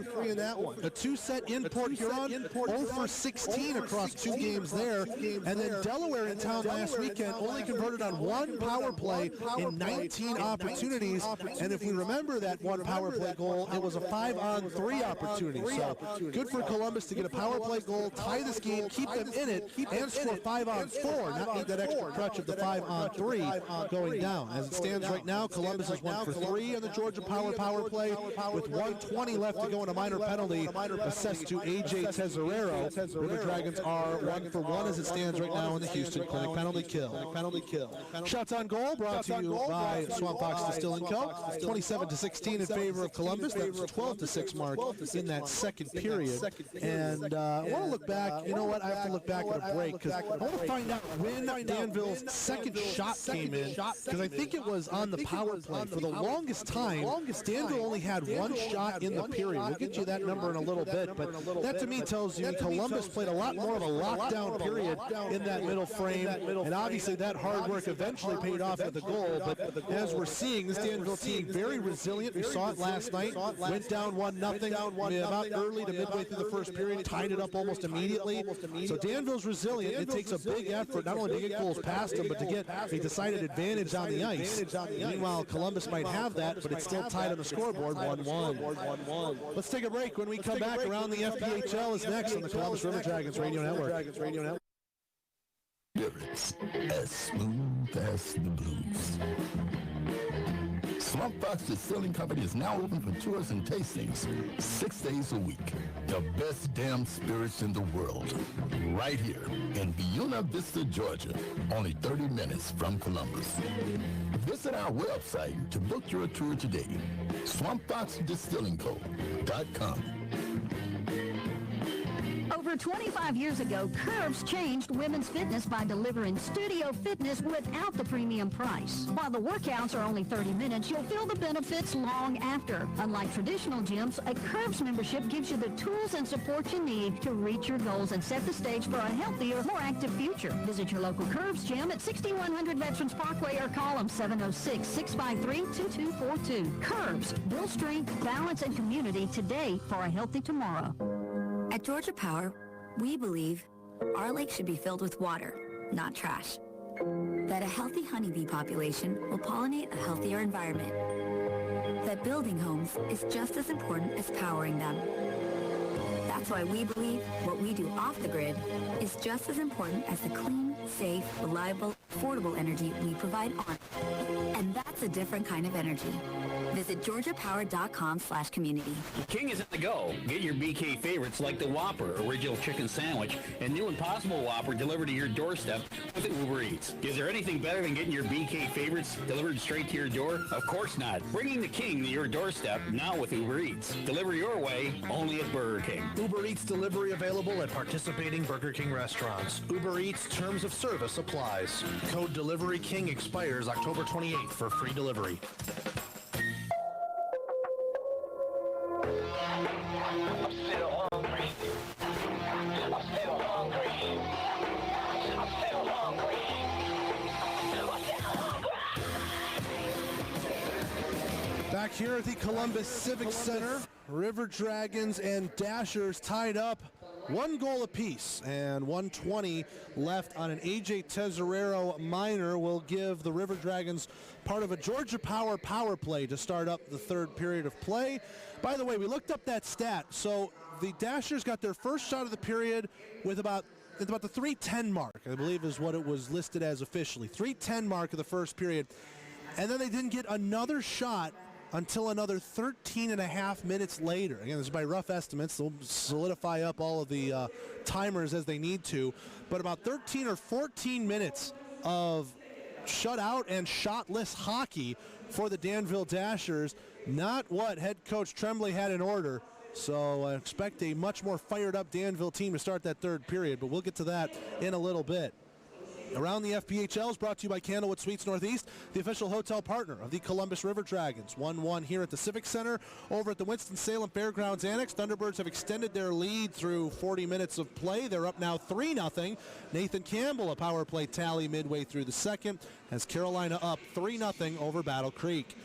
A 2-set in Port Huron, 0 for 16 across 2 games there. And then Delaware in town last weekend only converted on 1 power play in 19 opportunities. And if we remember that 1 power play goal, it was a 5-on-3 opportunity. So good for Columbus to get a power play goal, tie this game, keep them in it, and score 5-on-4. Not need that extra crutch of the 5-on-3 going down. As it stands right now, Columbus is 1 for 3 on the Georgia power play, with 1:20 left to go in a minor penalty assessed to A.J. Tesorero. River Dragons are 1 for 1 as it stands right now in the Houston Clinic. Penalty kill. Shots on goal brought to you by Swamp Fox Distilling Co. 27-16 in favor of Columbus. That was 12-6 mark in that second period. And I want to look back. You know what? I have to look back at a break because I want to find out when Danville's second shot came in, because I think it was on the power play. For the longest time, Danville only had 1 shot in the period. We'll get you that number in a little bit, but that to me tells you Columbus played a lot more of a lockdown period in that middle frame, and obviously that hard work eventually paid off with the goal. But as we're seeing, this Danville team very resilient. We saw it last night. Went down 1-0 about early to midway through the first period, tied it up almost immediately. So Danville's resilient. It takes a big effort not only to get goals past them, but to get a decided advantage on the ice. Meanwhile, Columbus might have that, but it's still tied on the scoreboard, 1-1. Let's take a break. When we come back, Around the FPHL is next on the Columbus River Dragons Radio Network. Lyrics as smooth as the blues. Swamp Fox Distilling Company is now open for tours and tastings 6 days a week. The best damn spirits in the world. Right here in Buena Vista, Georgia. Only 30 minutes from Columbus. Visit our website to book your tour today. SwampFoxDistillingCo.com. Over 25 years ago, Curves changed women's fitness by delivering studio fitness without the premium price. While the workouts are only 30 minutes, you'll feel the benefits long after. Unlike traditional gyms, a Curves membership gives you the tools and support you need to reach your goals and set the stage for a healthier, more active future. Visit your local Curves gym at 6100 Veterans Parkway or call them 706-653-2242. Curves, build strength, balance, and community today for a healthy tomorrow. At Georgia Power, we believe our lake should be filled with water, not trash. That a healthy honeybee population will pollinate a healthier environment. That building homes is just as important as powering them. That's why we believe what we do off the grid is just as important as the clean, safe, reliable, affordable energy we provide on. And that's a different kind of energy. Visit georgiapower.com/community. King is on the go. Get your BK favorites like the Whopper Original Chicken Sandwich and new Impossible Whopper delivered to your doorstep with Uber Eats. Is there anything better than getting your BK favorites delivered straight to your door? Of course not. Bringing the King to your doorstep now with Uber Eats. Deliver your way only at Burger King. Uber Eats delivery available at participating Burger King restaurants. Uber Eats terms of service applies. Code Delivery King expires October 28th for free delivery. Back here at the Columbus Civic Center, River Dragons and Dashers tied up 1 goal apiece, and 1:20 left on an AJ Tesorero minor will give the River Dragons part of a Georgia Power power play to start up the third period of play. By the way, we looked up that stat. So the Dashers got their first shot of the period with about the 3:10 mark, I believe is what it was listed as officially. 3:10 mark of the first period. And then they didn't get another shot until another 13 and a half minutes later. Again, this is by rough estimates. They'll solidify up all of the timers as they need to. But about 13 or 14 minutes of shutout and shotless hockey for the Danville Dashers. Not what head coach Tremblay had in order. So I expect a much more fired up Danville team to start that third period, but we'll get to that in a little bit. Around the FPHL is brought to you by Candlewood Suites Northeast, the official hotel partner of the Columbus River Dragons. 1-1 here at the Civic Center. Over at the Winston-Salem Fairgrounds Annex, Thunderbirds have extended their lead through 40 minutes of play. They're up now 3-0. Nathan Campbell, a power play tally midway through the second, has Carolina up 3-0 over Battle Creek.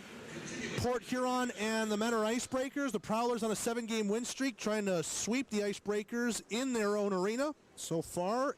Port Huron and the Menor Icebreakers, the Prowlers on a 7-game win streak, trying to sweep the Icebreakers in their own arena. So far,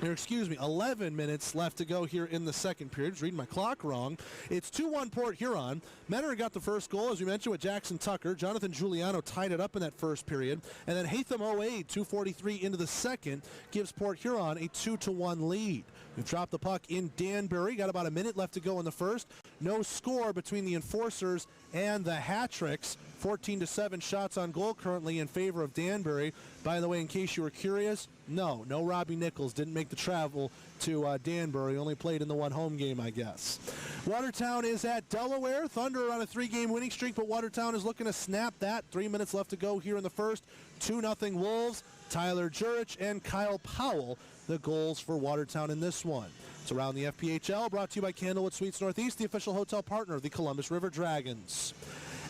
11 minutes left to go here in the second period. Just reading my clock wrong. It's 2-1 Port Huron. Menor got the first goal, as we mentioned, with Jackson Tucker. Jonathan Giuliano tied it up in that first period. And then Hatham Oade, 2:43 into the second, gives Port Huron a 2-1 lead. We've dropped the puck in Danbury. Got about a minute left to go in the first. No score between the Enforcers and the Hat-Tricks. 14-7 shots on goal currently in favor of Danbury. By the way, in case you were curious, no Robbie Nichols didn't make the travel to Danbury. Only played in the one home game, I guess. Watertown is at Delaware. Thunder are on a 3-game winning streak, but Watertown is looking to snap that. 3 minutes left to go here in the first. 2-0 Wolves. Tyler Jurich and Kyle Powell, the goals for Watertown in this one. It's Around the FPHL, brought to you by Candlewood Suites Northeast, the official hotel partner of the Columbus River Dragons.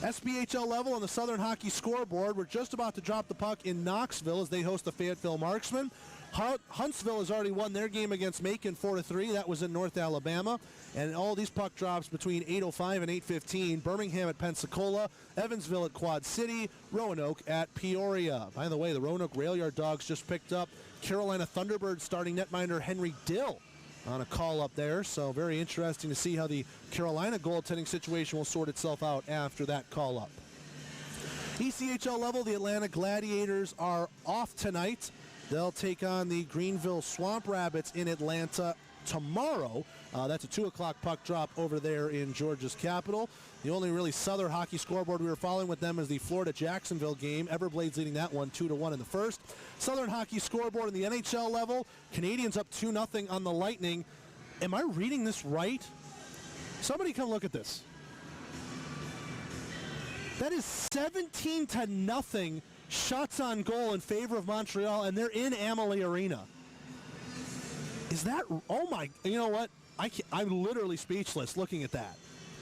SPHL level on the Southern Hockey scoreboard. We're just about to drop the puck in Knoxville as they host the Fayetteville Marksmen. Huntsville has already won their game against Macon 4-3. That was in North Alabama. And all these puck drops between 8:05 and 8:15. Birmingham at Pensacola, Evansville at Quad City, Roanoke at Peoria. By the way, the Roanoke Rail Yard Dogs just picked up Carolina Thunderbirds starting netminder Henry Dill on a call up there. So very interesting to see how the Carolina goaltending situation will sort itself out after that call up. ECHL level, the Atlanta Gladiators are off tonight. They'll take on the Greenville Swamp Rabbits in Atlanta tomorrow. That's a 2 o'clock puck drop over there in Georgia's capital. The only really Southern hockey scoreboard we were following with them is the Florida-Jacksonville game. Everblades leading that one 2-1 in the first. Southern hockey scoreboard in the NHL level. Canadians up 2-0 on the Lightning. Am I reading this right? Somebody come look at this. That is 17-0 shots on goal in favor of Montreal, and they're in Amalie Arena. Is that, oh my, you know what? I'm literally speechless looking at that.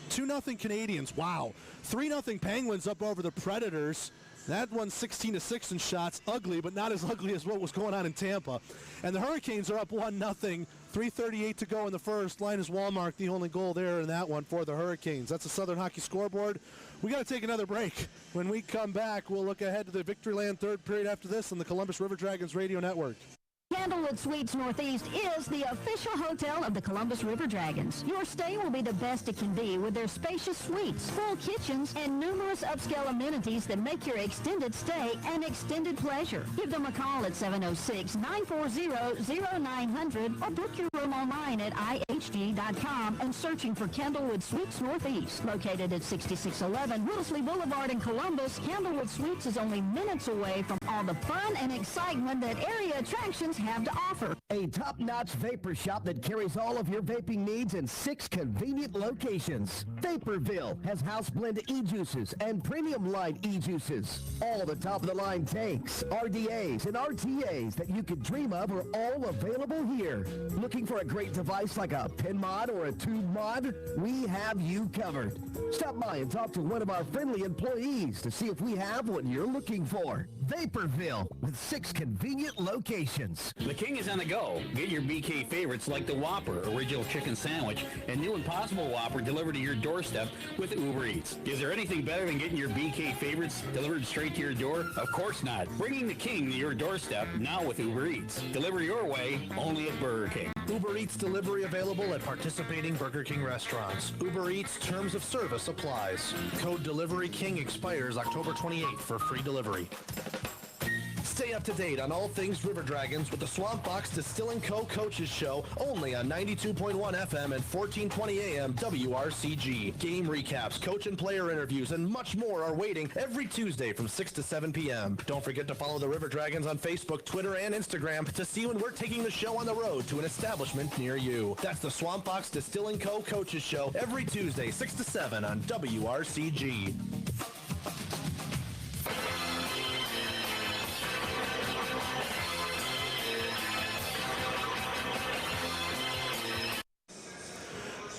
2-0 Canadians, wow. 3-0 Penguins up over the Predators. That one's 16-6 in shots. Ugly, but not as ugly as what was going on in Tampa. And the Hurricanes are up 1-0 3:38 to go in the first. Linus Wallmark, the only goal there in that one for the Hurricanes. That's the Southern Hockey scoreboard. We got to take another break. When we come back, we'll look ahead to the Victoryland third period after this on the Columbus River Dragons Radio Network. Candlewood Suites Northeast is the official hotel of the Columbus River Dragons. Your stay will be the best it can be with their spacious suites, full kitchens, and numerous upscale amenities that make your extended stay an extended pleasure. Give them a call at 706-940-0900 or book your room online at ihg.com and searching for Candlewood Suites Northeast. Located at 6611 Willisley Boulevard in Columbus, Candlewood Suites is only minutes away from all the fun and excitement that area attractions have to offer. A top-notch vapor shop that carries all of your vaping needs in 6 convenient locations. Vaporville has house blend e-juices and premium line e-juices. All the top-of-the-line tanks, RDAs, and RTAs that you could dream of are all available here. Looking for a great device like a pen mod or a tube mod? We have you covered. Stop by and talk to one of our friendly employees to see if we have what you're looking for. Vaporville with 6 convenient locations. The King is on the go. Get your BK favorites like the Whopper Original Chicken Sandwich and new Impossible Whopper delivered to your doorstep with Uber Eats. Is there anything better than getting your BK favorites delivered straight to your door? Of course not. Bringing the King to your doorstep now with Uber Eats. Deliver your way only at Burger King. Uber Eats delivery available at participating Burger King restaurants. Uber Eats terms of service applies. Code Delivery King expires October 28th for free delivery. Stay up to date on all things River Dragons with the Swamp Box Distilling Co. Coaches Show only on 92.1 FM and 1420 AM WRCG. Game recaps, coach and player interviews, and much more are waiting every Tuesday from 6 to 7 p.m. Don't forget to follow the River Dragons on Facebook, Twitter, and Instagram to see when we're taking the show on the road to an establishment near you. That's the Swamp Box Distilling Co. Coaches Show every Tuesday, 6 to 7 on WRCG.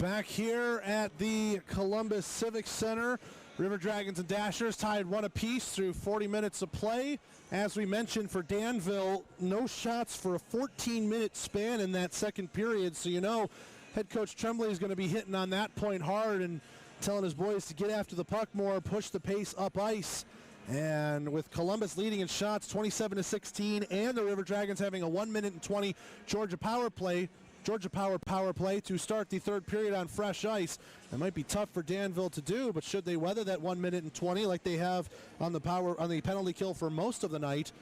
Back here at the Columbus Civic Center, River Dragons and Dashers tied 1 apiece through 40 minutes of play. As we mentioned for Danville, no shots for a 14-minute span in that second period. So you know head coach Tremblay is going to be hitting on that point hard and telling his boys to get after the puck more, push the pace up ice. And with Columbus leading in shots 27-16 and the River Dragons having a 1 minute and 20 Georgia Power play to start the third period on fresh ice. It might be tough for Danville to do, but should they weather that 1 minute and 20 like they have on the penalty kill for most of the night,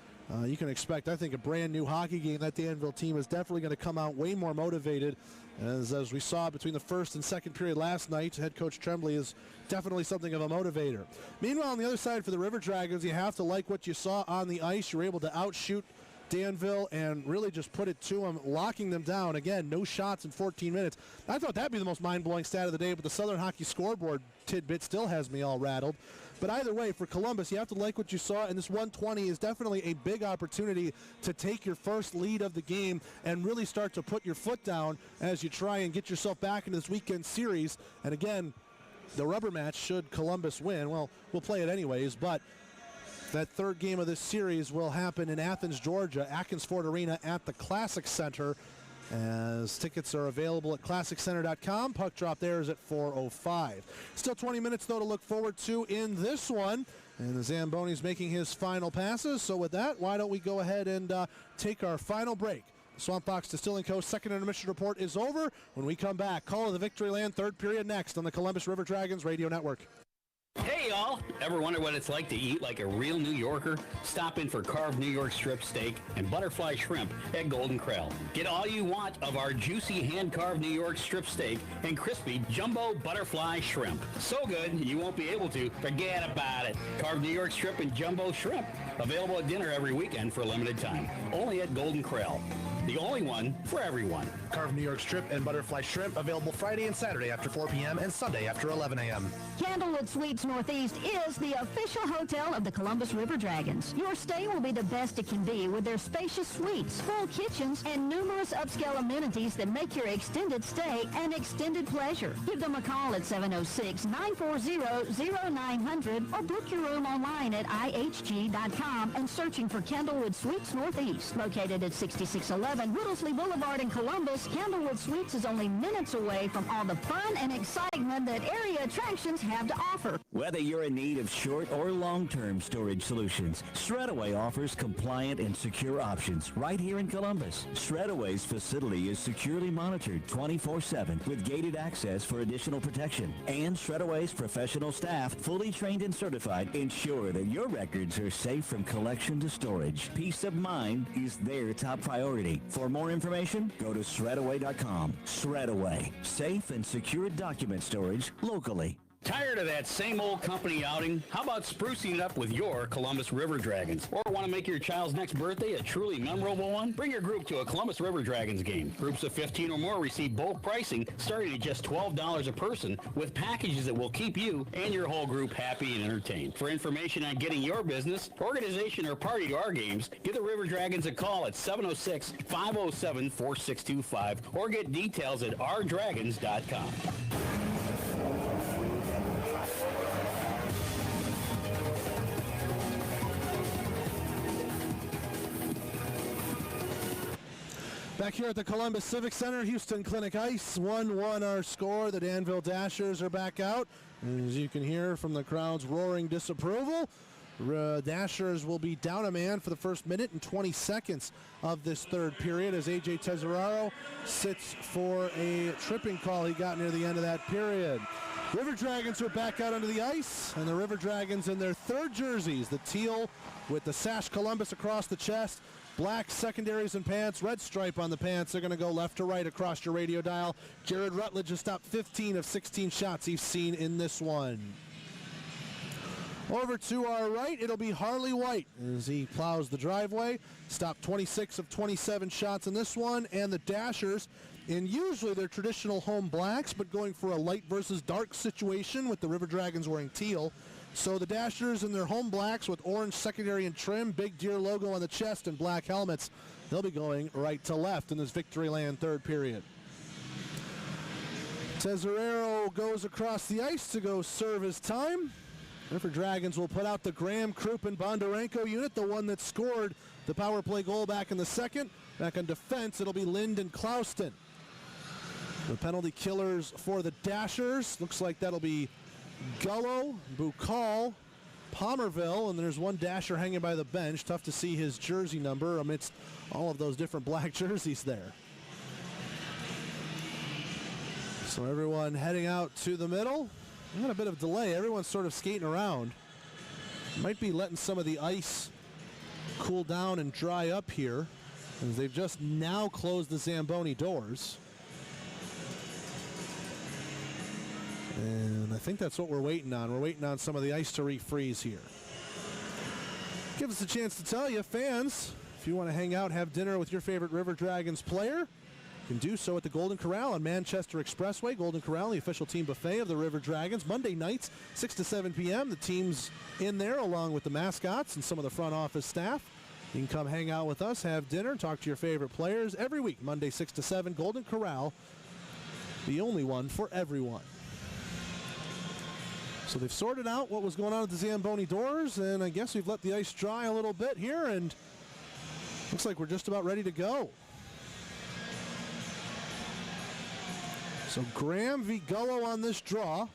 you can expect, I think, a brand new hockey game. That Danville team is definitely going to come out way more motivated. As we saw between the first and second period last night, head coach Tremblay is definitely something of a motivator. Meanwhile, on the other side for the River Dragons, you have to like what you saw on the ice. You were able to outshoot Danville and really just put it to them, locking them down. Again, no shots in 14 minutes. I thought that'd be the most mind-blowing stat of the day, but the Southern Hockey scoreboard tidbit still has me all rattled. But either way, for Columbus, you have to like what you saw, and this 120 is definitely a big opportunity to take your first lead of the game and really start to put your foot down as you try and get yourself back into this weekend series. And again, the rubber match, should Columbus win, well, we'll play it anyways, but that third game of this series will happen in Athens, Georgia, Atkins Ford Arena at the Classic Center, as tickets are available at classiccenter.com. Puck drop there is at 4:05. Still 20 minutes, though, to look forward to in this one. And the Zamboni's making his final passes. So with that, why don't we go ahead and take our final break. Swamp Box Distilling Co. second intermission report is over. When we come back, call of the Victoryland third period next on the Columbus River Dragons Radio Network. Hey y'all! Ever wonder what it's like to eat like a real New Yorker? Stop in for carved New York strip steak and butterfly shrimp at Golden Krell. Get all you want of our juicy hand-carved New York strip steak and crispy jumbo butterfly shrimp. So good, you won't be able to forget about it. Carved New York strip and jumbo shrimp. Available at dinner every weekend for a limited time. Only at Golden Krell. The only one for everyone. Carved New York strip and butterfly shrimp available Friday and Saturday after 4 p.m. and Sunday after 11 a.m. Candlewood Suites Northeast is the official hotel of the Columbus River Dragons. Your stay will be the best it can be with their spacious suites, full kitchens, and numerous upscale amenities that make your extended stay an extended pleasure. Give them a call at 706-940-0900 or book your room online at ihg.com and searching for Candlewood Suites Northeast, located at 6611 11 Whittlesey Boulevard in Columbus, Candlewood Suites is only minutes away from all the fun and excitement that area attractions have to offer. Whether you're in need of short or long-term storage solutions, Shredaway offers compliant and secure options right here in Columbus. Shredaway's facility is securely monitored 24/7 with gated access for additional protection. And Shredaway's professional staff, fully trained and certified, ensure that your records are safe from collection to storage. Peace of mind is their top priority. For more information, go to shredaway.com. Shredaway, safe and secure document storage locally. Tired of that same old company outing? How about sprucing it up with your Columbus River Dragons? Or want to make your child's next birthday a truly memorable one? Bring your group to a Columbus River Dragons game. Groups of 15 or more receive bulk pricing starting at just $12 a person with packages that will keep you and your whole group happy and entertained. For information on getting your business, organization, or party to our games, give the River Dragons a call at 706-507-4625 or get details at ourdragons.com. Back here at the Columbus Civic Center, Houston Clinic Ice, 1-1 our score. The Danville Dashers are back out. As you can hear from the crowd's roaring disapproval, Dashers will be down a man for the first minute and 20 seconds of this third period as A.J. Tesoraro sits for a tripping call he got near the end of that period. River Dragons are back out onto the ice, and the River Dragons in their third jerseys, the teal with the sash Columbus across the chest, black secondaries and pants, red stripe on the pants. They're going to go left to right across your radio dial. Jared Rutledge has stopped 15 of 16 shots he's seen in this one. Over to our right, it'll be Harley White as he plows the driveway. Stopped 26 of 27 shots in this one. And the Dashers, in usually their traditional home blacks, but going for a light versus dark situation with the River Dragons wearing teal. So the Dashers in their home blacks with orange secondary and trim, big deer logo on the chest and black helmets. They'll be going right to left in this Victoryland third period. Tesoraro goes across the ice to go serve his time. River Dragons will put out the Graham, Krupp, and Bondarenko unit, the one that scored the power play goal back in the second. Back on defense, it'll be Lind and Klauston. The penalty killers for the Dashers. Looks like that'll be Gullo, Bukal, Palmerville, and there's one Dasher hanging by the bench. Tough to see his jersey number amidst all of those different black jerseys there. So everyone heading out to the middle. Got a bit of delay. Everyone's sort of skating around. Might be letting some of the ice cool down and dry up here, as they've just now closed the Zamboni doors. And I think that's what we're waiting on. We're waiting on some of the ice to refreeze here. Give us a chance to tell you, fans, if you want to hang out, have dinner with your favorite River Dragons player, you can do so at the Golden Corral on Manchester Expressway. Golden Corral, the official team buffet of the River Dragons. Monday nights, 6 to 7 p.m. The team's in there along with the mascots and some of the front office staff. You can come hang out with us, have dinner, talk to your favorite players every week. Monday, 6 to 7, Golden Corral, the only one for everyone. So they've sorted out what was going on at the Zamboni doors, and I guess we've let the ice dry a little bit here, and looks like we're just about ready to go. So Graham v. Gullo on this draw.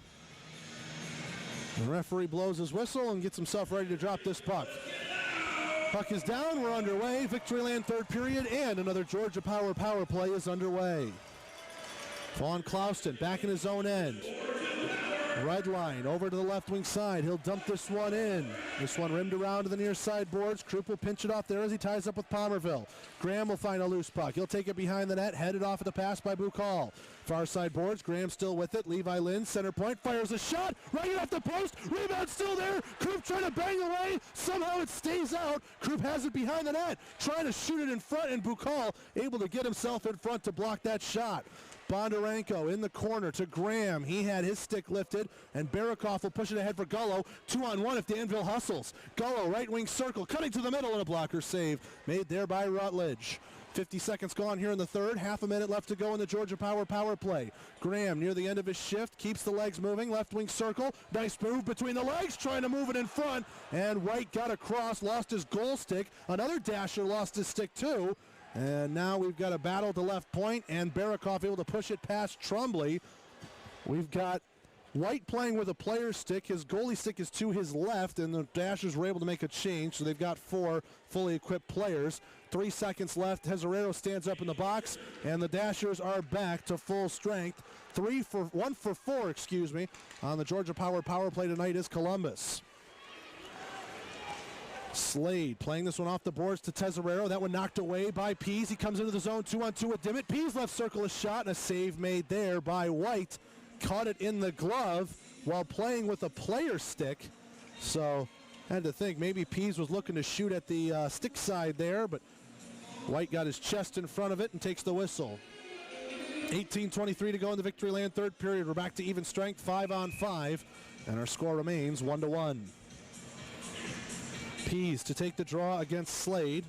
The referee blows his whistle and gets himself ready to drop this puck. Puck is down, we're underway. Victoryland third period, and another Georgia Power play is underway. Vaughn Klauston back in his own end. Red line over to the left wing side. He'll dump this one in. This one rimmed around to the near side boards. Krupp will pinch it off there as he ties up with Palmerville. Graham will find a loose puck. He'll take it behind the net, headed off at the pass by Bukal. Far side boards. Graham still with it. Levi Lind, center point, fires a shot right off the post. Rebound still there. Krupp trying to bang away. Somehow it stays out. Krupp has it behind the net, trying to shoot it in front, and Bukal able to get himself in front to block that shot. Bondarenko in the corner to Graham. He had his stick lifted, and Barakoff will push it ahead for Gullo. 2-on-1 if Danville hustles. Gullo, right wing circle, cutting to the middle, and a blocker save made there by Rutledge. 50 seconds gone here in the third. Half a minute left to go in the Georgia power play. Graham near the end of his shift, keeps the legs moving. Left wing circle. Nice move between the legs, trying to move it in front. And White got across, lost his goal stick. Another Dasher lost his stick too. And now we've got a battle at the left point, and Barakoff able to push it past Trombley. We've got White playing with a player stick. His goalie stick is to his left, and the Dashers were able to make a change, so they've got 4 fully equipped players. 3 seconds left. Tesorero stands up in the box, and the Dashers are back to full strength. 1 for 4, on the Georgia Power power play tonight is Columbus. Slade playing this one off the boards to Tesorero. That one knocked away by Pease. He comes into the zone 2-on-2 with Dimmitt. Pease left circle a shot, and a save made there by White. Caught it in the glove while playing with a player stick. So had to think maybe Pease was looking to shoot at the stick side there, but White got his chest in front of it and takes the whistle. 18:23 to go in the Victory Land third period. We're back to even strength, 5-on-5, and our score remains 1-1. Pease to take the draw against Slade.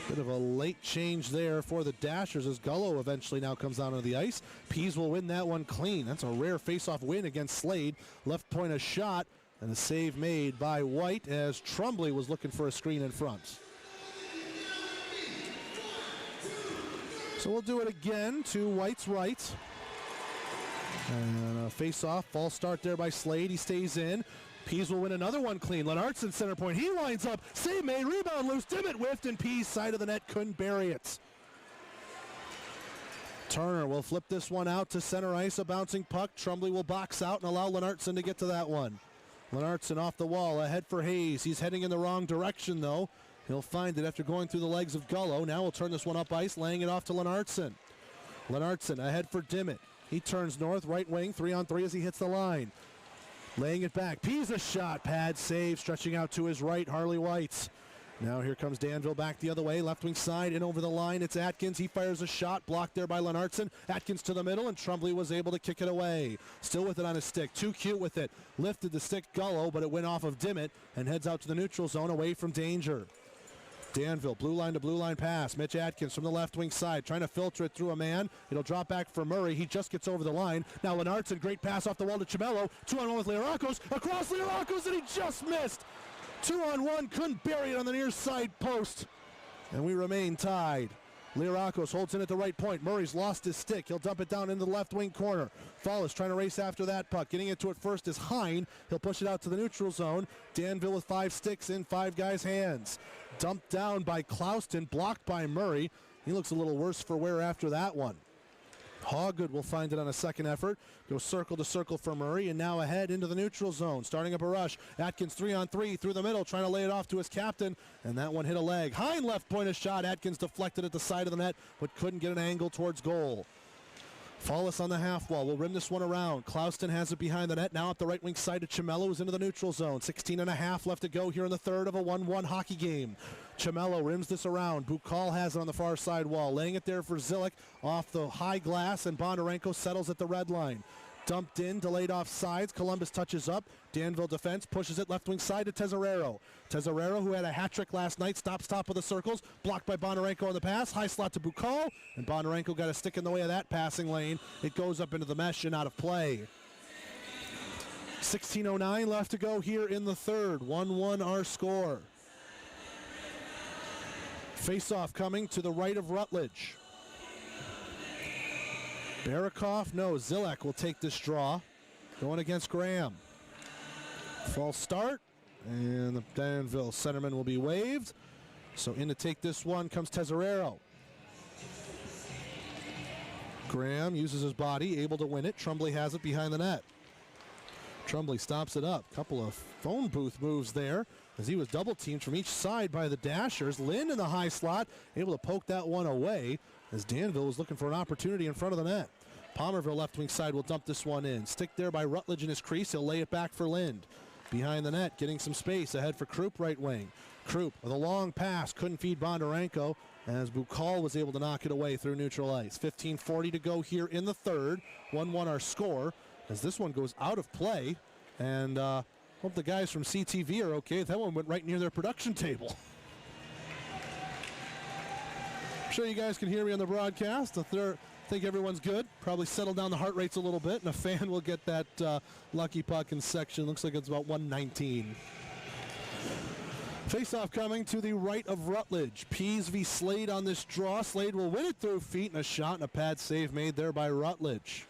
Bit of a late change there for the Dashers as Gullo eventually now comes down on the ice. Pease will win that one clean. That's a rare face-off win against Slade. Left point a shot, and a save made by White as Trombley was looking for a screen in front. So we'll do it again to White's right. And a face-off, false start there by Slade. He stays in. Pease will win another one clean. Lennartson center point. He lines up. Save made. Rebound loose. Dimmitt whiffed, and Pease side of the net couldn't bury it. Turner will flip this one out to center ice. A bouncing puck. Trombley will box out and allow Lennartson to get to that one. Lennartson off the wall. Ahead for Hayes. He's heading in the wrong direction, though. He'll find it after going through the legs of Gullo. Now we'll turn this one up ice, laying it off to Lennartson. Lennartson ahead for Dimmitt. He turns north, right wing, 3-on-3 as he hits the line. Laying it back. Pease a shot. Pad save. Stretching out to his right. Harley White. Now here comes Danville back the other way. Left wing side. In over the line. It's Atkins. He fires a shot. Blocked there by Lennartson. Atkins to the middle, and Trombley was able to kick it away. Still with it on his stick. Too cute with it. Lifted the stick Gullo, but it went off of Dimmitt and heads out to the neutral zone away from danger. Danville, blue line to blue line pass. Mitch Atkins from the left wing side trying to filter it through a man. It'll drop back for Murray. He just gets over the line. Now Lennartson, great pass off the wall to Chimello. 2-on-1 with Learakos. Across Learakos, and he just missed. 2-on-1, couldn't bury it on the near side post. And we remain tied. Learakos holds in at the right point. Murray's lost his stick. He'll dump it down into the left wing corner. Fallis trying to race after that puck. Getting it to it first is Hine. He'll push it out to the neutral zone. Danville with 5 sticks in 5 guys' hands. Dumped down by Clouston, blocked by Murray. He looks a little worse for wear after that one. Hawgood will find it on a second effort. Goes circle to circle for Murray, and now ahead into the neutral zone. Starting up a rush. Atkins 3-on-3 through the middle, trying to lay it off to his captain, and that one hit a leg. Hine left point a shot. Atkins deflected at the side of the net, but couldn't get an angle towards goal. Fallis on the half wall. We'll rim this one around. Clouston has it behind the net. Now up the right wing side to Chimello, who's into the neutral zone. 16.5 left to go here in the third of a 1-1 hockey game. Chimello rims this around. Bukal has it on the far side wall. Laying it there for Zillick off the high glass, and Bondarenko settles at the red line. Dumped in, delayed off sides. Columbus touches up. Danville defense pushes it left wing side to Tesorero. Tesorero, who had a hat trick last night, stops top of the circles. Blocked by Bondarenko on the pass. High slot to Bukal, and Bondarenko got a stick in the way of that passing lane. It goes up into the mesh and out of play. 16:09 left to go here in the third. 1-1 our score. Face-off coming to the right of Rutledge. Barakoff, no, Zilek will take this draw. Going against Graham. False start, and the Danville centerman will be waived. So in to take this one comes Tesorero. Graham uses his body, able to win it. Trombley has it behind the net. Trombley stops it up. Couple of phone booth moves there as he was double teamed from each side by the Dashers. Lynn in the high slot, able to poke that one away as Danville was looking for an opportunity in front of the net. Palmerville left wing side will dump this one in. Stick there by Rutledge in his crease. He'll lay it back for Lind. Behind the net, getting some space ahead for Krupp right wing. Krupp with a long pass, couldn't feed Bondarenko as Bukal was able to knock it away through neutral ice. 15:40 to go here in the third. 1-1 our score as this one goes out of play. And hope the guys from CTV are okay. That one went right near their production table. I'm sure you guys can hear me on the broadcast. I think everyone's good. Probably settle down the heart rates a little bit, and a fan will get that lucky puck in section. Looks like it's about 119. Face-off coming to the right of Rutledge. Pease v. Slade on this draw. Slade will win it through feet, and a shot and a pad save made there by Rutledge.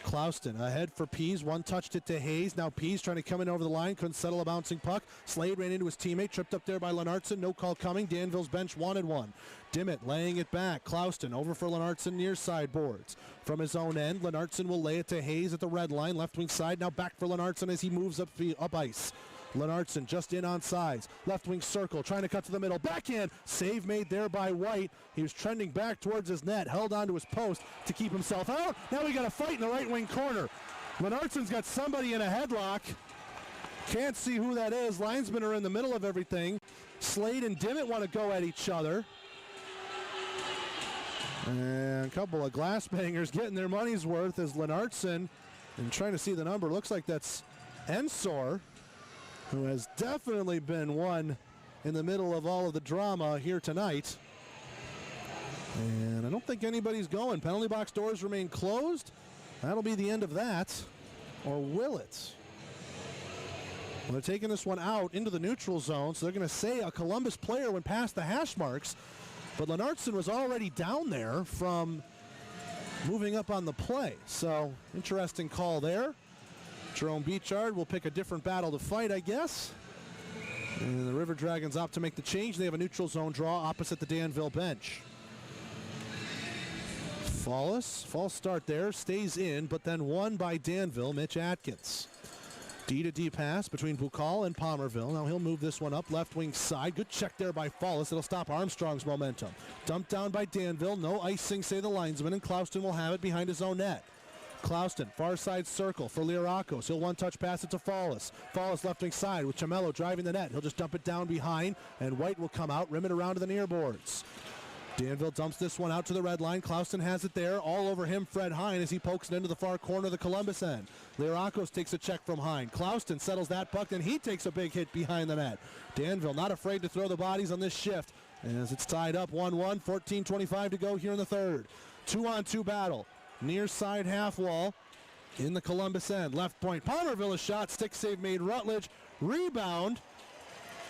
Clouston ahead for Pease. One touched it to Hayes. Now Pease trying to come in over the line. Couldn't settle a bouncing puck. Slade ran into his teammate. Tripped up there by Lennartson. No call coming. Danville's bench wanted one. Dimmitt laying it back. Clouston over for Lennartson near side boards. From his own end, Lennartson will lay it to Hayes at the red line. Left wing side. Now back for Lennartson as he moves up ice. Lennartson just in on sides. Left wing circle, trying to cut to the middle. Backhand, save made there by White. He was trending back towards his net, held onto his post to keep himself out. Now we got a fight in the right wing corner. Lennartson's got somebody in a headlock. Can't see who that is. Linesmen are in the middle of everything. Slade and Dimmitt want to go at each other. And a couple of glass bangers getting their money's worth as Lennartson, and trying to see the number, looks like that's Ensor, who has definitely been one in the middle of all of the drama here tonight. And I don't think anybody's going. Penalty box doors remain closed. That'll be the end of that. Or will it? Well, they're taking this one out into the neutral zone, so they're going to say a Columbus player went past the hash marks. But Lennartson was already down there from moving up on the play. So, interesting call there. Jerome Beechard will pick a different battle to fight, I guess. And the River Dragons opt to make the change. They have a neutral zone draw opposite the Danville bench. False start there, stays in, but then won by Danville, Mitch Atkins. D-to-D pass between Bukal and Palmerville. Now he'll move this one up, left wing side. Good check there by Fallis. It'll stop Armstrong's momentum. Dumped down by Danville. No icing, say the linesman, and Clouston will have it behind his own net. Clouston, far side circle for Lirakos. He'll one-touch pass it to Fallis. Fallis left wing side with Chamello driving the net. He'll just dump it down behind, and White will come out, rim it around to the near boards. Danville dumps this one out to the red line. Clouston has it there. All over him, Fred Hine, as he pokes it into the far corner of the Columbus end. Lirakos takes a check from Hine. Clouston settles that puck, and he takes a big hit behind the net. Danville not afraid to throw the bodies on this shift as it's tied up 1-1, 14:25 to go here in the third. 2-on-2 battle. Near side half wall in the Columbus end. Left point. Palmerville a shot. Stick save made Rutledge. Rebound.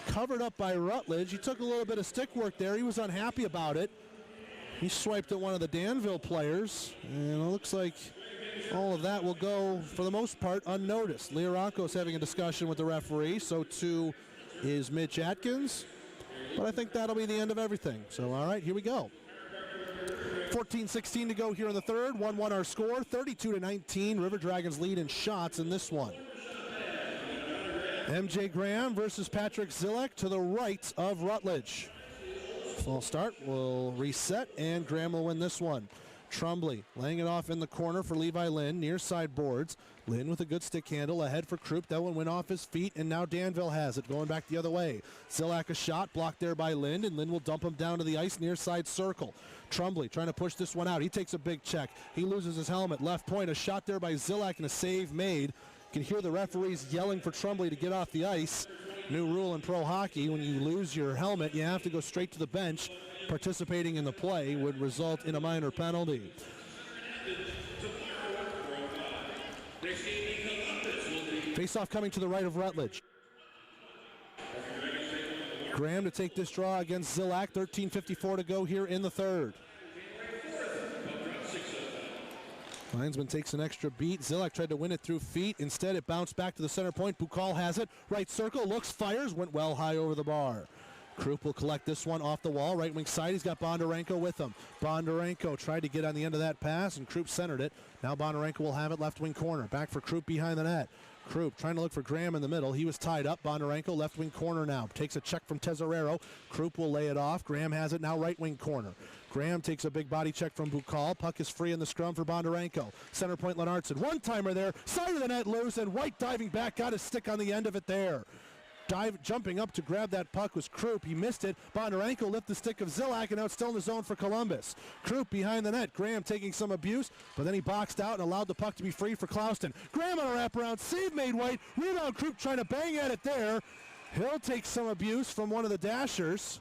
Covered up by Rutledge. He took a little bit of stick work there. He was unhappy about it. He swiped at one of the Danville players. And it looks like all of that will go, for the most part, unnoticed. Lirakos having a discussion with the referee. So too is Mitch Atkins. But I think that'll be the end of everything. So, all right, here we go. 14:16 to go here in the third. 1-1 our score. 32-19. River Dragons lead in shots in this one. MJ Graham versus Patrick Zilek to the right of Rutledge. False start will reset, and Graham will win this one. Trombley laying it off in the corner for Levi Lynn, near side boards. Lynn with a good stick handle ahead for Krupp. That one went off his feet, and now Danville has it, going back the other way. Zilak a shot, blocked there by Lynn, and Lynn will dump him down to the ice, near side circle. Trombley trying to push this one out. He takes a big check. He loses his helmet. Left point, a shot there by Zilak, and a save made. You can hear the referees yelling for Trombley to get off the ice. New rule in pro hockey, when you lose your helmet, you have to go straight to the bench. Participating in the play would result in a minor penalty. Face-off coming to the right of Rutledge. Graham to take this draw against Zilak. 13:54 to go here in the third. Linesman takes an extra beat. Zilak tried to win it through feet. Instead, it bounced back to the center point. Bukal has it. Right circle, looks, fires, went well high over the bar. Krupp will collect this one off the wall. Right wing side, he's got Bondarenko with him. Bondarenko tried to get on the end of that pass, and Krupp centered it. Now Bondarenko will have it left wing corner. Back for Krupp behind the net. Krupp trying to look for Graham in the middle. He was tied up. Bondarenko left wing corner now. Takes a check from Tesorero. Krupp will lay it off. Graham has it now right wing corner. Graham takes a big body check from Bukal. Puck is free in the scrum for Bondarenko. Center point Lennartson. One-timer there. Side of the net loose, and White diving back. Got his stick on the end of it there. Jumping up to grab that puck was Krupp. He missed it. Bondarenko lift the stick of Zilak, and now it's still in the zone for Columbus. Krupp behind the net. Graham taking some abuse, but then he boxed out and allowed the puck to be free for Clouston. Graham on a wraparound. Save made White. Rebound Krupp trying to bang at it there. He'll take some abuse from one of the dashers.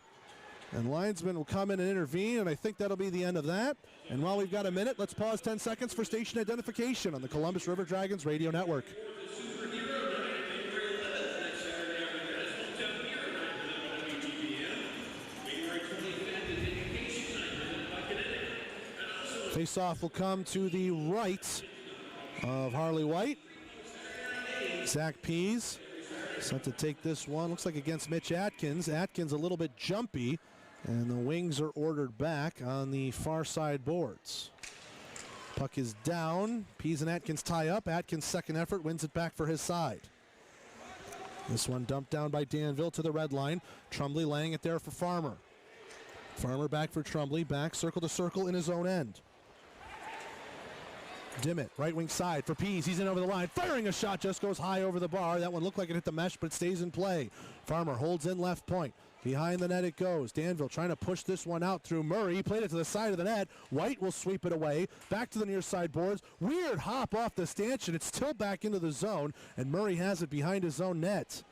And linesman will come in and intervene, and I think that'll be the end of that. And while we've got a minute, let's pause 10 seconds for station identification on the Columbus River Dragons Radio Network. Face-off will come to the right of Harley White. Zach Pease set to take this one. Looks like against Mitch Atkins. Atkins a little bit jumpy, and the wings are ordered back on the far side boards. Puck is down. Pease and Atkins tie up. Atkins' second effort wins it back for his side. This one dumped down by Danville to the red line. Trumbley laying it there for Farmer. Farmer back for Trumbley. Back circle to circle in his own end. Dimmitt, right wing side for Pease. He's in over the line. Firing a shot, just goes high over the bar. That one looked like it hit the mesh, but it stays in play. Farmer holds in left point. Behind the net it goes. Danville trying to push this one out through Murray. He played it to the side of the net. White will sweep it away. Back to the near side boards. Weird hop off the stanchion. It's still back into the zone, and Murray has it behind his own net.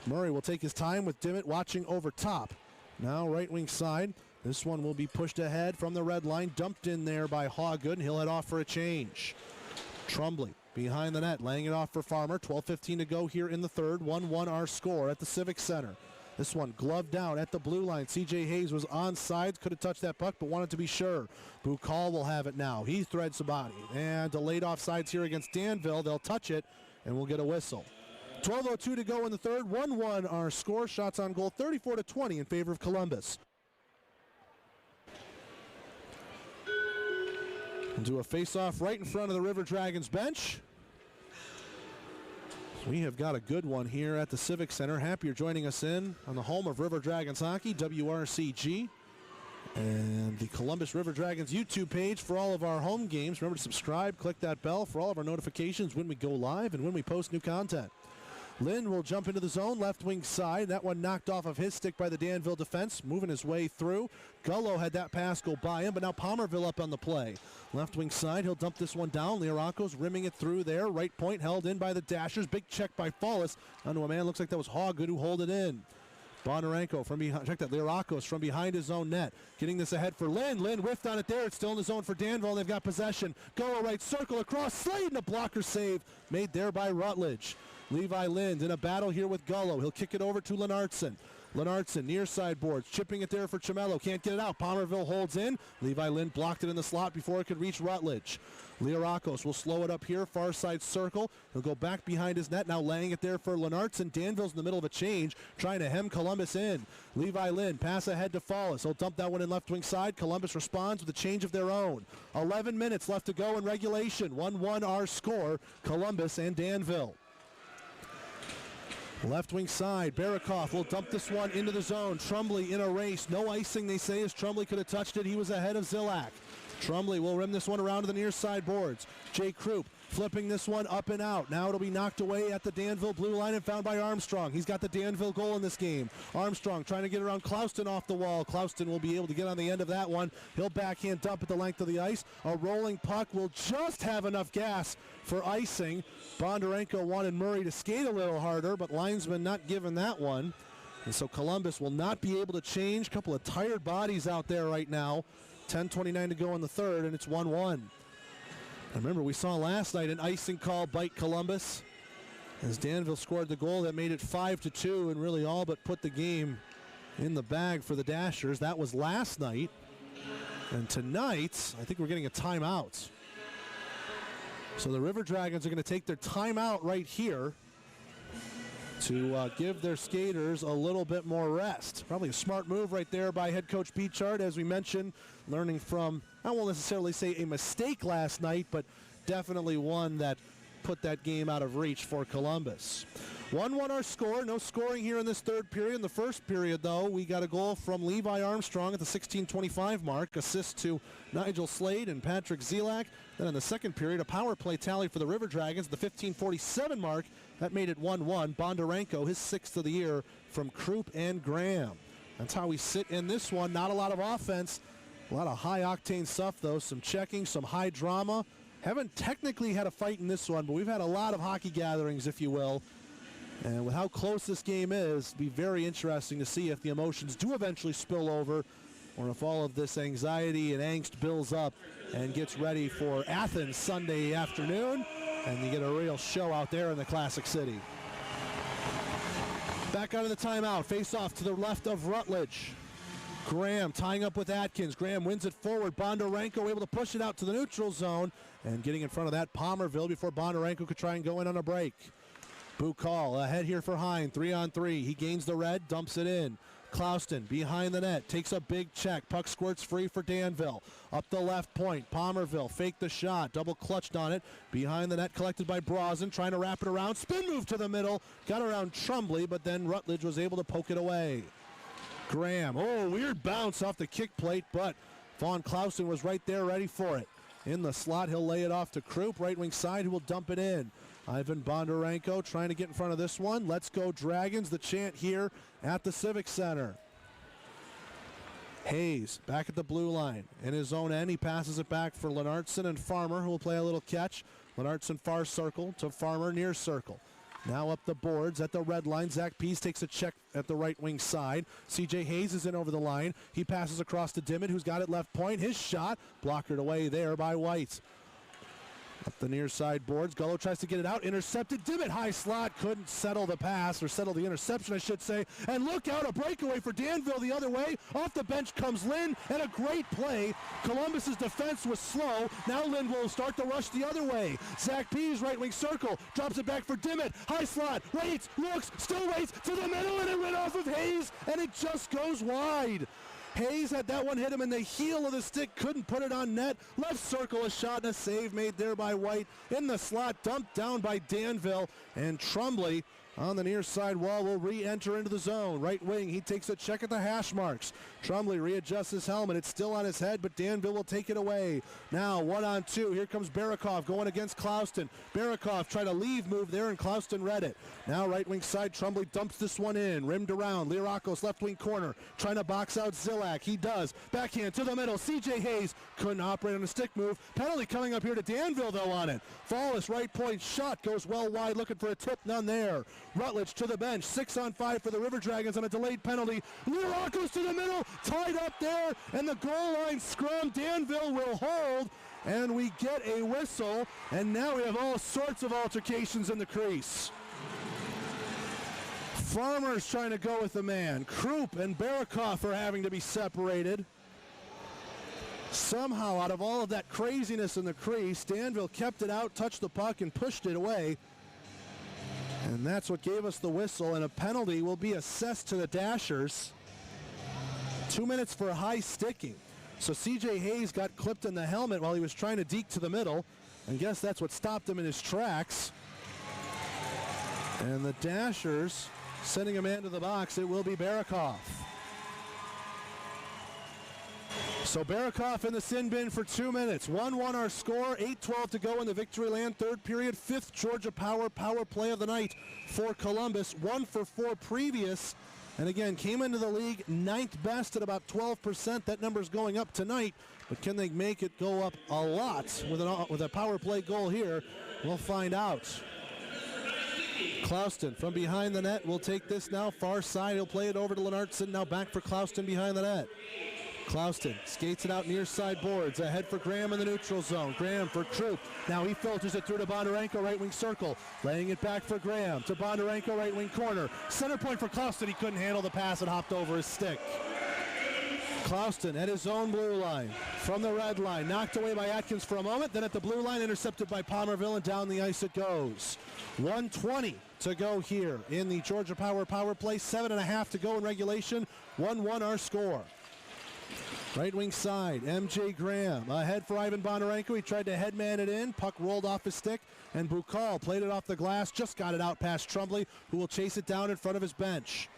Murray will take his time with Dimmitt watching over top. Now right wing side. This one will be pushed ahead from the red line. Dumped in there by Hawgood. He'll head off for a change. Trumbley behind the net, laying it off for Farmer. 12:15 to go here in the third. 1-1 our score at the Civic Center. This one gloved down at the blue line. C.J. Hayes was onside. Could have touched that puck, but wanted to be sure. Bukal will have it now. He threads the body. And delayed offsides here against Danville. They'll touch it, and we'll get a whistle. 12:02 to go in the third. 1-1 our score. Shots on goal 34-20 in favor of Columbus. We'll do a face-off right in front of the River Dragons bench. We have got a good one here at the Civic Center. Happy you're joining us in on the home of River Dragons hockey, WRCG, and the Columbus River Dragons YouTube page for all of our home games. Remember to subscribe, click that bell for all of our notifications when we go live and when we post new content. Lynn will jump into the zone, left wing side. That one knocked off of his stick by the Danville defense, moving his way through. Gullo had that pass go by him, but now Palmerville up on the play. Left wing side, he'll dump this one down. Lirakos rimming it through there. Right point held in by the Dashers. Big check by Fallis onto a man. Looks like that was Hawgood who hold it in. Bondarenko from behind, check that, Lirakos from behind his own net. Getting this ahead for Lynn. Lynn whiffed on it there. It's still in the zone for Danville. They've got possession. Gullo right circle across. Slade and a blocker save made there by Rutledge. Levi Lind in a battle here with Gullo. He'll kick it over to Lennartson. Lennartson near side boards, chipping it there for Chamello. Can't get it out. Palmerville holds in. Levi Lind blocked it in the slot before it could reach Rutledge. Lirakos will slow it up here, far side circle. He'll go back behind his net, now laying it there for Lennartson. Danville's in the middle of a change, trying to hem Columbus in. Levi Lind, pass ahead to Fallis. He'll dump that one in left wing side. Columbus responds with a change of their own. 11 minutes left to go in regulation. 1-1 our score, Columbus and Danville. Left wing side, Barakoff will dump this one into the zone. Trumbley in a race. No icing, they say, as Trumbley could have touched it. He was ahead of Zilak. Trumbley will rim this one around to the near side boards. Jay Krupp flipping this one up and out. Now it'll be knocked away at the Danville blue line and found by Armstrong. He's got the Danville goal in this game. Armstrong trying to get around Clouston off the wall. Clouston will be able to get on the end of that one. He'll backhand dump at the length of the ice. A rolling puck will just have enough gas for icing. Bondarenko wanted Murray to skate a little harder, but linesman not given that one. And so Columbus will not be able to change. Couple of tired bodies out there right now. 10:29 to go in the third, and it's 1-1. Remember, we saw last night an icing call bite Columbus as Danville scored the goal that made it 5-2 and really all but put the game in the bag for the Dashers. That was last night. And tonight, I think we're getting a timeout. So the River Dragons are going to take their timeout right here to give their skaters a little bit more rest. Probably a smart move right there by head coach Beachard, as we mentioned, learning from, I won't necessarily say a mistake last night, but definitely one that put that game out of reach for Columbus. 1-1 our score. No scoring here in this third period. In the first period, though, we got a goal from Levi Armstrong at the 16:25 mark. Assist to Nigel Slade and Patrick Zelak. Then in the second period, a power play tally for the River Dragons at the 15:47 mark. That made it 1-1. Bondarenko, his sixth of the year from Krupp and Graham. That's how we sit in this one. Not a lot of offense. A lot of high-octane stuff, though. Some checking, some high drama. Haven't technically had a fight in this one, but we've had a lot of hockey gatherings, if you will. And with how close this game is, it'll be very interesting to see if the emotions do eventually spill over or if all of this anxiety and angst builds up and gets ready for Athens Sunday afternoon, and you get a real show out there in the Classic City. Back out of the timeout, face off to the left of Rutledge. Graham tying up with Atkins. Graham wins it forward. Bondarenko able to push it out to the neutral zone. And getting in front of that, Palmerville, before Bondarenko could try and go in on a break. Bukal ahead here for Hine. 3-on-3. He gains the red, dumps it in. Clouston behind the net, takes a big check. Puck squirts free for Danville. Up the left point, Palmerville faked the shot, double clutched on it. Behind the net, collected by Brosnan, trying to wrap it around. Spin move to the middle, got around Trumbley, but then Rutledge was able to poke it away. Graham, weird bounce off the kick plate, but Vaughn Clouston was right there ready for it. In the slot, he'll lay it off to Krupp, right wing side, who will dump it in. Ivan Bondarenko trying to get in front of this one. Let's go Dragons, the chant here at the Civic Center. Hayes back at the blue line. In his own end, he passes it back for Lennartson and Farmer, who will play a little catch. Lennartson far circle to Farmer near circle. Now up the boards at the red line. Zach Pease takes a check at the right wing side. CJ Hayes is in over the line. He passes across to Dimmitt, who's got it left point. His shot blockered away there by White. Up the near side boards. Gullo tries to get it out. Intercepted. Dimmitt high slot. Couldn't settle the pass, or settle the interception, I should say. And look out, a breakaway for Danville the other way. Off the bench comes Lynn, and a great play. Columbus's defense was slow. Now Lynn will start the rush the other way. Zach Pease, right wing circle. Drops it back for Dimmitt. High slot. Waits. Looks. Still waits. To the middle, and it went off of Hayes, and it just goes wide. Hayes had that one hit him in the heel of the stick, couldn't put it on net. Left circle, a shot and a save made there by White. In the slot, dumped down by Danville, and Trumbley on the near side wall will re-enter into the zone. Right wing, he takes a check at the hash marks. Trumbley readjusts his helmet. It's still on his head, but Danville will take it away. Now 1-on-2. Here comes Barakov going against Clouston. Barakov tried a leave move there, and Clouston read it. Now right wing side, Trumbley dumps this one in. Rimmed around. Lirakos left wing corner. Trying to box out Zilak. He does. Backhand to the middle. CJ Hayes couldn't operate on a stick move. Penalty coming up here to Danville, though, on it. Fallis, right point shot, goes well wide, looking for a tip. None there. Rutledge to the bench. 6-on-5 for the River Dragons on a delayed penalty. Lirakos to the middle. Tied up there, and the goal line scrum. Danville will hold, and we get a whistle, and now we have all sorts of altercations in the crease. Farmer's trying to go with the man. Krupp and Barakov are having to be separated. Somehow, out of all of that craziness in the crease, Danville kept it out, touched the puck, and pushed it away. And that's what gave us the whistle, and a penalty will be assessed to the Dashers. 2 minutes for high sticking. So CJ Hayes got clipped in the helmet while he was trying to deke to the middle. And guess that's what stopped him in his tracks. And the Dashers sending a man to the box. It will be Barakov. So Barakov in the sin bin for 2 minutes. 1-1 our score. 8:12 to go in the Victory Land third period. Fifth Georgia power play of the night for Columbus. 1 for 4 previous. And again, came into the league 9th best at about 12%. That number's going up tonight, but can they make it go up a lot with a power play goal here? We'll find out. Clouston from behind the net will take this now. Far side, he'll play it over to Lennartson. Now back for Clouston behind the net. Clouston skates it out near side boards. Ahead for Graham in the neutral zone. Graham for Krupp. Now he filters it through to Bondarenko, right wing circle. Laying it back for Graham to Bondarenko, right wing corner. Center point for Clouston. He couldn't handle the pass. It hopped over his stick. Clouston at his own blue line. From the red line. Knocked away by Atkins for a moment. Then at the blue line, intercepted by Palmerville, and down the ice it goes. 1:20 to go here in the Georgia power play. 7.5 to go in regulation. 1-1 our score. Right wing side, MJ Graham ahead for Ivan Bondarenko. He tried to headman it in. Puck rolled off his stick, and Bukal played it off the glass. Just got it out past Trumbley, who will chase it down in front of his bench.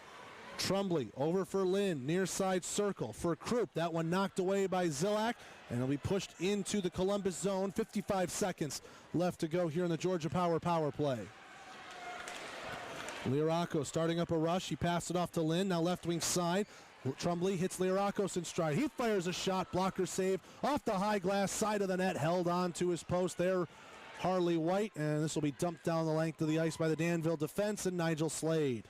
Trumbley over for Lynn, near side circle for Krupp. That one knocked away by Zilak, and it'll be pushed into the Columbus zone. 55 seconds left to go here in the Georgia power play. Lirakos starting up a rush. He passed it off to Lynn. Now left wing side. Trumbley hits Lirakos in stride. He fires a shot. Blocker save off the high glass side of the net. Held on to his post there. Harley White. And this will be dumped down the length of the ice by the Danville defense and Nigel Slade.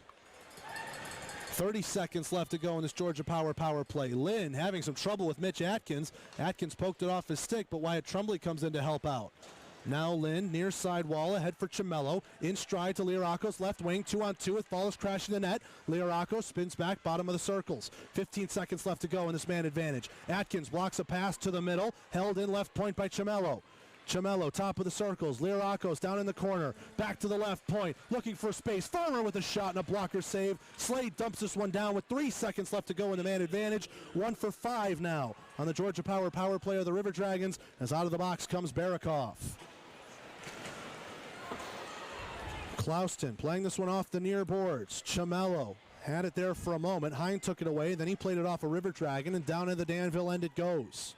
30 seconds left to go in this Georgia power play. Lynn having some trouble with Mitch Atkins. Atkins poked it off his stick, but Wyatt Trumbley comes in to help out. Now Lynn, near side wall, ahead for Chimello. In stride to Lirakos, left wing, 2-on-2 with ball is crashing the net. Lirakos spins back, bottom of the circles. 15 seconds left to go in this man advantage. Atkins blocks a pass to the middle, held in left point by Chimello. Chimello, top of the circles. Lirakos down in the corner. Back to the left point. Looking for space. Farmer with a shot and a blocker save. Slade dumps this one down with 3 seconds left to go in the man advantage. 1 for 5 now on the Georgia power play of the River Dragons. As out of the box comes Barikoff. Clouston playing this one off the near boards. Chimello had it there for a moment. Hine took it away. Then he played it off a River Dragon, and down in the Danville end it goes.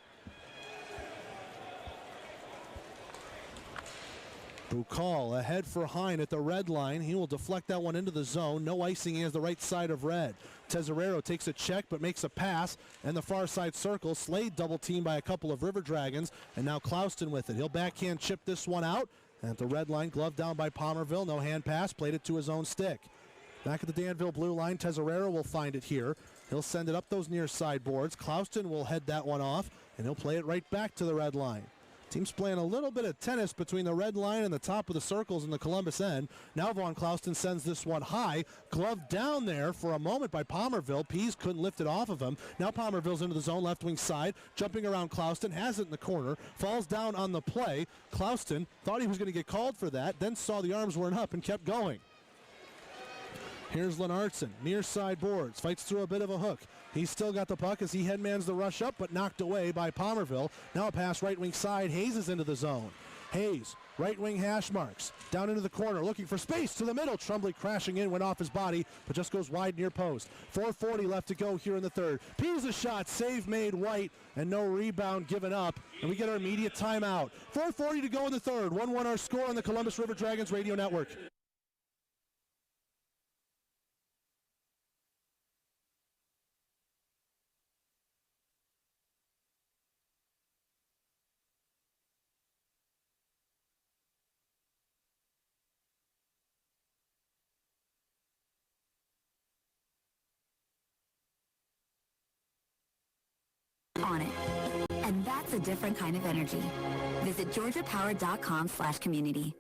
Bukal ahead for Hine at the red line. He will deflect that one into the zone. No icing. He has the right side of red. Tesorero takes a check but makes a pass, and the far side circle. Slade double teamed by a couple of River Dragons, and now Clouston with it. He'll backhand chip this one out. And at the red line, glove down by Palmerville. No hand pass, played it to his own stick. Back at the Danville blue line, Tesorero will find it here. He'll send it up those near side boards. Clouston will head that one off, and he'll play it right back to the red line. Team's playing a little bit of tennis between the red line and the top of the circles in the Columbus end. Now Vaughn Clouston sends this one high. Glove down there for a moment by Palmerville. Pease couldn't lift it off of him. Now Palmerville's into the zone, left wing side. Jumping around Clouston, has it in the corner. Falls down on the play. Clouston thought he was going to get called for that, then saw the arms weren't up and kept going. Here's Lenartson, near side boards, fights through a bit of a hook. He's still got the puck as he headmans the rush up, but knocked away by Palmerville. Now a pass right wing side. Hayes is into the zone. Hayes, right wing hash marks, down into the corner, looking for space to the middle. Trumbley crashing in, went off his body, but just goes wide near post. 4:40 left to go here in the third. Pease a shot, save made White, and no rebound given up. And we get our immediate timeout. 4:40 to go in the third. 1-1 our score on the Columbus River Dragons radio network. On it. And that's a different kind of energy. Visit georgiapower.com/community.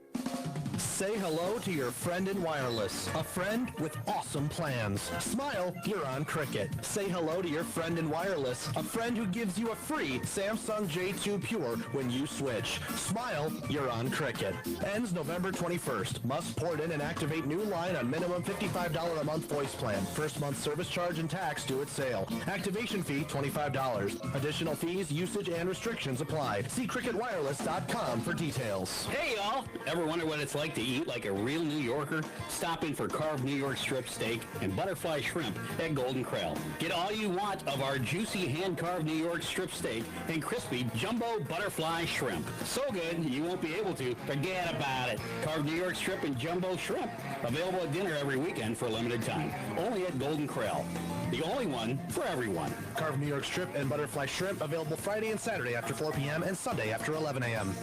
Say hello to your friend in wireless. A friend with awesome plans. Smile, you're on Cricket. Say hello to your friend in wireless. A friend who gives you a free Samsung J2 Pure when you switch. Smile, you're on Cricket. Ends November 21st. Must port in and activate new line on minimum $55 a month voice plan. First month service charge and tax due at sale. Activation fee $25. Additional fees, usage, and restrictions apply. See cricketwireless.com for details. Hey, y'all. Ever wonder what it's like to eat like a real New Yorker? Stop in for carved New York strip steak and butterfly shrimp at Golden Corral. Get all you want of our juicy hand-carved New York strip steak and crispy jumbo butterfly shrimp. So good, you won't be able to forget about it. Carved New York strip and jumbo shrimp. Available at dinner every weekend for a limited time. Only at Golden Corral. The only one for everyone. Carved New York strip and butterfly shrimp available Friday and Saturday after 4 p.m. and Sunday after 11 a.m.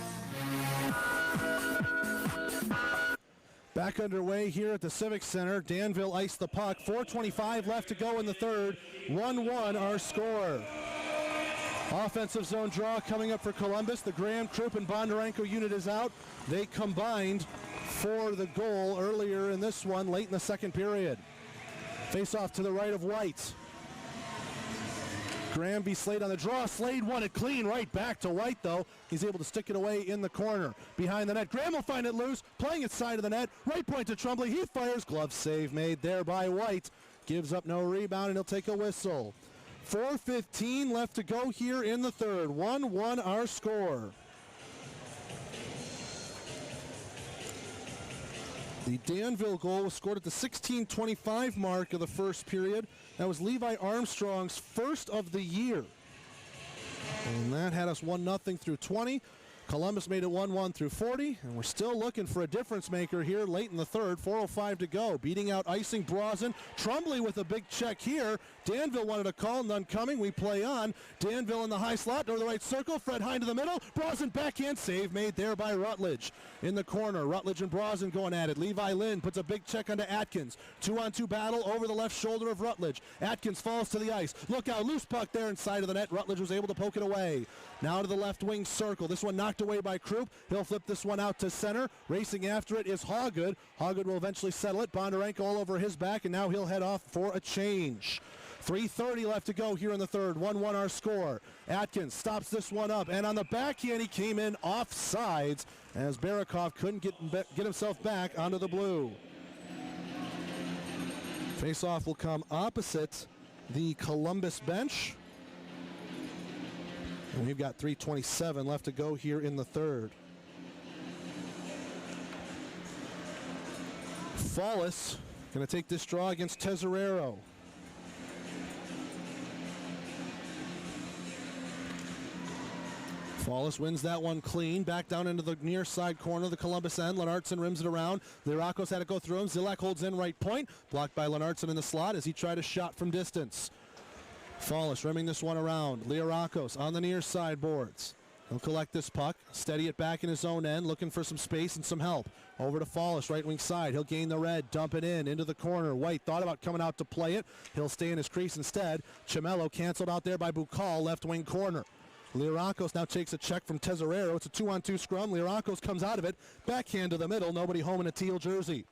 Back underway here at the Civic Center. Danville iced the puck. 4:25 left to go in the third. 1-1 our score. Offensive zone draw coming up for Columbus. The Graham, Krupp, and Bondarenko unit is out. They combined for the goal earlier in this one, late in the second period. Face off to the right of White. Graham v. Slade on the draw. Slade won it clean right back to White, though. He's able to stick it away in the corner. Behind the net, Graham will find it loose. Playing it side of the net. Right point to Trumbley. He fires. Glove save made there by White. Gives up no rebound, and he'll take a whistle. 4:15 left to go here in the third. 1-1 our score. The Danville goal was scored at the 16:25 mark of the first period. That was Levi Armstrong's first of the year. And that had us 1-0 through 20. Columbus made it 1-1 through 40, and we're still looking for a difference maker here late in the third. 4:05 to go. Beating out Icing, Brosnan. Trumbley with a big check here. Danville wanted a call, none coming. We play on. Danville in the high slot, over the right circle. Fred Hine to the middle. Brosnan backhand save made there by Rutledge. In the corner, Rutledge and Brosnan going at it. Levi Lynn puts a big check onto Atkins. 2-on-2 battle over the left shoulder of Rutledge. Atkins falls to the ice. Look out, loose puck there inside of the net. Rutledge was able to poke it away. Now to the left wing circle. This one knocked knocked away by Krupp. He'll flip this one out to center. Racing after it is Hawgood. Hawgood will eventually settle it. Bondarenko all over his back, and now he'll head off for a change. 3:30 left to go here in the third. 1-1 our score. Atkins stops this one up, and on the backhand he came in offsides as Barakov couldn't get himself back onto the blue. Face-off will come opposite the Columbus bench. And we've got 3:27 left to go here in the third. Fallis going to take this draw against Tesorero. Fallis wins that one clean. Back down into the near side corner of the Columbus end. Lennartson rims it around. Lirakos had to go through him. Zilak holds in right point. Blocked by Lennartson in the slot as he tried a shot from distance. Fallis rimming this one around. Lirakos on the near side boards. He'll collect this puck, steady it back in his own end, looking for some space and some help. Over to Fallis, right wing side. He'll gain the red, dump it in, into the corner. White thought about coming out to play it. He'll stay in his crease instead. Chimello canceled out there by Bukal, left wing corner. Lirakos now takes a check from Tesorero. It's a 2-on-2 scrum. Lirakos comes out of it. Backhand to the middle. Nobody home in a teal jersey.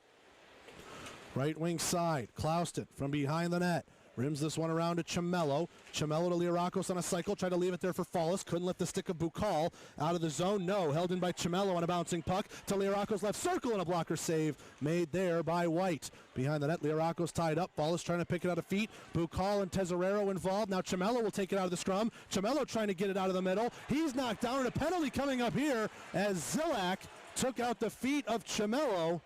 Right wing side. Clouston from behind the net. Rims this one around to Chimello. Chimello to Lirakos on a cycle. Tried to leave it there for Fallis. Couldn't lift the stick of Bukal. Out of the zone, no. Held in by Chimello on a bouncing puck to Lirakos left circle, and a blocker save made there by White. Behind the net, Lirakos tied up. Fallis trying to pick it out of feet. Bukal and Tesorero involved. Now Chimello will take it out of the scrum. Chimello trying to get it out of the middle. He's knocked down, and a penalty coming up here as Zilak took out the feet of Chimello.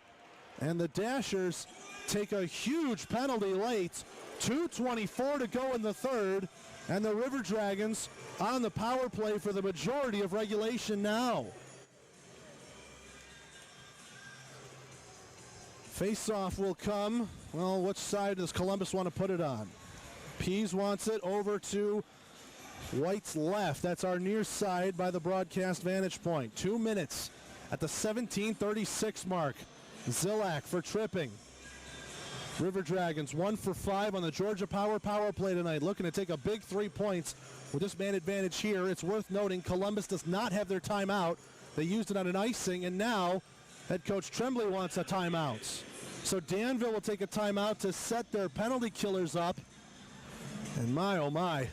And the Dashers take a huge penalty late. 2:24 to go in the third, and the River Dragons on the power play for the majority of regulation now. Face-off will come. Well, which side does Columbus want to put it on? Pease wants it over to White's left. That's our near side by the broadcast vantage point. 2 minutes at the 17:36 mark. Zilak for tripping. River Dragons 1 for 5 on the Georgia power play tonight. Looking to take a big 3 points with this man advantage here. It's worth noting Columbus does not have their timeout. They used it on an icing, and now head coach Tremblay wants a timeout. So Danville will take a timeout to set their penalty killers up. And my, oh my,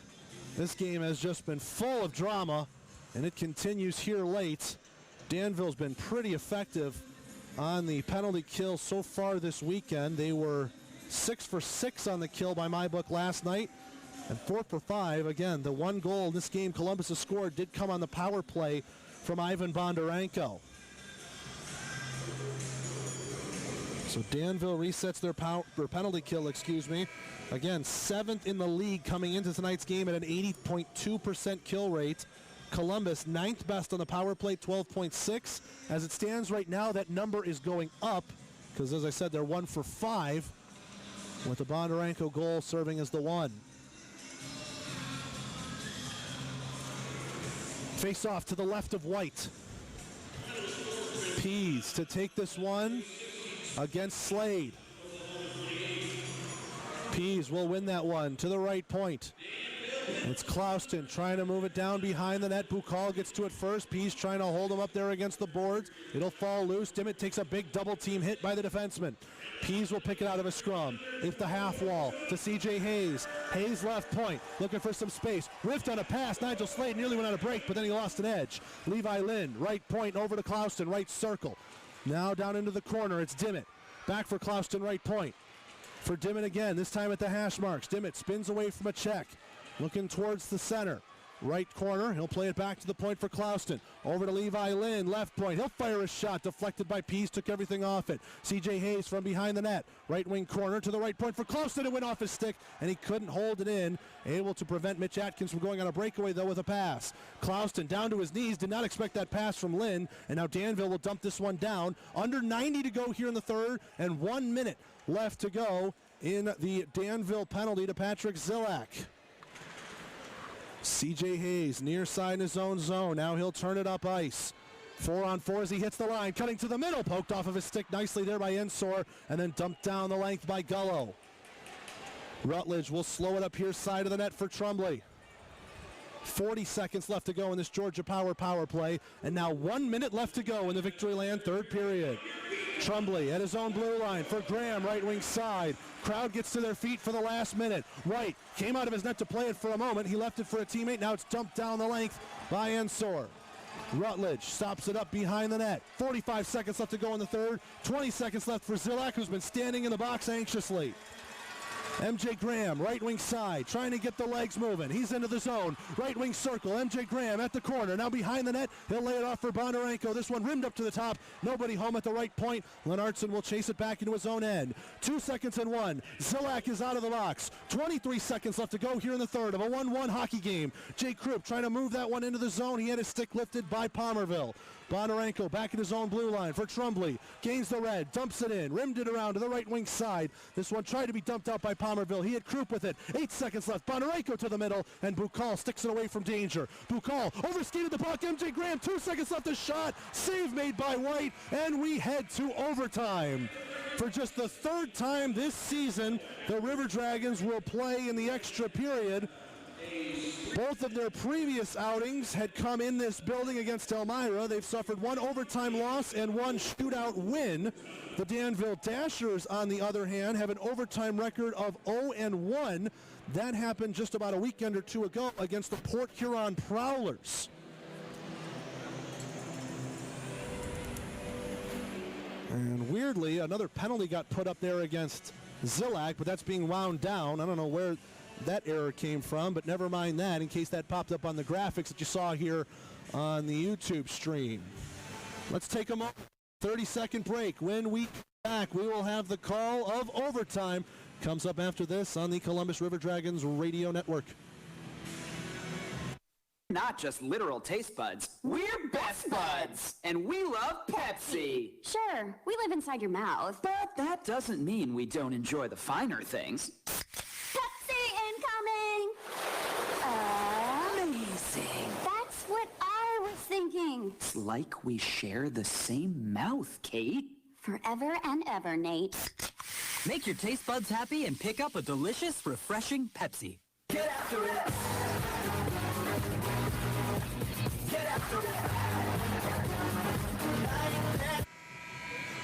this game has just been full of drama, and it continues here late. Danville's been pretty effective on the penalty kill so far this weekend. They were 6 for 6 on the kill by my book last night, and 4 for 5. Again, the one goal in this game Columbus has scored did come on the power play from Ivan Bondarenko. So Danville resets their penalty kill, Again, 7th in the league coming into tonight's game at an 80.2% kill rate. Columbus, 9th best on the power play, 12.6. As it stands right now, that number is going up because, as I said, they're 1 for 5 with the Bondarenko goal serving as the one. Face off to the left of White. Pease to take this one against Slade. Pease will win that one to the right point. It's Clouston trying to move it down behind the net. Bukal gets to it first. Pease trying to hold him up there against the boards. It'll fall loose. Dimmitt takes a big double team hit by the defenseman. Pease will pick it out of a scrum. It's the half wall to C.J. Hayes. Hayes left point, looking for some space. Whiffed on a pass. Nigel Slade nearly went on a break, but then he lost an edge. Levi Lynn, right point over to Clouston, right circle. Now down into the corner, it's Dimmitt. Back for Clouston, right point. For Dimmitt again, this time at the hash marks. Dimmitt spins away from a check. Looking towards the center. Right corner. He'll play it back to the point for Clouston. Over to Levi Lynn. Left point. He'll fire a shot. Deflected by Pease. Took everything off it. C.J. Hayes from behind the net. Right wing corner to the right point for Clouston. It went off his stick, and he couldn't hold it in. Able to prevent Mitch Atkins from going on a breakaway, though, with a pass. Clouston down to his knees. Did not expect that pass from Lynn. And now Danville will dump this one down. Under 90 to go here in the third, and 1 minute left to go in the Danville penalty to Patrick Zilak. C.J. Hayes near side in his own zone. Now he'll turn it up ice. 4-on-4 as he hits the line. Cutting to the middle. Poked off of his stick nicely there by Ensor. And then dumped down the length by Gullo. Rutledge will slow it up here side of the net for Tremblay. 40 seconds left to go in this Georgia Power play, and now 1 minute left to go in the Victoryland third period. Trumbley at his own blue line for Graham, right wing side. Crowd gets to their feet for the last minute. White came out of his net to play it for a moment. He left it for a teammate. Now it's dumped down the length by Ensor. Rutledge stops it up behind the net. 45 seconds left to go in the third. 20 seconds left for Zilak, who's been standing in the box anxiously. MJ Graham, right wing side, trying to get the legs moving. He's into the zone. Right wing circle. MJ Graham at the corner. Now behind the net. He'll lay it off for Bondarenko. This one rimmed up to the top. Nobody home at the right point. Lenartson will chase it back into his own end. 2 seconds and 1. Zilak is out of the box. 23 seconds left to go here in the third of a 1-1 hockey game. Jake Krupp trying to move that one into the zone. He had his stick lifted by Palmerville. Bondarenko back in his own blue line for Trumbley. Gains the red, dumps it in, rimmed it around to the right wing side. This one tried to be dumped out by Palmerville. He had Krupp with it. 8 seconds left. Bondarenko to the middle, and Bukal sticks it away from danger. Bukal overskated the puck. MJ Graham, 2 seconds left. A shot. Save made by White, and we head to overtime. For just the third time this season, the River Dragons will play in the extra period. Both of their previous outings had come in this building against Elmira. They've suffered one overtime loss and one shootout win. The Danville Dashers, on the other hand, have an overtime record of 0-1. That happened just about a weekend or two ago against the Port Huron Prowlers. And weirdly, another penalty got put up there against Zilak, but that's being wound down. I don't know where that error came from, but never mind that in case that popped up on the graphics that you saw here on the YouTube stream. Let's take a moment. 30-second break. When we come back, we will have the call of overtime. Comes up after this on the Columbus River Dragons radio network. Not just literal taste buds, we're best buds, and we love Pepsi. Sure, we live inside your mouth. But that doesn't mean we don't enjoy the finer things. Pepsi incoming! Amazing. That's what I was thinking. It's like we share the same mouth, Kate. Forever and ever, Nate. Make your taste buds happy and pick up a delicious, refreshing Pepsi. Get after it. Get after it.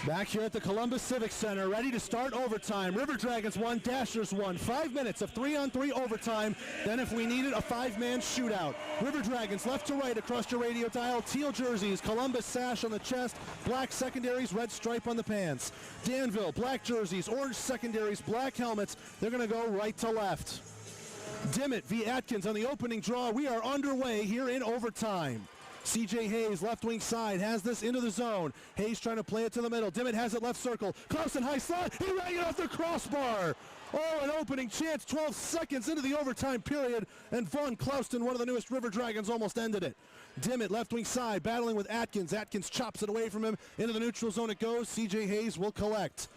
Back here at the Columbus Civic Center, ready to start overtime. River Dragons 1, Dashers 1. 5 minutes of 3-on-3 overtime. Then if we needed, a 5-man shootout. River Dragons left to right across your radio dial. Teal jerseys, Columbus sash on the chest, black secondaries, red stripe on the pants. Danville, black jerseys, orange secondaries, black helmets. They're going to go right to left. Dimmitt v. Atkins on the opening draw. We are underway here in overtime. C.J. Hayes, left wing side, has this into the zone. Hayes trying to play it to the middle. Dimmitt has it left circle. Clausen high slot. He rang it off the crossbar. Oh, an opening chance. 12 seconds into the overtime period. And Vaughn Clauston, one of the newest River Dragons, almost ended it. Dimmitt, left wing side, battling with Atkins. Atkins chops it away from him. Into the neutral zone it goes. C.J. Hayes will collect.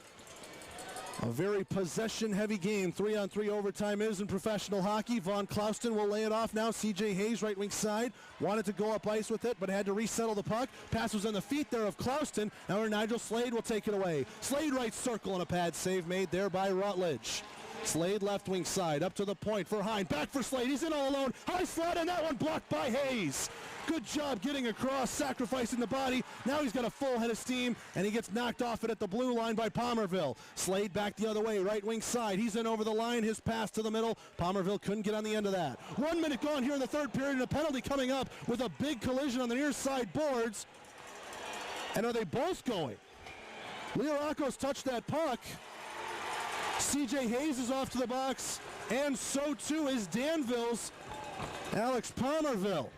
A very possession-heavy game. 3-on-3 overtime is in professional hockey. Vaughn Clauston will lay it off now. C.J. Hayes, right wing side, wanted to go up ice with it, but had to resettle the puck. Pass was on the feet there of Clauston. Now Nigel Slade will take it away. Slade right circle and a pad save made there by Rutledge. Slade left wing side, up to the point for Hine. Back for Slade. He's in all alone. High slot, and that one blocked by Hayes. Good job getting across, sacrificing the body. Now he's got a full head of steam, and he gets knocked off it at the blue line by Palmerville. Slade back the other way, right wing side. He's in over the line. His pass to the middle. Palmerville couldn't get on the end of that. 1 minute gone here in the third period, and a penalty coming up with a big collision on the near side boards. And are they both going? Leorakos touched that puck. C.J. Hayes is off to the box, and so too is Danville's Alex Palmerville.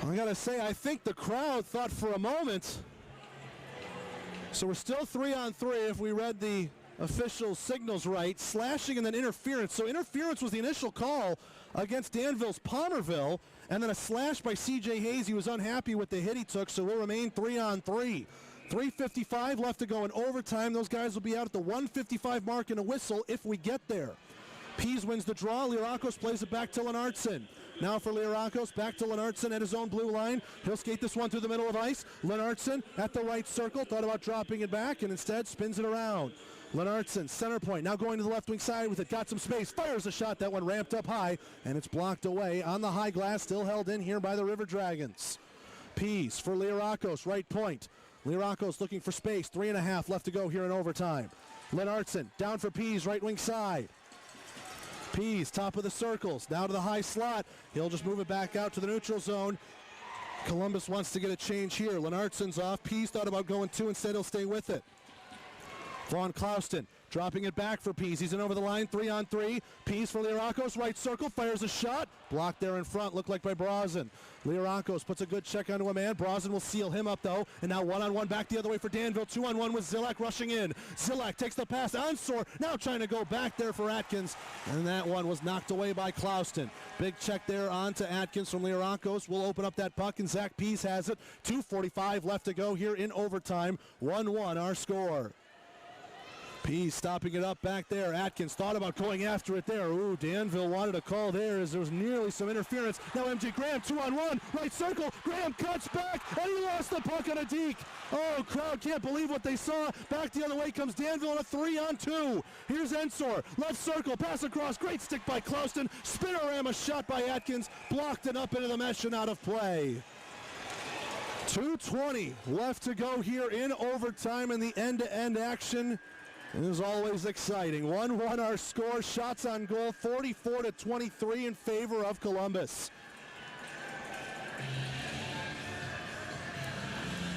I gotta say, I think the crowd thought for a moment. So we're still 3-on-3 if we read the official signals right. Slashing and then interference. So interference was the initial call against Danville's Palmerville, and then a slash by C.J. Hayes. He was unhappy with the hit he took, so we'll remain 3-on-3. 3:55 left to go in overtime. Those guys will be out at the 1:55 mark in a whistle if we get there. Pease wins the draw. Leorakos plays it back to Lenartson. Now for Leorakos, back to Lenartson at his own blue line. He'll skate this one through the middle of ice. Lenartson at the right circle, thought about dropping it back, and instead spins it around. Lennartson, center point, now going to the left wing side with it, got some space, fires a shot, that one ramped up high, and it's blocked away on the high glass, still held in here by the River Dragons. Pease for Lirakos, right point. Lirakos looking for space, 3.5 left to go here in overtime. Lennartson, down for Pease, right wing side. Pease, top of the circles, now to the high slot. He'll just move it back out to the neutral zone. Columbus wants to get a change here. Lennartson's off. Pease thought about going 2, instead he'll stay with it. Vaughn Clouston dropping it back for Pease. He's in over the line, 3-on-3. Pease for Lirakos, right circle, fires a shot. Blocked there in front, looked like by Brozin. Lirakos puts a good check onto a man. Brozin will seal him up though, and now 1-on-1 back the other way for Danville. 2-on-1 with Zilak rushing in. Zilak takes the pass, Onsor now trying to go back there for Atkins, and that one was knocked away by Clouston. Big check there onto Atkins from Lirakos. Will open up that puck, and Zach Pease has it. 2:45 left to go here in overtime. 1-1 our score. Pease stopping it up back there. Atkins thought about going after it there. Ooh, Danville wanted a call there as there was nearly some interference. Now MJ Graham, 2-on-1, right circle. Graham cuts back, and he lost the puck on a deke. Oh, crowd can't believe what they saw. Back the other way comes Danville on a 3-on-2. Here's Ensor, left circle, pass across. Great stick by Clouston. Spinorama shot by Atkins. Blocked it up into the mesh and out of play. 2:20 left to go here in overtime in the end-to-end action. It is always exciting. 1-1 our score. Shots on goal, 44-23 in favor of Columbus.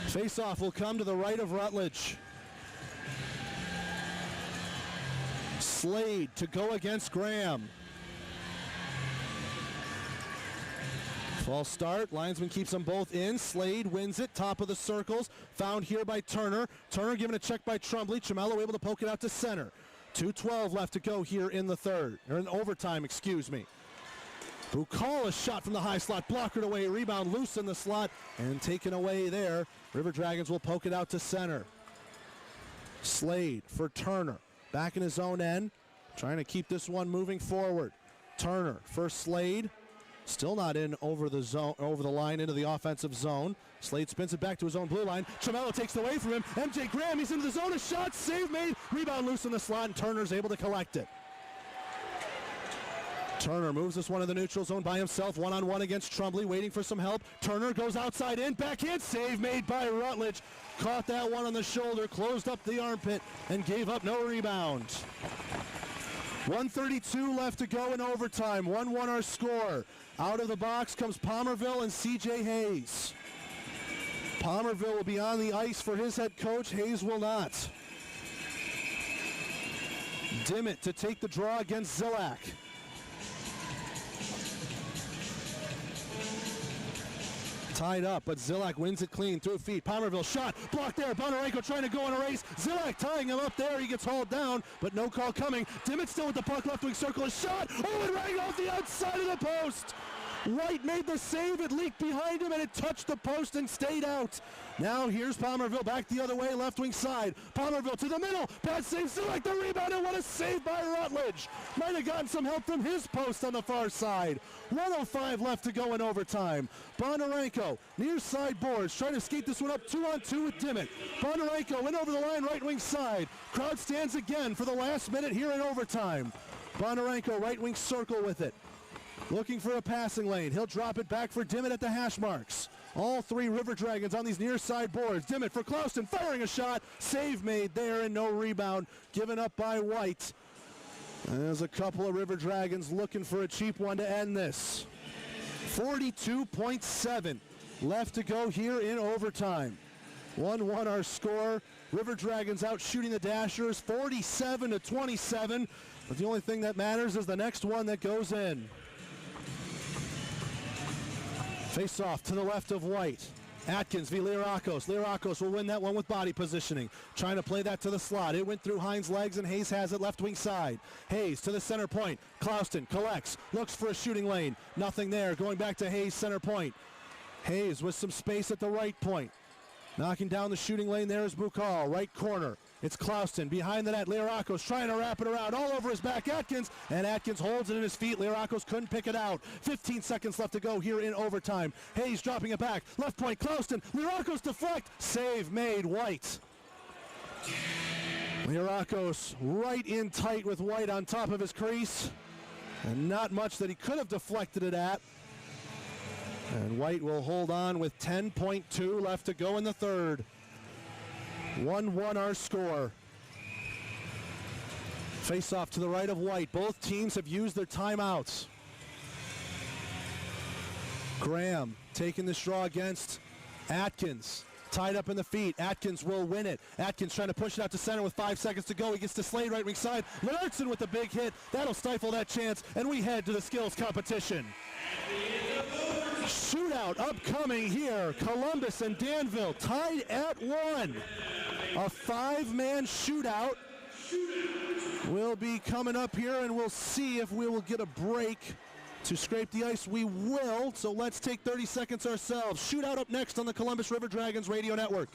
Face-off will come to the right of Rutledge. Slade to go against Graham. False start. Linesman keeps them both in. Slade wins it. Top of the circles. Found here by Turner. Turner given a check by Trumbley. Chamello able to poke it out to center. 2:12 left to go here in the third. Or in overtime, excuse me. Bukala shot from the high slot. Blockered away. Rebound loose in the slot. And taken away there. River Dragons will poke it out to center. Slade for Turner. Back in his own end. Trying to keep this one moving forward. Turner for Slade. Still not in over the zone, over the line into the offensive zone. Slade spins it back to his own blue line. Chamello takes it away from him. MJ Graham, he's into the zone. A shot, save made. Rebound loose in the slot, and Turner's able to collect it. Turner moves this one in the neutral zone by himself. 1-on-1 against Trumbley, waiting for some help. Turner goes outside in, backhand save made by Rutledge. Caught that one on the shoulder, closed up the armpit, and gave up no rebound. 1:32 left to go in overtime. 1-1 our score. Out of the box comes Palmerville and C.J. Hayes. Palmerville will be on the ice for his head coach. Hayes will not. Dimmitt to take the draw against Zilak. Tied up, but Zilak wins it clean through feet. Palmerville shot, blocked there. Bonarenko trying to go on a race. Zilak tying him up there. He gets hauled down, but no call coming. Dimmitt still with the puck, left wing circle. A shot. Oh, it rang off the outside of the post. White made the save. It leaked behind him, and it touched the post and stayed out. Now here's Palmerville back the other way, left wing side. Palmerville to the middle. Bad save. Zilak the rebound, and what a save by Rutledge. Might have gotten some help from his post on the far side. 1:05 left to go in overtime. Bonarenko near side boards, trying to skate this one up 2-on-2 with Dimmitt. Bonarenko in over the line, right wing side. Crowd stands again for the last minute here in overtime. Bonarenko right wing circle with it. Looking for a passing lane. He'll drop it back for Dimmitt at the hash marks. All three River Dragons on these near side boards. Dimmitt for Clouston, firing a shot. Save made there and no rebound. Given up by White. There's a couple of River Dragons looking for a cheap one to end this. 42.7 left to go here in overtime. 1-1 our score. River Dragons out shooting the Dashers 47-27. But the only thing that matters is the next one that goes in. Face off to the left of White. Atkins v. Lirakos. Lirakos will win that one with body positioning. Trying to play that to the slot. It went through Hines' legs, and Hayes has it left wing side. Hayes to the center point. Clouston collects. Looks for a shooting lane. Nothing there. Going back to Hayes' center point. Hayes with some space at the right point. Knocking down the shooting lane there is Bukal. Right corner. It's Clouston behind the net. Lirakos trying to wrap it around all over his back. Atkins, and Atkins holds it in his feet. Lirakos couldn't pick it out. 15 seconds left to go here in overtime. Hayes dropping it back. Left point, Clouston. Lirakos deflect. Save made, White. Lirakos right in tight with White on top of his crease. And not much that he could have deflected it at. And White will hold on with 10.2 left to go in the third. 1-1 our score. Face off to the right of White. Both teams have used their timeouts. Graham taking the straw against Atkins. Tied up in the feet. Atkins will win it. Atkins trying to push it out to center with 5 seconds to go. He gets to Slade right wing side. Lenartson with the big hit. That'll stifle that chance, and we head to the skills competition. Shootout upcoming here. Columbus and Danville tied at 1. A 5-man shootout will be coming up here, and we'll see if we will get a break to scrape the ice. We will, so let's take 30 seconds ourselves. Shootout up next on the Columbus River Dragons Radio Network.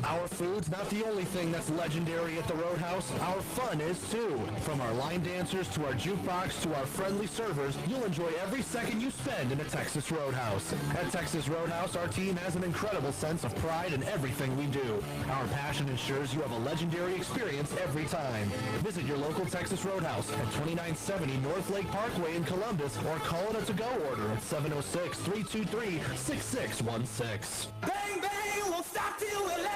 Our food's not the only thing that's legendary at the Roadhouse. Our fun is too. From our line dancers to our jukebox to our friendly servers, you'll enjoy every second you spend in a Texas Roadhouse. At Texas Roadhouse, our team has an incredible sense of pride in everything we do. Our passion ensures you have a legendary experience every time. Visit your local Texas Roadhouse at 2970 North Lake Parkway in Columbus, or call it a to-go order at 706-323-6616. Bang, bang, won't stop till we're legend.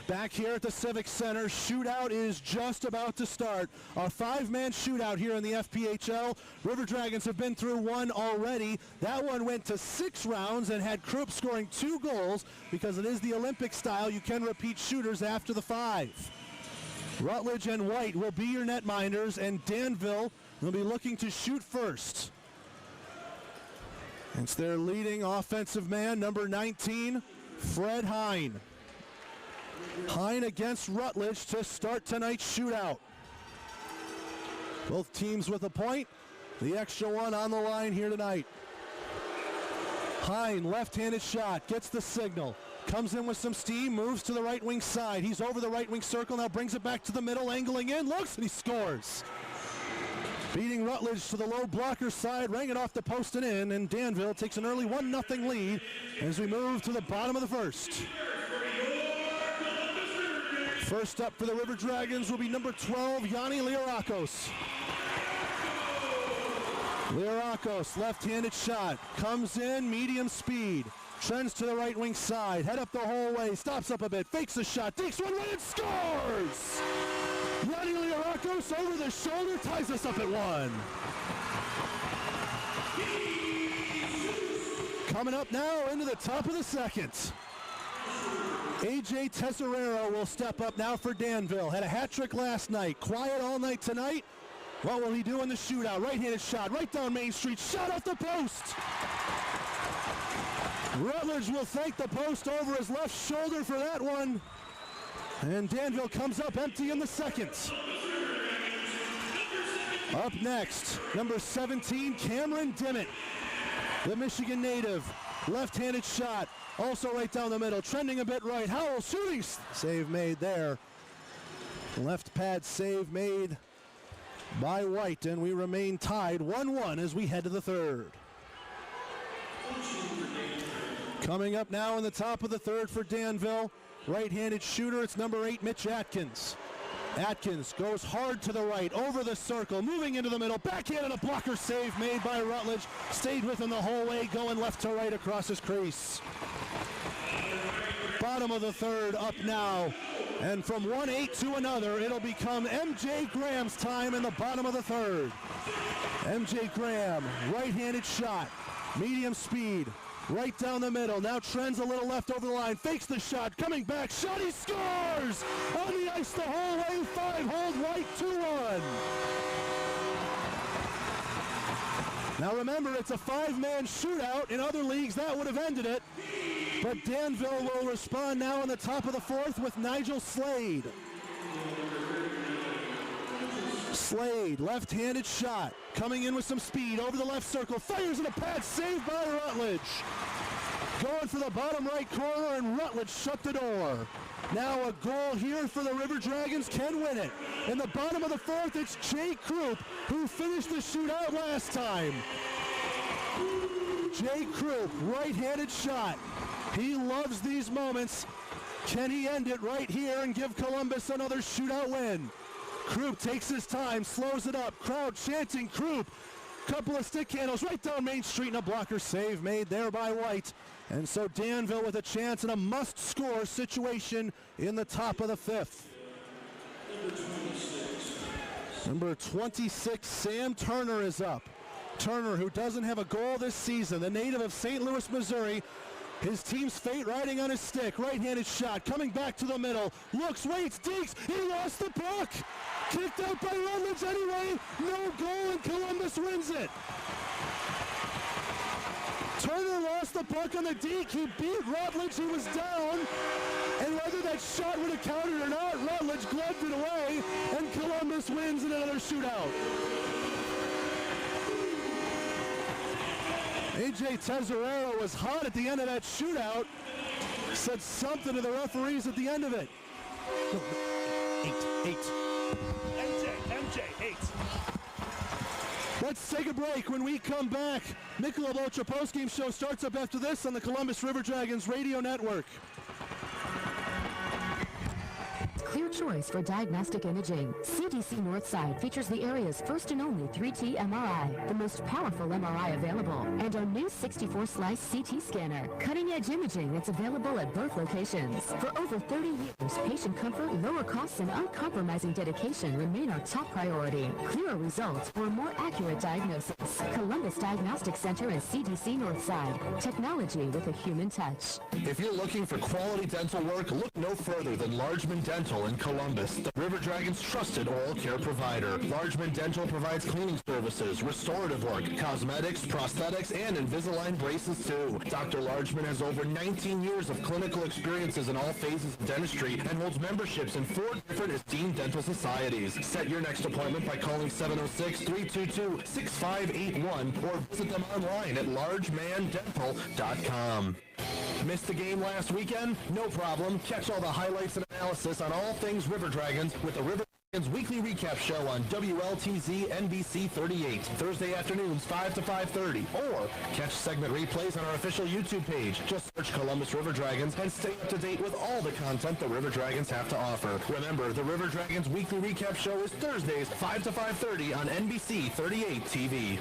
Back here at the Civic Center, shootout is just about to start. A 5-man shootout here in the FPHL. River Dragons have been through one already. That one went to 6 rounds and had Krupp scoring 2 goals because it is the Olympic style. You can repeat shooters after the 5. Rutledge and White will be your netminders, and Danville will be looking to shoot first. It's their leading offensive man, number 19, Fred Hine. Hine against Rutledge to start tonight's shootout. Both teams with a point. The extra one on the line here tonight. Hine, left-handed shot, gets the signal. Comes in with some steam, moves to the right wing side. He's over the right wing circle, now brings it back to the middle, angling in, looks, and he scores. Beating Rutledge to the low blocker side, rang it off the post and in, and Danville takes an early 1-0 lead as we move to the bottom of the first. First up for the River Dragons will be number 12, Yanni Lirakos. Lirakos, left-handed shot, comes in, medium speed, trends to the right wing side, head up the whole way, stops up a bit, fakes the shot, takes one right and scores! Yanni Lirakos over the shoulder, ties us up at 1. Coming up now into the top of the second. AJ Tesorero will step up now for Danville. Had a hat trick last night. Quiet all night tonight. What will he do in the shootout? Right-handed shot, right down Main Street. Shot off the post. Rutledge will thank the post over his left shoulder for that one. And Danville comes up empty in the second. Up next, number 17, Cameron Dimmitt, the Michigan native. Left-handed shot. Also right down the middle, trending a bit right. Howell shooting. Save made there. Left pad save made by White, and we remain tied 1-1 as we head to the third. Coming up now in the top of the third for Danville, right-handed shooter, it's number 8, Mitch Atkins. Atkins goes hard to the right, over the circle, moving into the middle, backhand and a blocker save made by Rutledge. Stayed with him the whole way, going left to right across his crease. Bottom of the third up now. And from 1-8 to another, it'll become MJ Graham's time in the bottom of the third. MJ Graham, right-handed shot, medium speed, right down the middle. Now trends a little left over the line, fakes the shot, coming back, shot, he scores! On the ice the whole way, 5-hold White, 2-1. Now remember, it's a 5-man shootout. In other leagues, that would have ended it. But Danville will respond now in the top of the fourth with Nigel Slade. Slade, left-handed shot, coming in with some speed, over the left circle, fires in a pad, saved by Rutledge. Going for the bottom right corner, and Rutledge shut the door. Now a goal here for the River Dragons, can win it. In the bottom of the fourth, it's Jay Krupp, who finished the shootout last time. Jay Krupp, right-handed shot, He loves these moments. Can he end it right here and give Columbus another shootout win? Krupp takes his time, slows it up. Crowd chanting Krupp. Couple of stick handles right down Main Street and a blocker save made there by White. And so Danville with a chance and a must-score situation in the top of the fifth. Number 26, Sam Turner is up. Turner, who doesn't have a goal this season, the native of St. Louis, Missouri. His team's fate riding on his stick. Right-handed shot, coming back to the middle. Looks, waits, digs. He lost the puck. Kicked out by Rutledge anyway. No goal, and Columbus wins it. Turner lost the puck on the deke. He beat Rutledge. He was down. And whether that shot would have counted or not, Rutledge gloved it away, and Columbus wins in another shootout. A.J. Tesorero was hot at the end of that shootout. Said something to the referees at the end of it. Eight. MJ, 8. Let's take a break. When we come back, Michelob Ultra postgame show starts up after this on the Columbus River Dragons radio network. Clear choice for diagnostic imaging. CDC Northside features the area's first and only 3T MRI, the most powerful MRI available, and our new 64-slice CT scanner, cutting-edge imaging that's available at both locations. For over 30 years, patient comfort, lower costs, and uncompromising dedication remain our top priority. Clearer results for a more accurate diagnosis. Columbus Diagnostic Center and CDC Northside. Technology with a human touch. If you're looking for quality dental work, look no further than Largeman Dental in Columbus, the River Dragons' trusted oral care provider. Largeman Dental provides cleaning services, restorative work, cosmetics, prosthetics, and Invisalign braces too. Dr. Largeman has over 19 years of clinical experiences in all phases of dentistry and holds memberships in 4 different esteemed dental societies. Set your next appointment by calling 706-322-6581 or visit them online at largemandental.com. Missed the game last weekend? No problem. Catch all the highlights and analysis on all things River Dragons with the River Dragons Weekly Recap Show on WLTZ NBC 38, Thursday afternoons 5 to 5:30. Or catch segment replays on our official YouTube page. Just search Columbus River Dragons and stay up to date with all the content the River Dragons have to offer. Remember, the River Dragons Weekly Recap Show is Thursdays 5 to 5:30 on NBC 38 TV.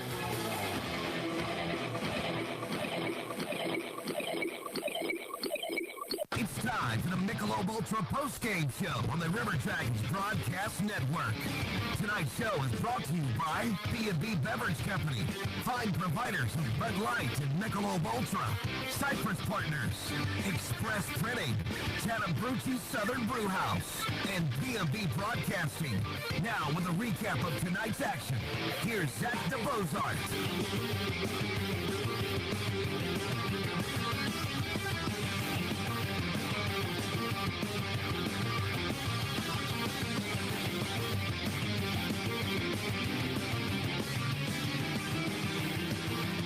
It's time for the Michelob Ultra postgame show on the River Dragons Broadcast Network. Tonight's show is brought to you by B&B Beverage Company, fine providers of Bud Light and Michelob Ultra, Cypress Partners, Express Printing, Tanabrucci Southern Brew House, and B&B Broadcasting. Now with a recap of tonight's action, here's Zach DeBozart.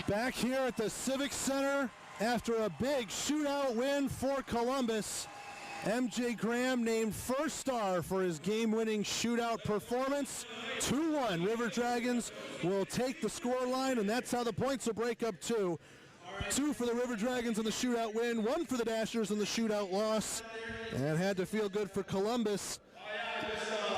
Back here at the Civic Center after a big shootout win for Columbus. MJ Graham named first star for his game-winning shootout performance. 2-1. River Dragons will take the scoreline, and that's how the points will break up too. 2 for the River Dragons in the shootout win, 1 for the Dashers in the shootout loss. And had to feel good for Columbus.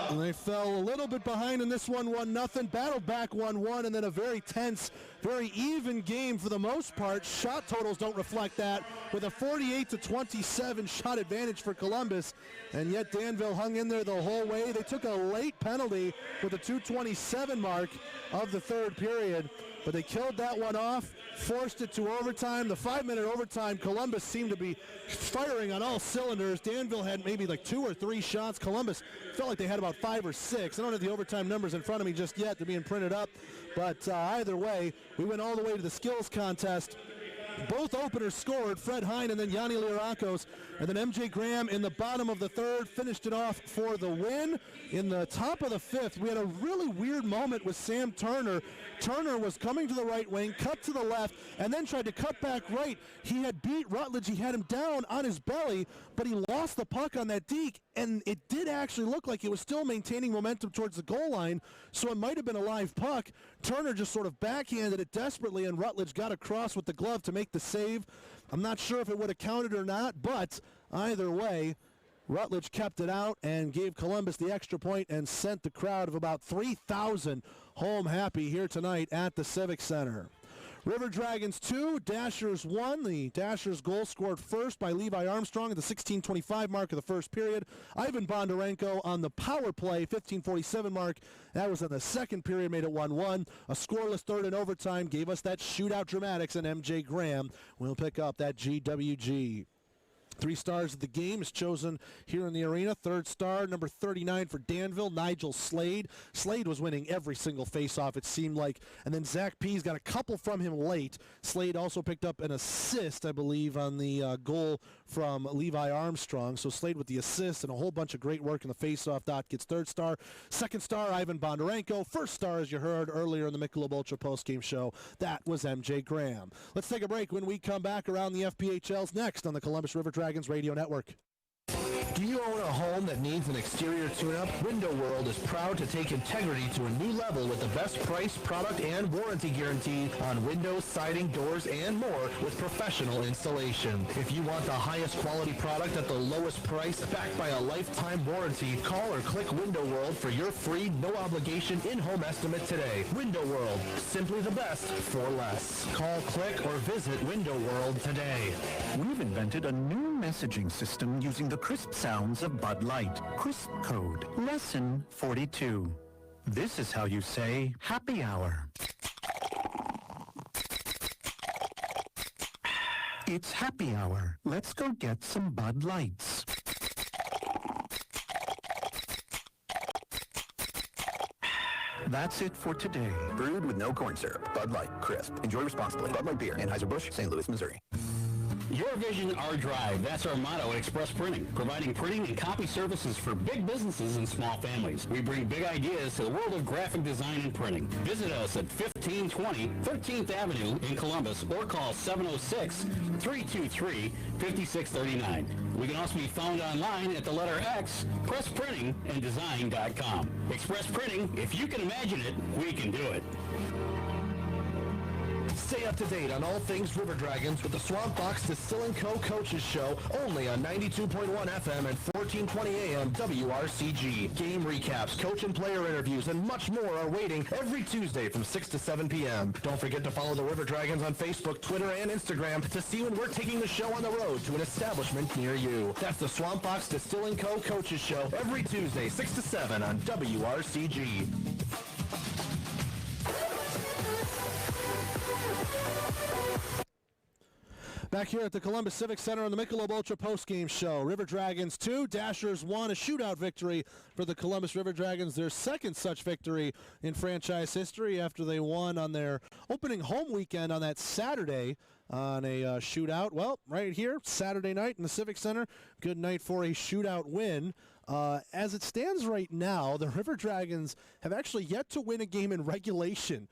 And they fell a little bit behind in this one, 1-0, battled back 1-1, and then a very tense, very even game for the most part. Shot totals don't reflect that, with a 48-27 shot advantage for Columbus, and yet Danville hung in there the whole way. They took a late penalty with the 2:27 mark of the third period, but they killed that one off, forced it to overtime. The 5-minute overtime, Columbus seemed to be firing on all cylinders. Danville had maybe like 2 or 3 shots. Columbus felt like they had about 5 or 6. I don't have the overtime numbers in front of me just yet. They're being printed up. But either way, we went all the way to the skills contest. Both openers scored, Fred Hine and then Yanni Lirakos. And then MJ Graham in the bottom of the third finished it off for the win. In the top of the fifth, we had a really weird moment with Sam Turner. Turner was coming to the right wing, cut to the left, and then tried to cut back right. He had beat Rutledge. He had him down on his belly, but he lost the puck on that deke, and it did actually look like it was still maintaining momentum towards the goal line, so it might have been a live puck. Turner just sort of backhanded it desperately, and Rutledge got across with the glove to make the save. I'm not sure if it would have counted or not, but either way, Rutledge kept it out and gave Columbus the extra point and sent the crowd of about 3,000 home happy here tonight at the Civic Center. River Dragons 2, Dashers 1. The Dashers goal scored first by Levi Armstrong at the 16:25 mark of the first period. Ivan Bondarenko on the power play, 15:47 mark. That was in the second period, made it 1-1. A scoreless third in overtime gave us that shootout dramatics, and MJ Graham will pick up that GWG. 3 stars of the game is chosen here in the arena. Third star, number 39 for Danville, Nigel Slade. Slade was winning every single faceoff, it seemed like. And then Zach Pease got a couple from him late. Slade also picked up an assist, I believe, on the goal from Levi Armstrong. So Slade with the assist and a whole bunch of great work in the faceoff dot gets third star. Second star, Ivan Bondarenko. First star, as you heard earlier in the Michelob Ultra postgame show, that was MJ Graham. Let's take a break. When we come back, around the FPHLs next on the Columbus River Dragons Radio Network. Do you own a home that needs an exterior tune-up? Window World is proud to take integrity to a new level with the best price, product, and warranty guarantee on windows, siding, doors, and more with professional installation. If you want the highest quality product at the lowest price, backed by a lifetime warranty, call or click Window World for your free, no-obligation in-home estimate today. Window World, simply the best for less. Call, click, or visit Window World today. We've invented a new messaging system using the crisp sounds of Bud Light. Crisp Code. Lesson 42. This is how you say happy hour. It's happy hour. Let's go get some Bud Lights. That's it for today. Brewed with no corn syrup. Bud Light. Crisp. Enjoy responsibly. Bud Light Beer. Anheuser-Busch, St. Louis, Missouri. Your vision, our drive. That's our motto at Express Printing, providing printing and copy services for big businesses and small families. We bring big ideas to the world of graphic design and printing. Visit us at 1520 13th Avenue in Columbus or call 706-323-5639. We can also be found online at the letter X, PressPrintingandDesign.com. Express Printing, if you can imagine it, we can do it. Stay up to date on all things River Dragons with the Swamp Box Distilling Co. Coaches Show, only on 92.1 FM and 1420 AM WRCG. Game recaps, coach and player interviews, and much more are waiting every Tuesday from 6 to 7 p.m. Don't forget to follow the River Dragons on Facebook, Twitter, and Instagram to see when we're taking the show on the road to an establishment near you. That's the Swamp Box Distilling Co. Coaches Show every Tuesday, 6 to 7 on WRCG. Back here at the Columbus Civic Center on the Michelob Ultra postgame show. River Dragons 2, Dashers 1, a shootout victory for the Columbus River Dragons. Their second such victory in franchise history after they won on their opening home weekend on that Saturday on a shootout. Well, right here, Saturday night in the Civic Center, good night for a shootout win. As it stands right now, the River Dragons have actually yet to win a game in regulation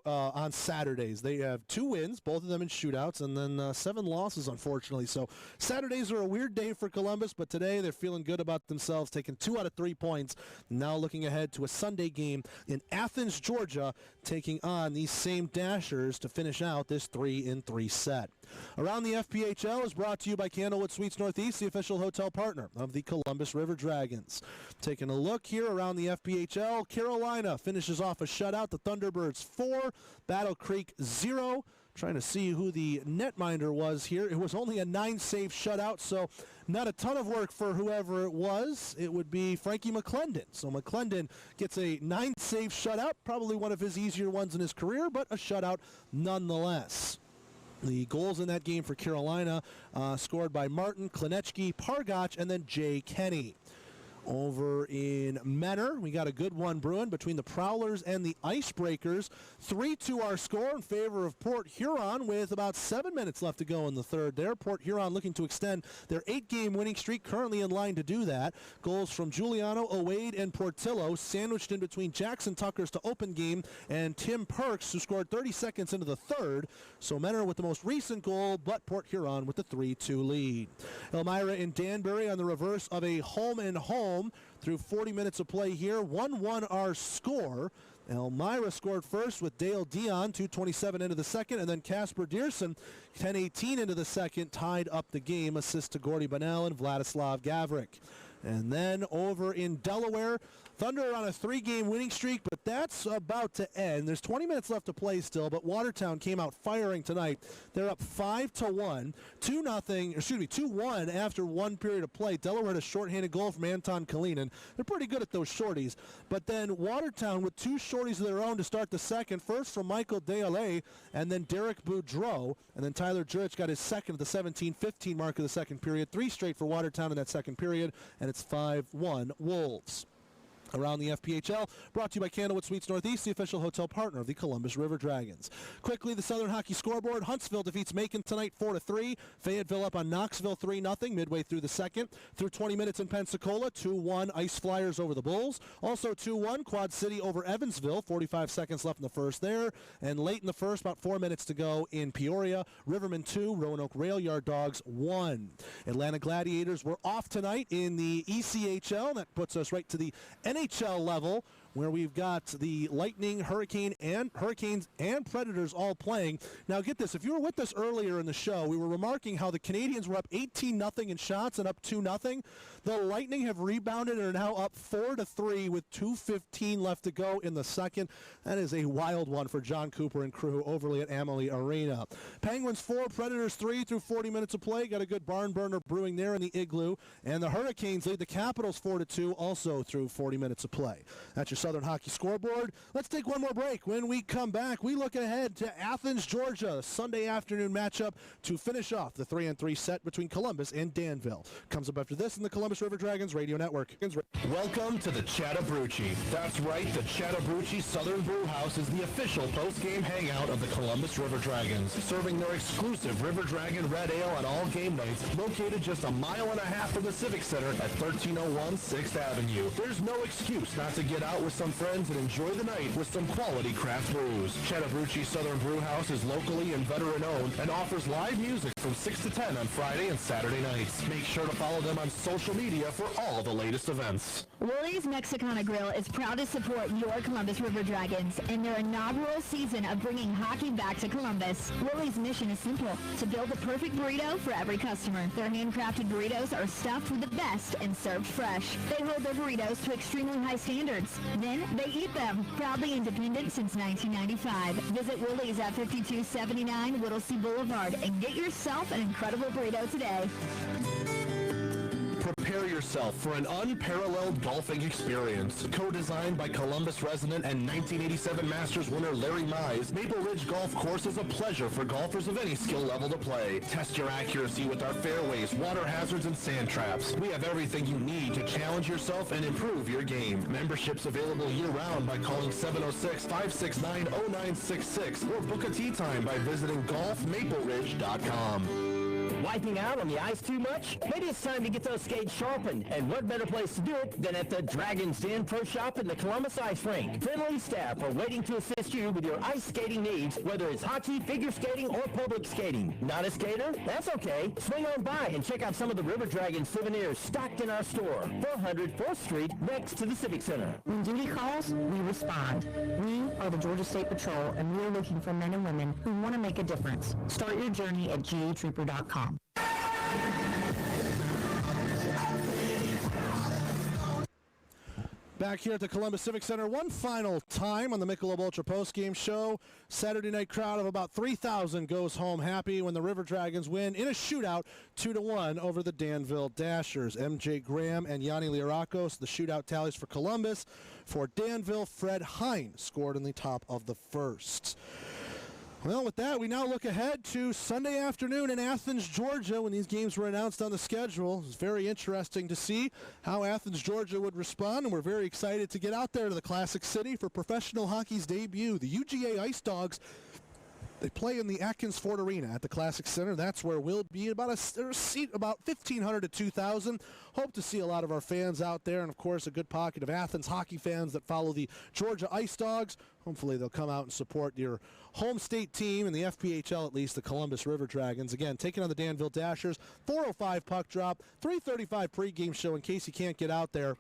on Saturdays. They have 2 wins, both of them in shootouts, and then 7 losses, unfortunately. So Saturdays are a weird day for Columbus, but today they're feeling good about themselves, taking 2 out of 3 points. Now looking ahead to a Sunday game in Athens, Georgia, taking on these same Dashers to finish out this 3-3 set. Around the FPHL is brought to you by Candlewood Suites Northeast, the official hotel partner of the Columbus River Dragons. Taking a look here around the FPHL, Carolina finishes off a shutout. The Thunderbirds 4, Battle Creek 0. Trying to see who the netminder was here. It was only a 9-save shutout, so not a ton of work for whoever it was. It would be Frankie McClendon. So McClendon gets a 9-save shutout, probably one of his easier ones in his career, but a shutout nonetheless. The goals in that game for Carolina scored by Martin, Klinechki, Pargach, and then Jay Kenny. Over in Menor, we got a good one brewing between the Prowlers and the Icebreakers. 3-2 our score in favor of Port Huron with about 7 minutes left to go in the third there. Port Huron looking to extend their 8-game winning streak, currently in line to do that. Goals from Giuliano, Owade, and Portillo, sandwiched in between Jackson Tuckers to open game and Tim Perks, who scored 30 seconds into the third. So Menor with the most recent goal, but Port Huron with the 3-2 lead. Elmira and Danbury on the reverse of a home-and-home through 40 minutes of play here. 1-1 our score. Elmira scored first with Dale Dion, 2:27 into the second, and then Casper Dearson, 10:18 into the second, tied up the game. Assist to Gordy Bunnell and Vladislav Gavrik. And then over in Delaware, Thunder are on a 3-game winning streak, but that's about to end. There's 20 minutes left to play still, but Watertown came out firing tonight. They're up 5-1, 2-1 after one period of play. Delaware had a shorthanded goal from Anton Kalinin. They're pretty good at those shorties. But then Watertown with 2 shorties of their own to start the second. First from Michael Deale, and then Derek Boudreau. And then Tyler Jurich got his second at the 17-15 mark of the second period. 3 straight for Watertown in that second period, and it's 5-1 Wolves. Around the FPHL, brought to you by Candlewood Suites Northeast, the official hotel partner of the Columbus River Dragons. Quickly, the Southern Hockey scoreboard. Huntsville defeats Macon tonight 4-3. Fayetteville up on Knoxville 3-0 midway through the second. Through 20 minutes in Pensacola, 2-1 Ice Flyers over the Bulls. Also 2-1 Quad City over Evansville, 45 seconds left in the first there. And late in the first, about 4 minutes to go in Peoria, Riverman 2, Roanoke Rail Yard Dogs 1. Atlanta Gladiators were off tonight in the ECHL. That puts us right to the NHL level, where we've got the Lightning, Hurricanes, and Predators all playing. Now get this, if you were with us earlier in the show, we were remarking how the Canadians were up 18-0 in shots and up 2-0. The Lightning have rebounded and are now up 4-3 with 2:15 left to go in the second. That is a wild one for John Cooper and crew overly at Amalie Arena. Penguins 4, Predators 3 through 40 minutes of play. Got a good barn burner brewing there in the Igloo. And the Hurricanes lead the Capitals 4-2 also through 40 minutes of play. That's your Southern Hockey scoreboard. Let's take one more break. When we come back, we look ahead to Athens, Georgia, Sunday afternoon matchup to finish off the 3-3 set between Columbus and Danville. Comes up after this in the Columbus River Dragons Radio Network. Welcome to the Chattahoochee. That's right, the Chattahoochee Southern Brew House is the official post-game hangout of the Columbus River Dragons, serving their exclusive River Dragon Red Ale on all game nights, located just a mile and a half from the Civic Center at 1301 6th Avenue. There's no excuse not to get out with some friends and enjoy the night with some quality craft brews. Chattahoochee Southern Brew House is locally and veteran-owned and offers live music from 6 to 10 on Friday and Saturday nights. Make sure to follow them on social media for all the latest events. Willie's Mexicana Grill is proud to support your Columbus River Dragons in their inaugural season of bringing hockey back to Columbus. Willie's mission is simple, to build the perfect burrito for every customer. Their handcrafted burritos are stuffed with the best and served fresh. They hold their burritos to extremely high standards. Then they eat them. Proudly independent since 1995. Visit Willie's at 5279 Whittlesey Boulevard and get yourself an incredible burrito today. Prepare yourself for an unparalleled golfing experience. Co-designed by Columbus resident and 1987 Masters winner Larry Mize, Maple Ridge Golf Course is a pleasure for golfers of any skill level to play. Test your accuracy with our fairways, water hazards, and sand traps. We have everything you need to challenge yourself and improve your game. Memberships available year-round by calling 706-569-0966 or book a tee time by visiting golfmapleridge.com. Wiping out on the ice too much? Maybe it's time to get those skates sharpened. And what better place to do it than at the Dragon's Den Pro Shop in the Columbus Ice Rink. Friendly staff are waiting to assist you with your ice skating needs, whether it's hockey, figure skating, or public skating. Not a skater? That's okay. Swing on by and check out some of the River Dragon souvenirs stocked in our store, 400 4th Street, next to the Civic Center. When duty calls, we respond. We are the Georgia State Patrol, and we are looking for men and women who want to make a difference. Start your journey at gatrooper.com. Back here at the Columbus Civic Center, one final time on the Michelob Ultra postgame show. Saturday night crowd of about 3,000 goes home happy when the River Dragons win in a shootout 2-1 over the Danville Dashers. MJ Graham and Yanni Lirakos, the shootout tallies for Columbus. For Danville, Fred Hine scored in the top of the first. Well, with that, we now look ahead to Sunday afternoon in Athens, Georgia, when these games were announced on the schedule. It's very interesting to see how Athens, Georgia would respond, and we're very excited to get out there to the Classic City for professional hockey's debut. The UGA Ice Dogs, they play in the Atkins Ford Arena at the Classic Center. That's where we'll be, about a seat about 1,500 to 2,000. Hope to see a lot of our fans out there, and of course a good pocket of Athens hockey fans that follow the Georgia Ice Dogs. Hopefully they'll come out and support your home state team, in the FPHL at least, the Columbus River Dragons. Again, taking on the Danville Dashers, 4:05 puck drop, 3:35 pregame show in case you can't get out there.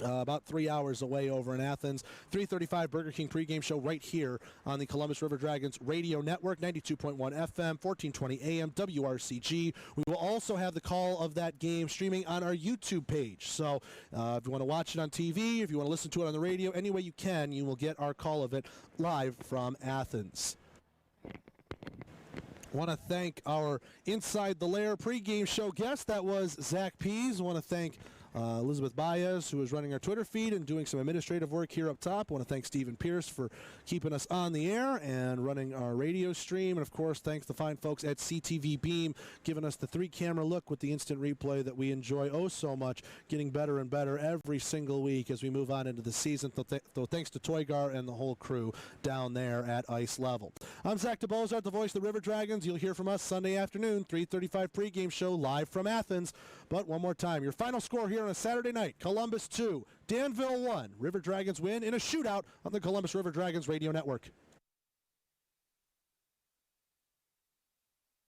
about 3 hours away over in Athens. 3:35 Burger King pregame show right here on the Columbus River Dragons radio network, 92.1 FM, 1420 AM, WRCG. We will also have the call of that game streaming on our YouTube page. So if you want to watch it on TV, if you want to listen to it on the radio, any way you can, you will get our call of it live from Athens. I want to thank our Inside the Lair pregame show guest. That was Zach Pease. I want to thank Elizabeth Baez, who is running our Twitter feed and doing some administrative work here up top. I want to thank Stephen Pierce for keeping us on the air and running our radio stream. And, of course, thanks the fine folks at CTV Beam giving us the 3-camera look with the instant replay that we enjoy oh so much, getting better and better every single week as we move on into the season. So thanks to Toygar and the whole crew down there at ice level. I'm Zach DeBozart, the voice of the River Dragons. You'll hear from us Sunday afternoon, 3:35 pregame show live from Athens. But one more time, your final score here on a Saturday night: Columbus 2, Danville 1. River Dragons win in a shootout on the Columbus River Dragons radio network.